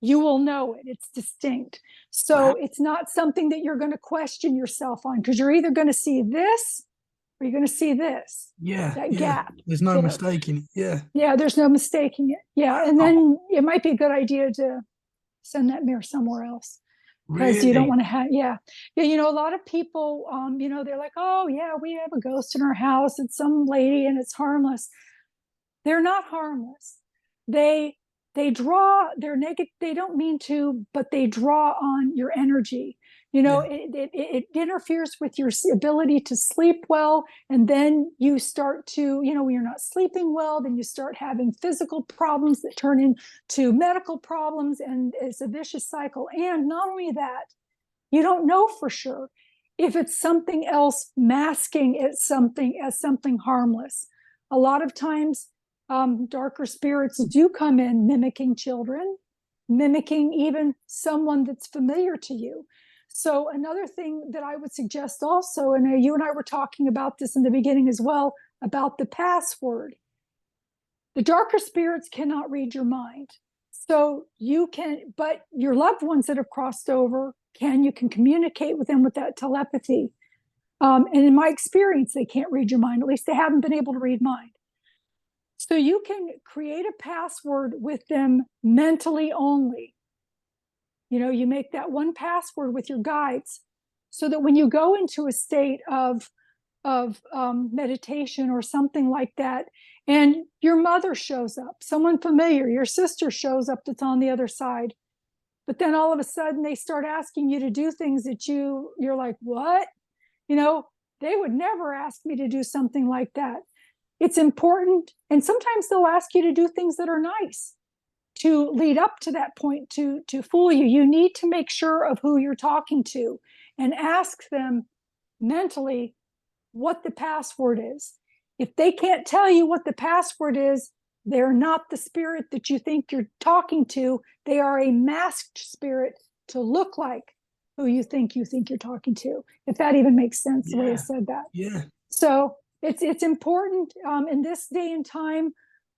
you will know it. It's distinct. So Wow. it's not something that you're going to question yourself on, because you're either going to see this or you're going to see this. Yeah. That Yeah. gap. There's no So, mistaking it. Yeah. yeah, there's no mistaking it. Yeah. And Oh, then it might be a good idea to send that mirror somewhere else, because you don't really? want to have, yeah. A lot of people, they're like, oh yeah, we have a ghost in our house. It's some lady and it's harmless. They're not harmless. They draw, they're negative. They don't mean to, but they draw on your energy. Yeah. It interferes with your ability to sleep well. And then you start to, when you're not sleeping well, then you start having physical problems that turn into medical problems. And it's a vicious cycle. And not only that, you don't know for sure if it's something else masking it something as something harmless. A lot of times, darker spirits do come in mimicking children, mimicking even someone that's familiar to you. So another thing that I would suggest also, and you and I were talking about this in the beginning as well, about the password. The darker spirits cannot read your mind. So you can, but your loved ones that have crossed over you can communicate with them with that telepathy. And in my experience, they can't read your mind. At least they haven't been able to read mine. So you can create a password with them mentally only. You make that one password with your guides, so that when you go into a state of meditation or something like that, and your mother shows up, someone familiar, your sister shows up that's on the other side, but then all of a sudden they start asking you to do things that you're like, what? They would never ask me to do something like that. It's important. And sometimes they'll ask you to do things that are nice to lead up to that point, to fool you. You need to make sure of who you're talking to and ask them mentally what the password is. If they can't tell you what the password is, they're not the spirit that you think you're talking to. They are a masked spirit to look like who you think you're talking to. If that even makes sense, the way I said that. Yeah. So it's important in this day and time,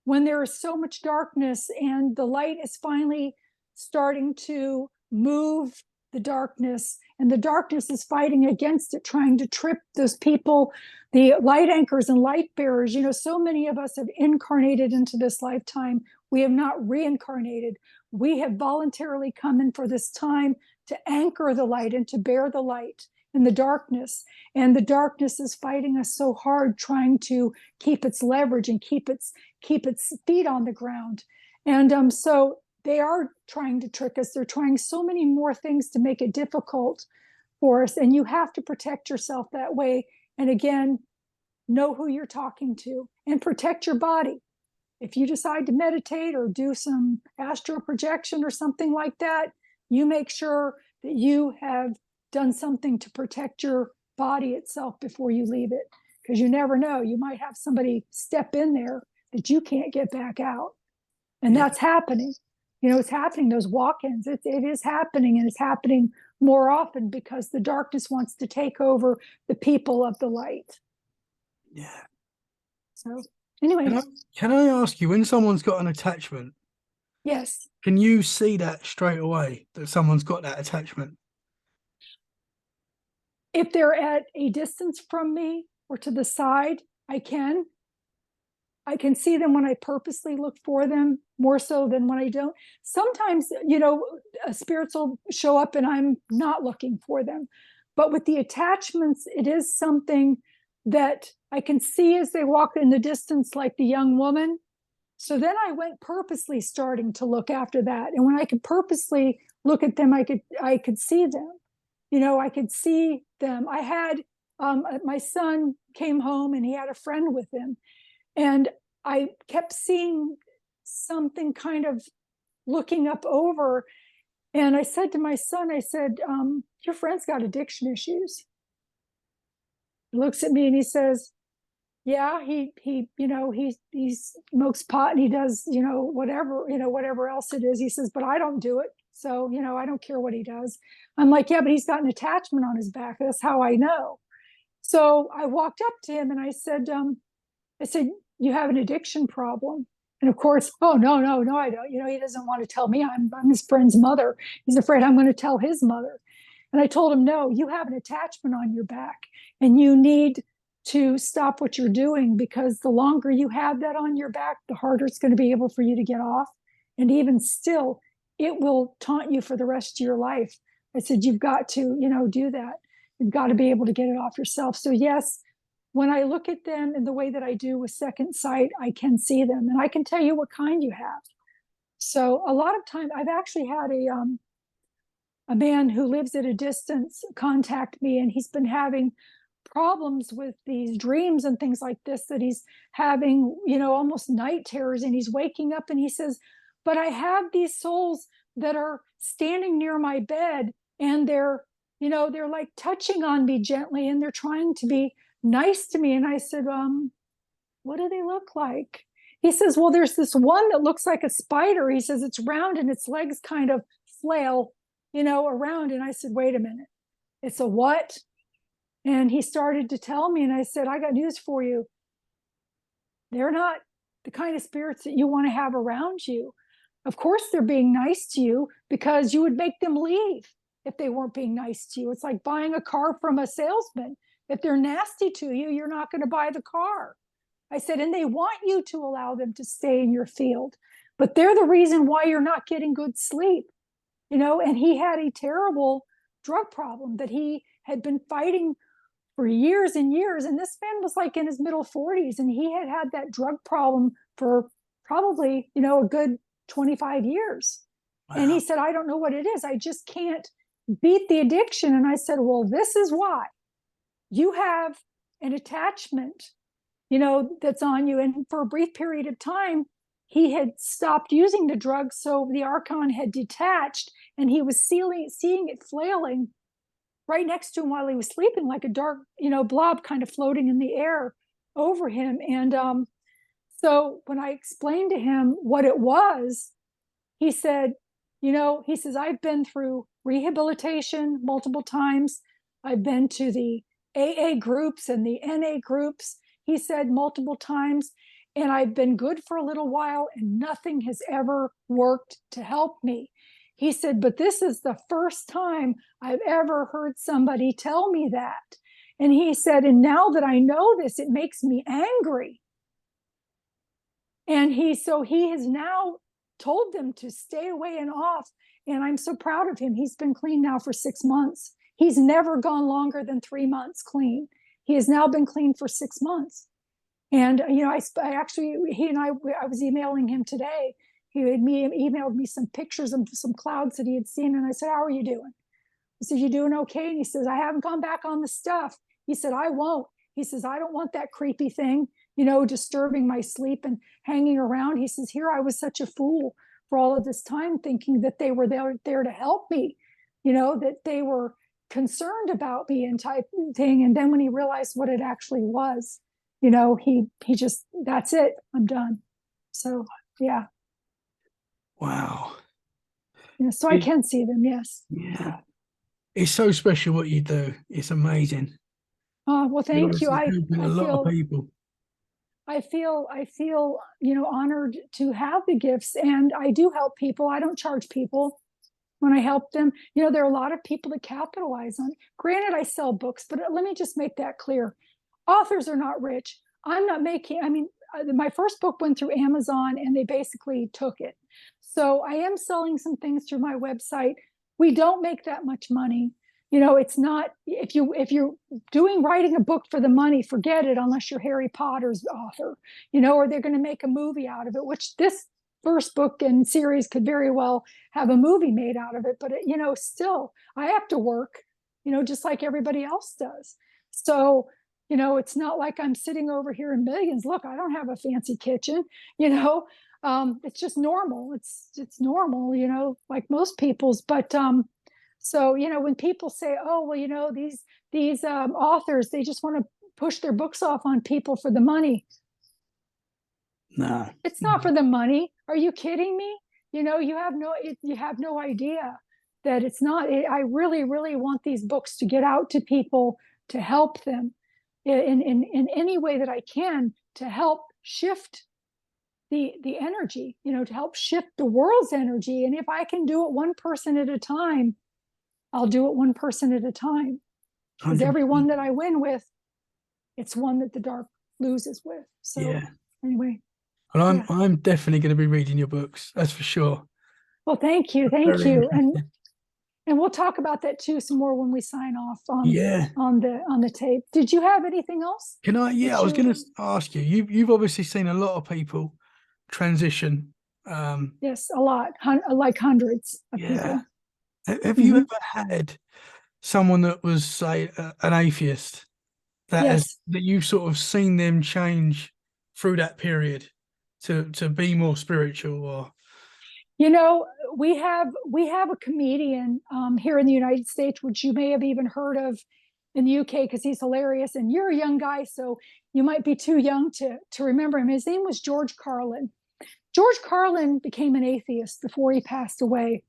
when there is so much darkness and the light is finally starting to move the darkness, and the darkness is fighting against it, trying to trip those people, the light anchors and light bearers. So many of us have incarnated into this lifetime. We have not reincarnated. We have voluntarily come in for this time to anchor the light and to bear the light in the darkness. And the darkness is fighting us so hard, trying to keep its leverage and keep its feet on the ground. And so they are trying to trick us. They're trying so many more things to make it difficult for us. And you have to protect yourself that way. And again, know who you're talking to and protect your body. If you decide to meditate or do some astral projection or something like that, you make sure that you have done something to protect your body itself before you leave it, because you never know. You might have somebody step in there that you can't get back out. And that's happening. It's happening, those walk-ins. It is happening, and it's happening more often because the darkness wants to take over the people of the light. Yeah. So anyway. Can I ask you, when someone's got an attachment Yes. Can you see that straight away that someone's got that attachment? If they're at a distance from me or to the side, I can. I can see them when I purposely look for them more so than when I don't. Sometimes, spirits will show up and I'm not looking for them. But with the attachments, it is something that I can see as they walk in the distance, like the young woman. So then I went purposely starting to look after that. And when I could purposely look at them, I could see them. I could see them. I had my son came home and he had a friend with him. And I kept seeing something kind of looking up over. And I said to my son, I said, your friend's got addiction issues. He looks at me and he says, yeah, he smokes pot and he does, whatever else it is. He says, but I don't do it. So, I don't care what he does. I'm like, yeah, but he's got an attachment on his back. That's how I know. So I walked up to him and I said, you have an addiction problem. And of course, oh, no, I don't. He doesn't want to tell me. I'm his friend's mother. He's afraid I'm going to tell his mother. And I told him, no, you have an attachment on your back and you need to stop what you're doing, because the longer you have that on your back, the harder it's going to be able for you to get off. And even still, it will taunt you for the rest of your life. I said, you've got to, do that. You've got to be able to get it off yourself. So yes, when I look at them in the way that I do with second sight, I can see them and I can tell you what kind you have. So a lot of time, I've actually had a man who lives at a distance contact me, and he's been having problems with these dreams and things like this, that he's having, almost night terrors, and he's waking up and he says, but I have these souls that are standing near my bed and they're like touching on me gently and they're trying to be nice to me. And I said, what do they look like? He says, well, there's this one that looks like a spider. He says it's round and its legs kind of flail, around. And I said, wait a minute, it's a what? And he started to tell me, and I said, I got news for you. They're not the kind of spirits that you want to have around you. Of course, they're being nice to you because you would make them leave if they weren't being nice to you. It's like buying a car from a salesman. If they're nasty to you, you're not going to buy the car. I said, and they want you to allow them to stay in your field, but they're the reason why you're not getting good sleep. And he had a terrible drug problem that he had been fighting for years and years. And this man was like in his middle 40s, and he had had that drug problem for probably, a good 25 years. Wow. And he said, I don't know what it is. I just can't beat the addiction. And I said, well, this is why. You have an attachment, that's on you. And for a brief period of time, he had stopped using the drug. So the archon had detached and he was seeing it flailing right next to him while he was sleeping, like a dark, blob kind of floating in the air over him. And so when I explained to him what it was, he said, he says, I've been through rehabilitation multiple times. I've been to the AA groups and the NA groups, he said, multiple times. And I've been good for a little while and nothing has ever worked to help me. He said, but this is the first time I've ever heard somebody tell me that. And he said, and now that I know this, it makes me angry. And he has now told them to stay away and off. And I'm so proud of him. He's been clean now for 6 months. He's never gone longer than 3 months clean. He has now been clean for 6 months. And, I was emailing him today. He had emailed me some pictures of some clouds that he had seen. And I said, how are you doing? I said, you doing okay? And he says, I haven't gone back on the stuff. He said, I won't. He says, I don't want that creepy thing, disturbing my sleep and hanging around. He says, here I was such a fool for all of this time, thinking that they were there to help me, that they were concerned about me and type thing. And then when he realized what it actually was, he just, that's it. I'm done. So, yeah. Wow. Yeah, so I can see them. Yes. Yeah. It's so special what you do. It's amazing. Oh, well, thank you. I lot of people. I feel, honored to have the gifts, and I do help people. I don't charge people when I help them. There are a lot of people that capitalize on it. Granted, I sell books, but let me just make that clear. Authors are not rich. I'm not making, my first book went through Amazon and they basically took it. So I am selling some things through my website. We don't make that much money. It's not, if you're writing a book for the money, forget it, unless you're Harry Potter's author, or they're going to make a movie out of it, which this first book and series could very well have a movie made out of it. But still, I have to work, just like everybody else does. So, it's not like I'm sitting over here in millions. Look, I don't have a fancy kitchen, it's just normal. It's normal, like most people's. But so, when people say, oh, well, these authors, they just want to push their books off on people for the money. No, it's not for the money. Are you kidding me? You have no idea that it's not. I really, really want these books to get out to people, to help them in any way that I can, to help shift the energy, to help shift the world's energy. And if I can do it one person at a time, I'll do it one person at a time. Because every one that I win with, it's one that the dark loses with. So anyway. Well, I'm definitely going to be reading your books. That's for sure. Well, thank you. And we'll talk about that too some more when we sign off on the tape. Did you have anything else? Can I? Yeah, I was going to ask you. You've obviously seen a lot of people transition. Yes, a lot, like hundreds of people. Have you ever had someone that was, say, an atheist that you've sort of seen them change through that period to be more spiritual? Or we have a comedian here in the United States, which you may have even heard of in the UK, because he's hilarious. And you're a young guy, so you might be too young to remember him. His name was George Carlin. George Carlin became an atheist before he passed away.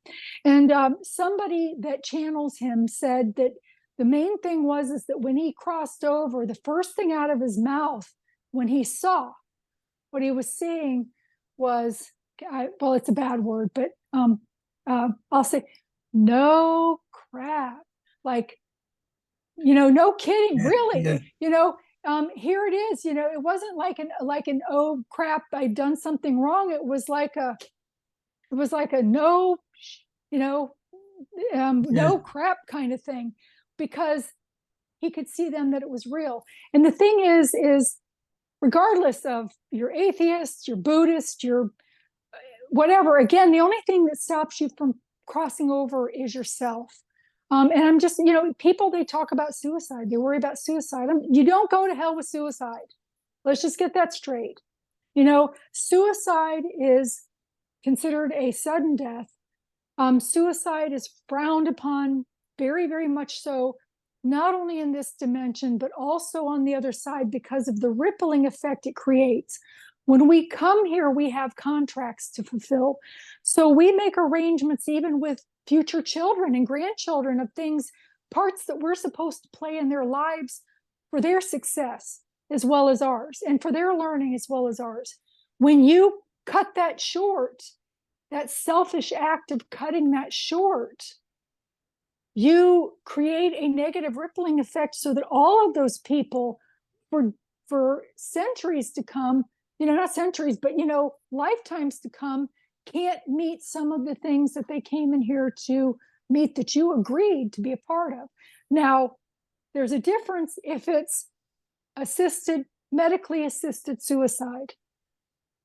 And somebody that channels him said that the main thing is that when he crossed over, the first thing out of his mouth when he saw what he was seeing was, well, it's a bad word, but I'll say, no crap. Like, no kidding, really. Here it is. It wasn't like an oh crap, I'd done something wrong. It was like a no, no crap kind of thing, because he could see then that it was real. And the thing is regardless of you're atheist, you're Buddhist, you're whatever, again, the only thing that stops you from crossing over is yourself. And I'm just, people, they talk about suicide. They worry about suicide. You don't go to hell with suicide. Let's just get that straight. Suicide is considered a sudden death. Suicide is frowned upon very, very much so, not only in this dimension, but also on the other side, because of the rippling effect it creates. When we come here, we have contracts to fulfill. So we make arrangements even with future children and grandchildren of parts that we're supposed to play in their lives for their success as well as ours, and for their learning as well as ours. When you cut that short, that selfish act of cutting that short, you create a negative rippling effect, so that all of those people for centuries to come, not centuries, but lifetimes to come, can't meet some of the things that they came in here to meet, that you agreed to be a part of. Now, there's a difference if it's medically assisted suicide.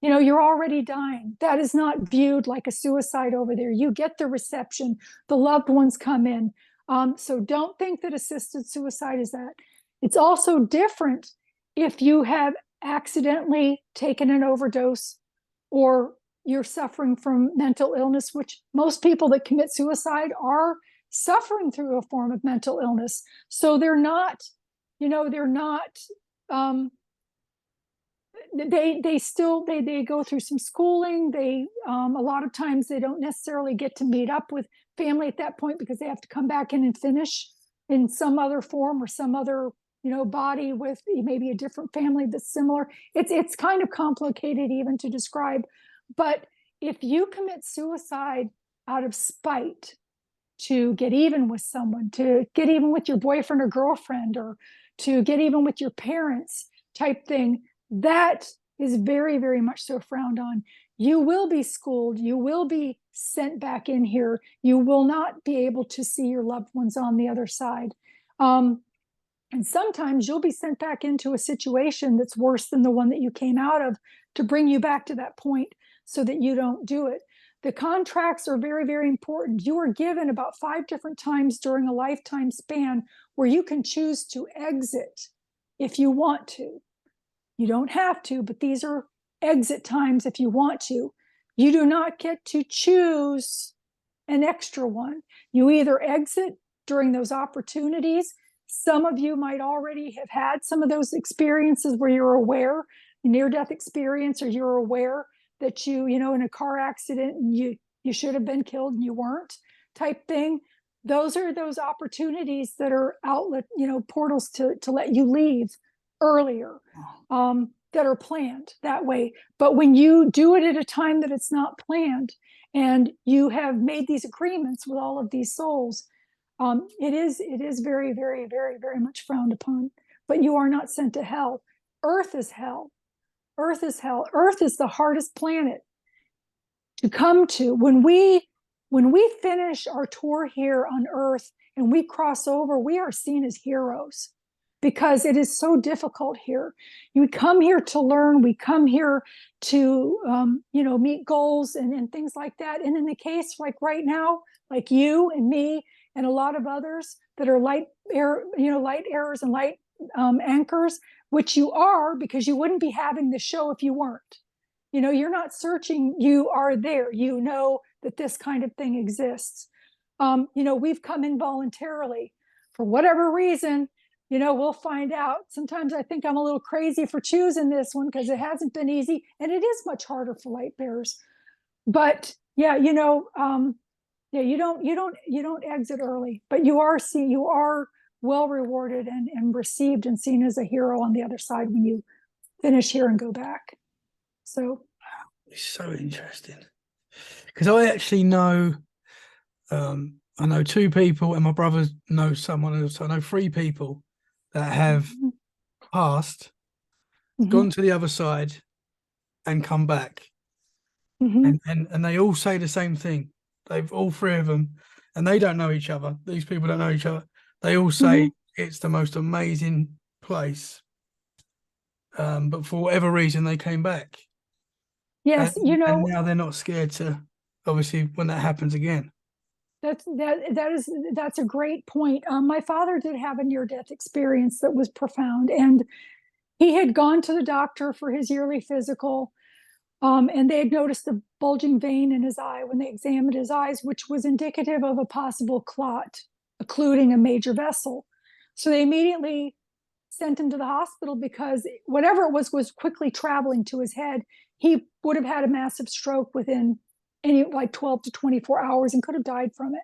You're already dying. That is not viewed like a suicide over there. You get the reception, the loved ones come in. So don't think that assisted suicide is that. It's also different if you have accidentally taken an overdose, or you're suffering from mental illness, which most people that commit suicide are suffering through a form of mental illness. So they're not, they go through some schooling. They a lot of times they don't necessarily get to meet up with family at that point, because they have to come back in and finish in some other form or some other body with maybe a different family that's similar. It's kind of complicated even to describe. But if you commit suicide out of spite, to get even with someone, to get even with your boyfriend or girlfriend, or to get even with your parents type thing, that is very, very much so frowned on. You will be schooled. You will be sent back in here. You will not be able to see your loved ones on the other side. And sometimes you'll be sent back into a situation that's worse than the one that you came out of to bring you back to that point so that you don't do it. The contracts are very, very important. You are given about 5 different times during a lifetime span where you can choose to exit if you want to. You don't have to, but these are exit times if you want to. You do not get to choose an extra one. You either exit during those opportunities. Some of you might already have had some of those experiences where you're aware, near-death experience, or you're aware that in a car accident and you should have been killed and you weren't, type thing. Those are those opportunities that are outlet, portals to let you leave earlier, that are planned that way. But when you do it at a time that it's not planned, and you have made these agreements with all of these souls, it is very, very, very, very much frowned upon. But you are not sent to hell. Earth is hell. Earth is hell. Earth is the hardest planet to come to. When we finish our tour here on Earth and we cross over, we are seen as heroes because it is so difficult here. We come here to learn. We come here to meet goals and things like that. And in the case like right now, like you and me and a lot of others that are light errors and light anchors, which you are, because you wouldn't be having the show if you weren't. You're not searching, you are there. You know that this kind of thing exists. We've come in voluntarily for whatever reason. We'll find out. Sometimes I think I'm a little crazy for choosing this one because it hasn't been easy, and it is much harder for light bearers. But yeah, you don't exit early, but you are well rewarded and received and seen as a hero on the other side when you finish here and go back. So it's so interesting because I actually know, I know 2 people, and my brother knows someone else. I know 3 people that have passed, gone to the other side, and come back, and they all say the same thing. They've all 3 of them, and they don't know each other. These people don't know each other. They all say it's the most amazing place, but for whatever reason they came back. Yes, and now they're not scared to, obviously, when that happens again. That's a great point. My father did have a near-death experience that was profound, and he had gone to the doctor for his yearly physical, and they had noticed a bulging vein in his eye when they examined his eyes, which was indicative of a possible clot occluding a major vessel. So they immediately sent him to the hospital because whatever it was quickly traveling to his head. He would have had a massive stroke within 12 to 24 hours and could have died from it.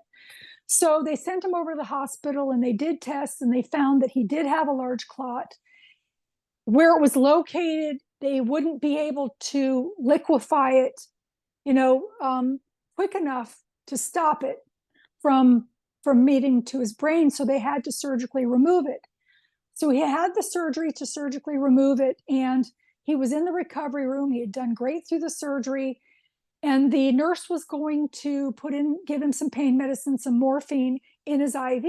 So they sent him over to the hospital and they did tests and they found that he did have a large clot. Where it was located, they wouldn't be able to liquefy it, quick enough to stop it from meeting to his brain. So they had to surgically remove it. So he had the surgery to surgically remove it, and he was in the recovery room. He had done great through the surgery, and the nurse was going to give him some pain medicine, some morphine in his IV.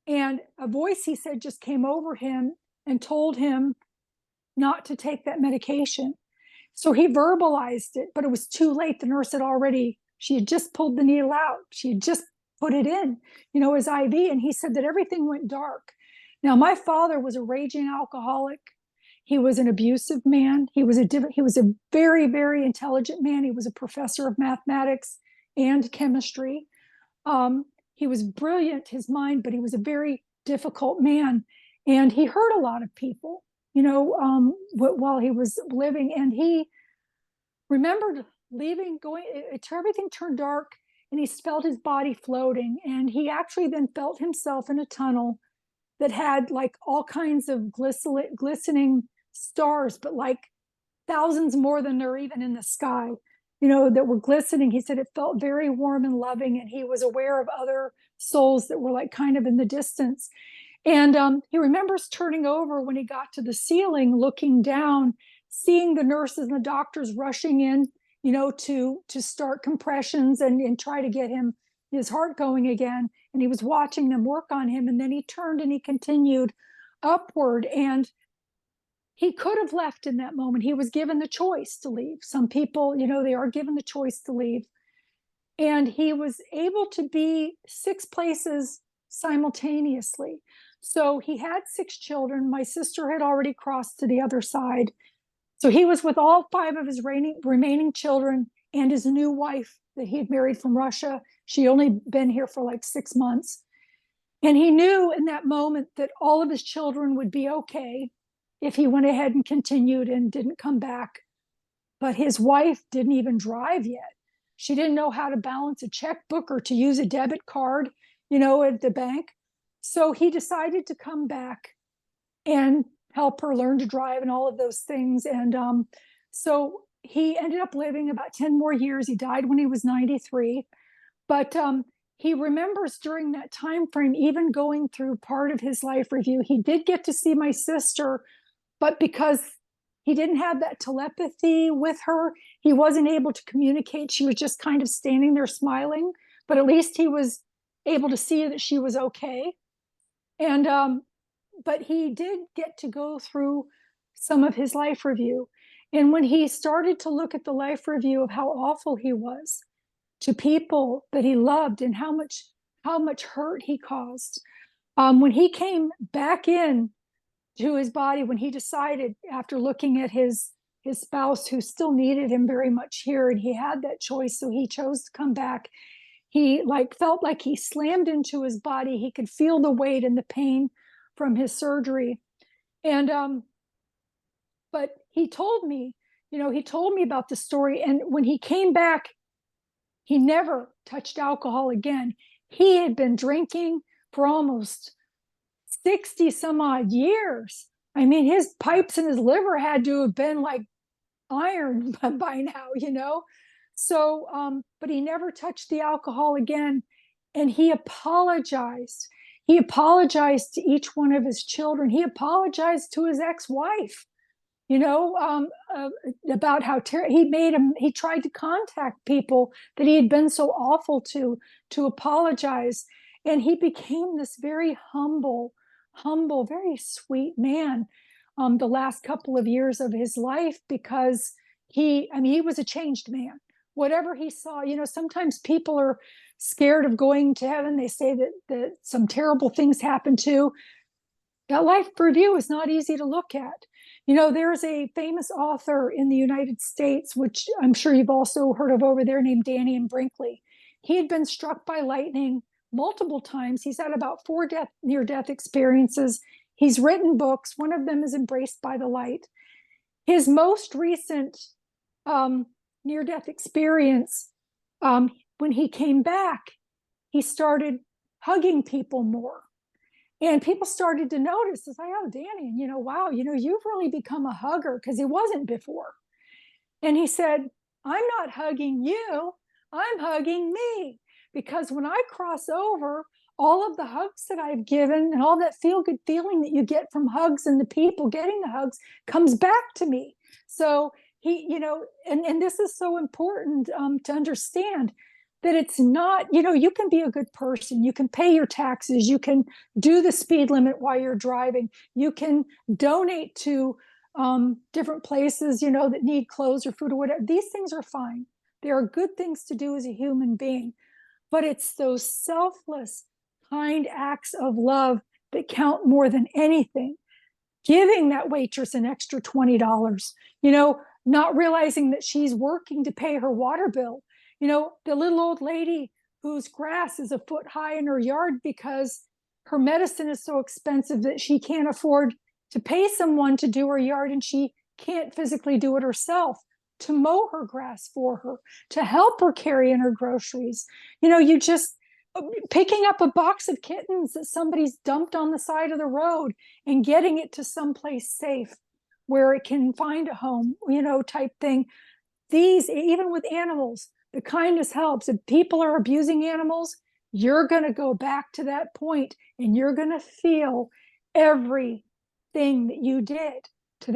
And a voice, he said, just came over him and told him not to take that medication. So he verbalized it, but it was too late. The nurse she had just pulled the needle out. She had just put it in, his IV. And he said that everything went dark. Now, my father was a raging alcoholic. He was an abusive man. He was a very, very intelligent man. He was a professor of mathematics and chemistry. He was brilliant, his mind, but he was a very difficult man. And he hurt a lot of people, while he was living. And he remembered leaving, everything turned dark, and he felt his body floating. And he actually then felt himself in a tunnel that had like all kinds of glistening stars, but like thousands more than there are even in the sky, that were glistening. He said it felt very warm and loving, and he was aware of other souls that were like kind of in the distance. And he remembers turning over when he got to the ceiling, looking down, seeing the nurses and the doctors rushing in, to start compressions and try to get his heart going again. And he was watching them work on him. And then he turned and he continued upward. And he could have left in that moment. He was given the choice to leave. Some people, they are given the choice to leave. And he was able to be 6 places simultaneously. So he had 6 children. My sister had already crossed to the other side. So he was with all 5 of his remaining children and his new wife that he had married from Russia. She only been here for like 6 months. And he knew in that moment that all of his children would be okay if he went ahead and continued and didn't come back. But his wife didn't even drive yet. She didn't know how to balance a checkbook or to use a debit card, at the bank. So he decided to come back and help her learn to drive and all of those things. And so he ended up living about 10 more years. He died when he was 93. But he remembers during that time frame, even going through part of his life review, he did get to see my sister, but because he didn't have that telepathy with her, he wasn't able to communicate. She was just kind of standing there smiling, but at least he was able to see that she was okay. And but he did get to go through some of his life review. And when he started to look at the life review of how awful he was to people that he loved and how much hurt he caused, when he came back in to his body, when he decided after looking at his spouse who still needed him very much here, and he had that choice, so he chose to come back. He felt like he slammed into his body. He could feel the weight and the pain from his surgery. And but he told me about the story. And when he came back, he never touched alcohol again. He had been drinking for almost 60 some odd years. I mean, his pipes in his liver had to have been like iron by now, So, but he never touched the alcohol again. And he apologized. He apologized to each one of his children. He apologized to his ex-wife, about how he tried to contact people that he had been so awful to apologize. And he became this very humble, very sweet man the last couple of years of his life, because he was a changed man. Whatever he saw, sometimes people are scared of going to heaven. They say that some terrible things happen to. That life review is not easy to look at. There's a famous author in the United States, which I'm sure you've also heard of over there, named Danny Brinkley. He had been struck by lightning multiple times. He's had about 4 near-death experiences. He's written books. One of them is Embraced by the Light. His most recent near-death experience, when he came back, he started hugging people more. And people started to notice, it's like, oh, Danny, wow, you've really become a hugger, because he wasn't before. And he said, I'm not hugging you, I'm hugging me. Because when I cross over, all of the hugs that I've given and all that feel-good feeling that you get from hugs and the people getting the hugs comes back to me. So he, and this is so important to understand, that it's not, you can be a good person. You can pay your taxes. You can do the speed limit while you're driving. You can donate to different places, that need clothes or food or whatever. These things are fine. They are good things to do as a human being. But it's those selfless, kind acts of love that count more than anything. Giving that waitress an extra $20, not realizing that she's working to pay her water bill. The little old lady whose grass is a foot high in her yard because her medicine is so expensive that she can't afford to pay someone to do her yard, and she can't physically do it herself, to mow her grass for her, to help her carry in her groceries. picking up a box of kittens that somebody's dumped on the side of the road and getting it to someplace safe where it can find a home, type thing. These, even with animals, the kindness helps. If people are abusing animals, you're going to go back to that point and you're going to feel everything that you did to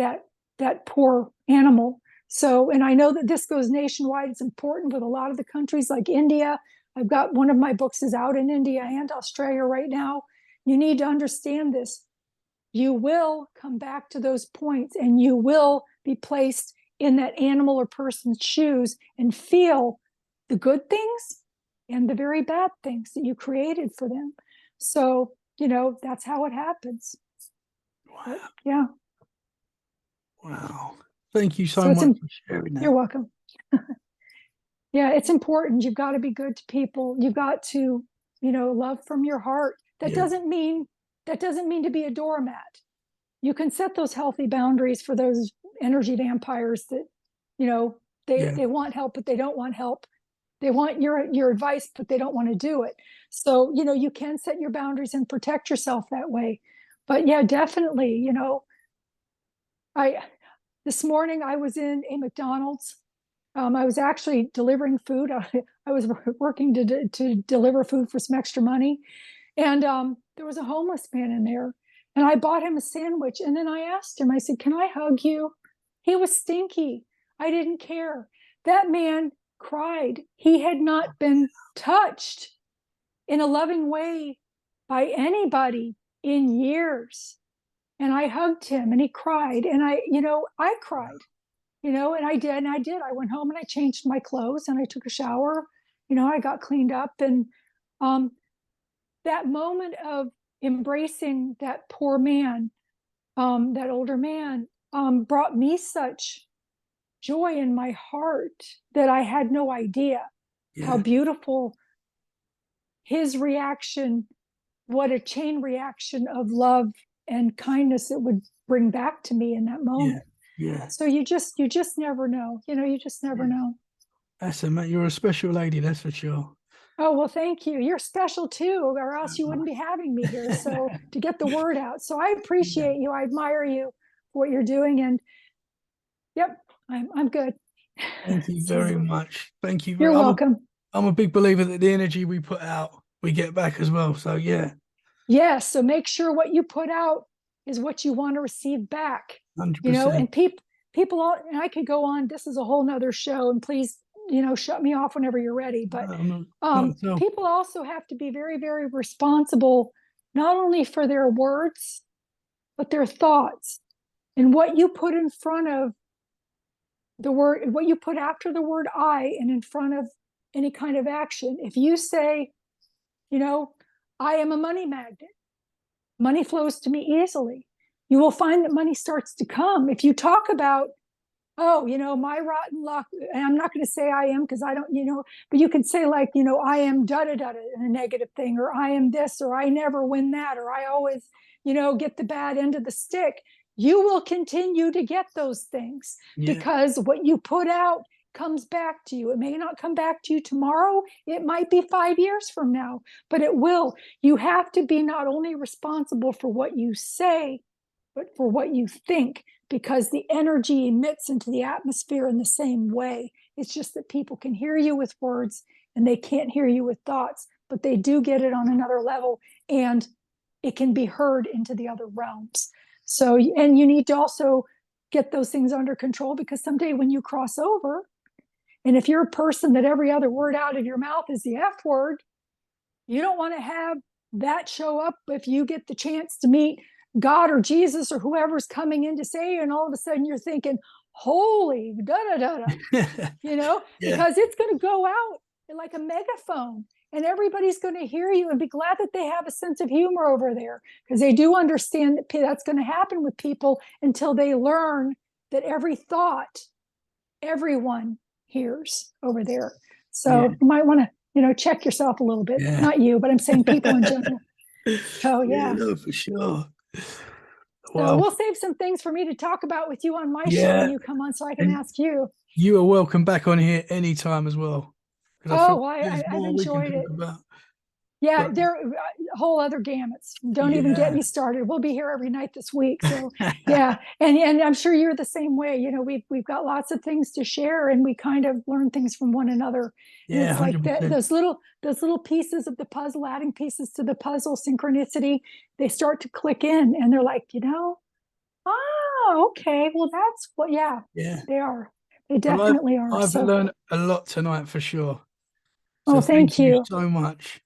that poor animal. So, and I know that this goes nationwide. It's important with a lot of the countries like India. I've got one of my books is out in India and Australia right now. You need to understand this. You will come back to those points and you will be placed in that animal or person's shoes and feel the good things and the very bad things that you created for them. So, that's how it happens. Wow. But, yeah. Wow. Thank you so much for sharing that. You're welcome. Yeah, it's important. You've got to be good to people. You've got to, love from your heart. That doesn't mean to be a doormat. You can set those healthy boundaries for those energy vampires that, they want help, but they don't want help. They want your advice, but they don't want to do it. So, you can set your boundaries and protect yourself that way. But yeah, definitely, this morning I was in a McDonald's. I was actually delivering food. I was working to deliver food for some extra money. And there was a homeless man in there. And I bought him a sandwich. And then I asked him, I said, can I hug you? He was stinky. I didn't care. That man cried. He had not been touched in a loving way by anybody in years. And I hugged him and he cried. And I cried, and I did. I went home and I changed my clothes and I took a shower. I got cleaned up. And that moment of embracing that poor man, that older man, brought me such joy in my heart that I had no idea how beautiful his reaction, what a chain reaction of love and kindness it would bring back to me in that moment. Yeah. So you just never know. You just never know. That's mate. You're a special lady, that's for sure. Oh, well, thank you. You're special too, or else you wouldn't be having me here. So to get the word out. So I appreciate you. I admire you for what you're doing. And yep, I'm good. Thank you very much. Thank you. You're welcome. I'm a big believer that the energy we put out, we get back as well. So yeah. Yes. So make sure what you put out is what you want to receive back. 100%. And people, and I could go on. This is a whole nother show, and please, shut me off whenever you're ready. But people also have to be very, very responsible, not only for their words, but their thoughts and what you put in front of the word, what you put after the word I and in front of any kind of action. If you say, I am a money magnet, money flows to me easily. You will find that money starts to come. If you talk about, my rotten luck, and I'm not going to say I am because I don't, but you can say like, I am da-da-da in a negative thing, or I am this, or I never win that, or I always, get the bad end of the stick. You will continue to get those things because what you put out comes back to you. It may not come back to you tomorrow. It might be 5 years from now, but it will. You have to be not only responsible for what you say, but for what you think, because the energy emits into the atmosphere in the same way. It's just that people can hear you with words and they can't hear you with thoughts, but they do get it on another level and it can be heard into the other realms. So, and you need to also get those things under control, because someday when you cross over, and if you're a person that every other word out of your mouth is the F word, you don't want to have that show up if you get the chance to meet God or Jesus or whoever's coming in to say you, and all of a sudden you're thinking, holy da-da-da-da, because it's going to go out like a megaphone and everybody's going to hear you and be glad that they have a sense of humor over there, because they do understand that that's going to happen with people until they learn that every thought, everyone hears over there. So you might want to, check yourself a little bit. Not you, but I'm saying people in general. So no, for sure. Well, so we'll save some things for me to talk about with you on my show when you come on, so I can ask you. You are welcome back on here anytime as well. I've enjoyed it. Yeah, But there whole other gamuts. Don't even get yeah, me started. We'll be here every night this week. So yeah, and I'm sure you're the same way. You know, we've got lots of things to share, and we kind of learn things from one another. And yeah, it's like that 100%. those little pieces of the puzzle, adding pieces to the puzzle, synchronicity. They start to click in, and they're like, oh, okay, well that's what. Yeah, Yeah. they are. They Well, definitely are. I've So, learned a lot tonight for sure. So oh, thank thank you you. so much.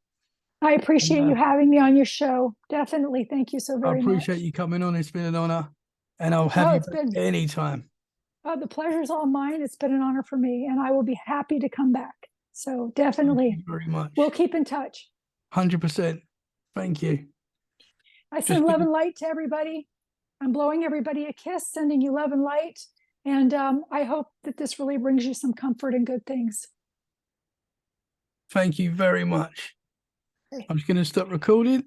I And, appreciate you having me on your show. Definitely. Thank you so I very appreciate much. you coming on. It's been an honor, and I'll have Oh, you it's back been anytime. the pleasure's all mine. It's been an honor for me, and I will be happy to come back. So Thank definitely, you very we'll much. keep in touch. 100%. Thank you. I Just send love been, and light to everybody. I'm blowing everybody a kiss, sending you love and light. And I hope that this really brings you some comfort and good things. thank you very much. Okay. I'm just going to stop recording.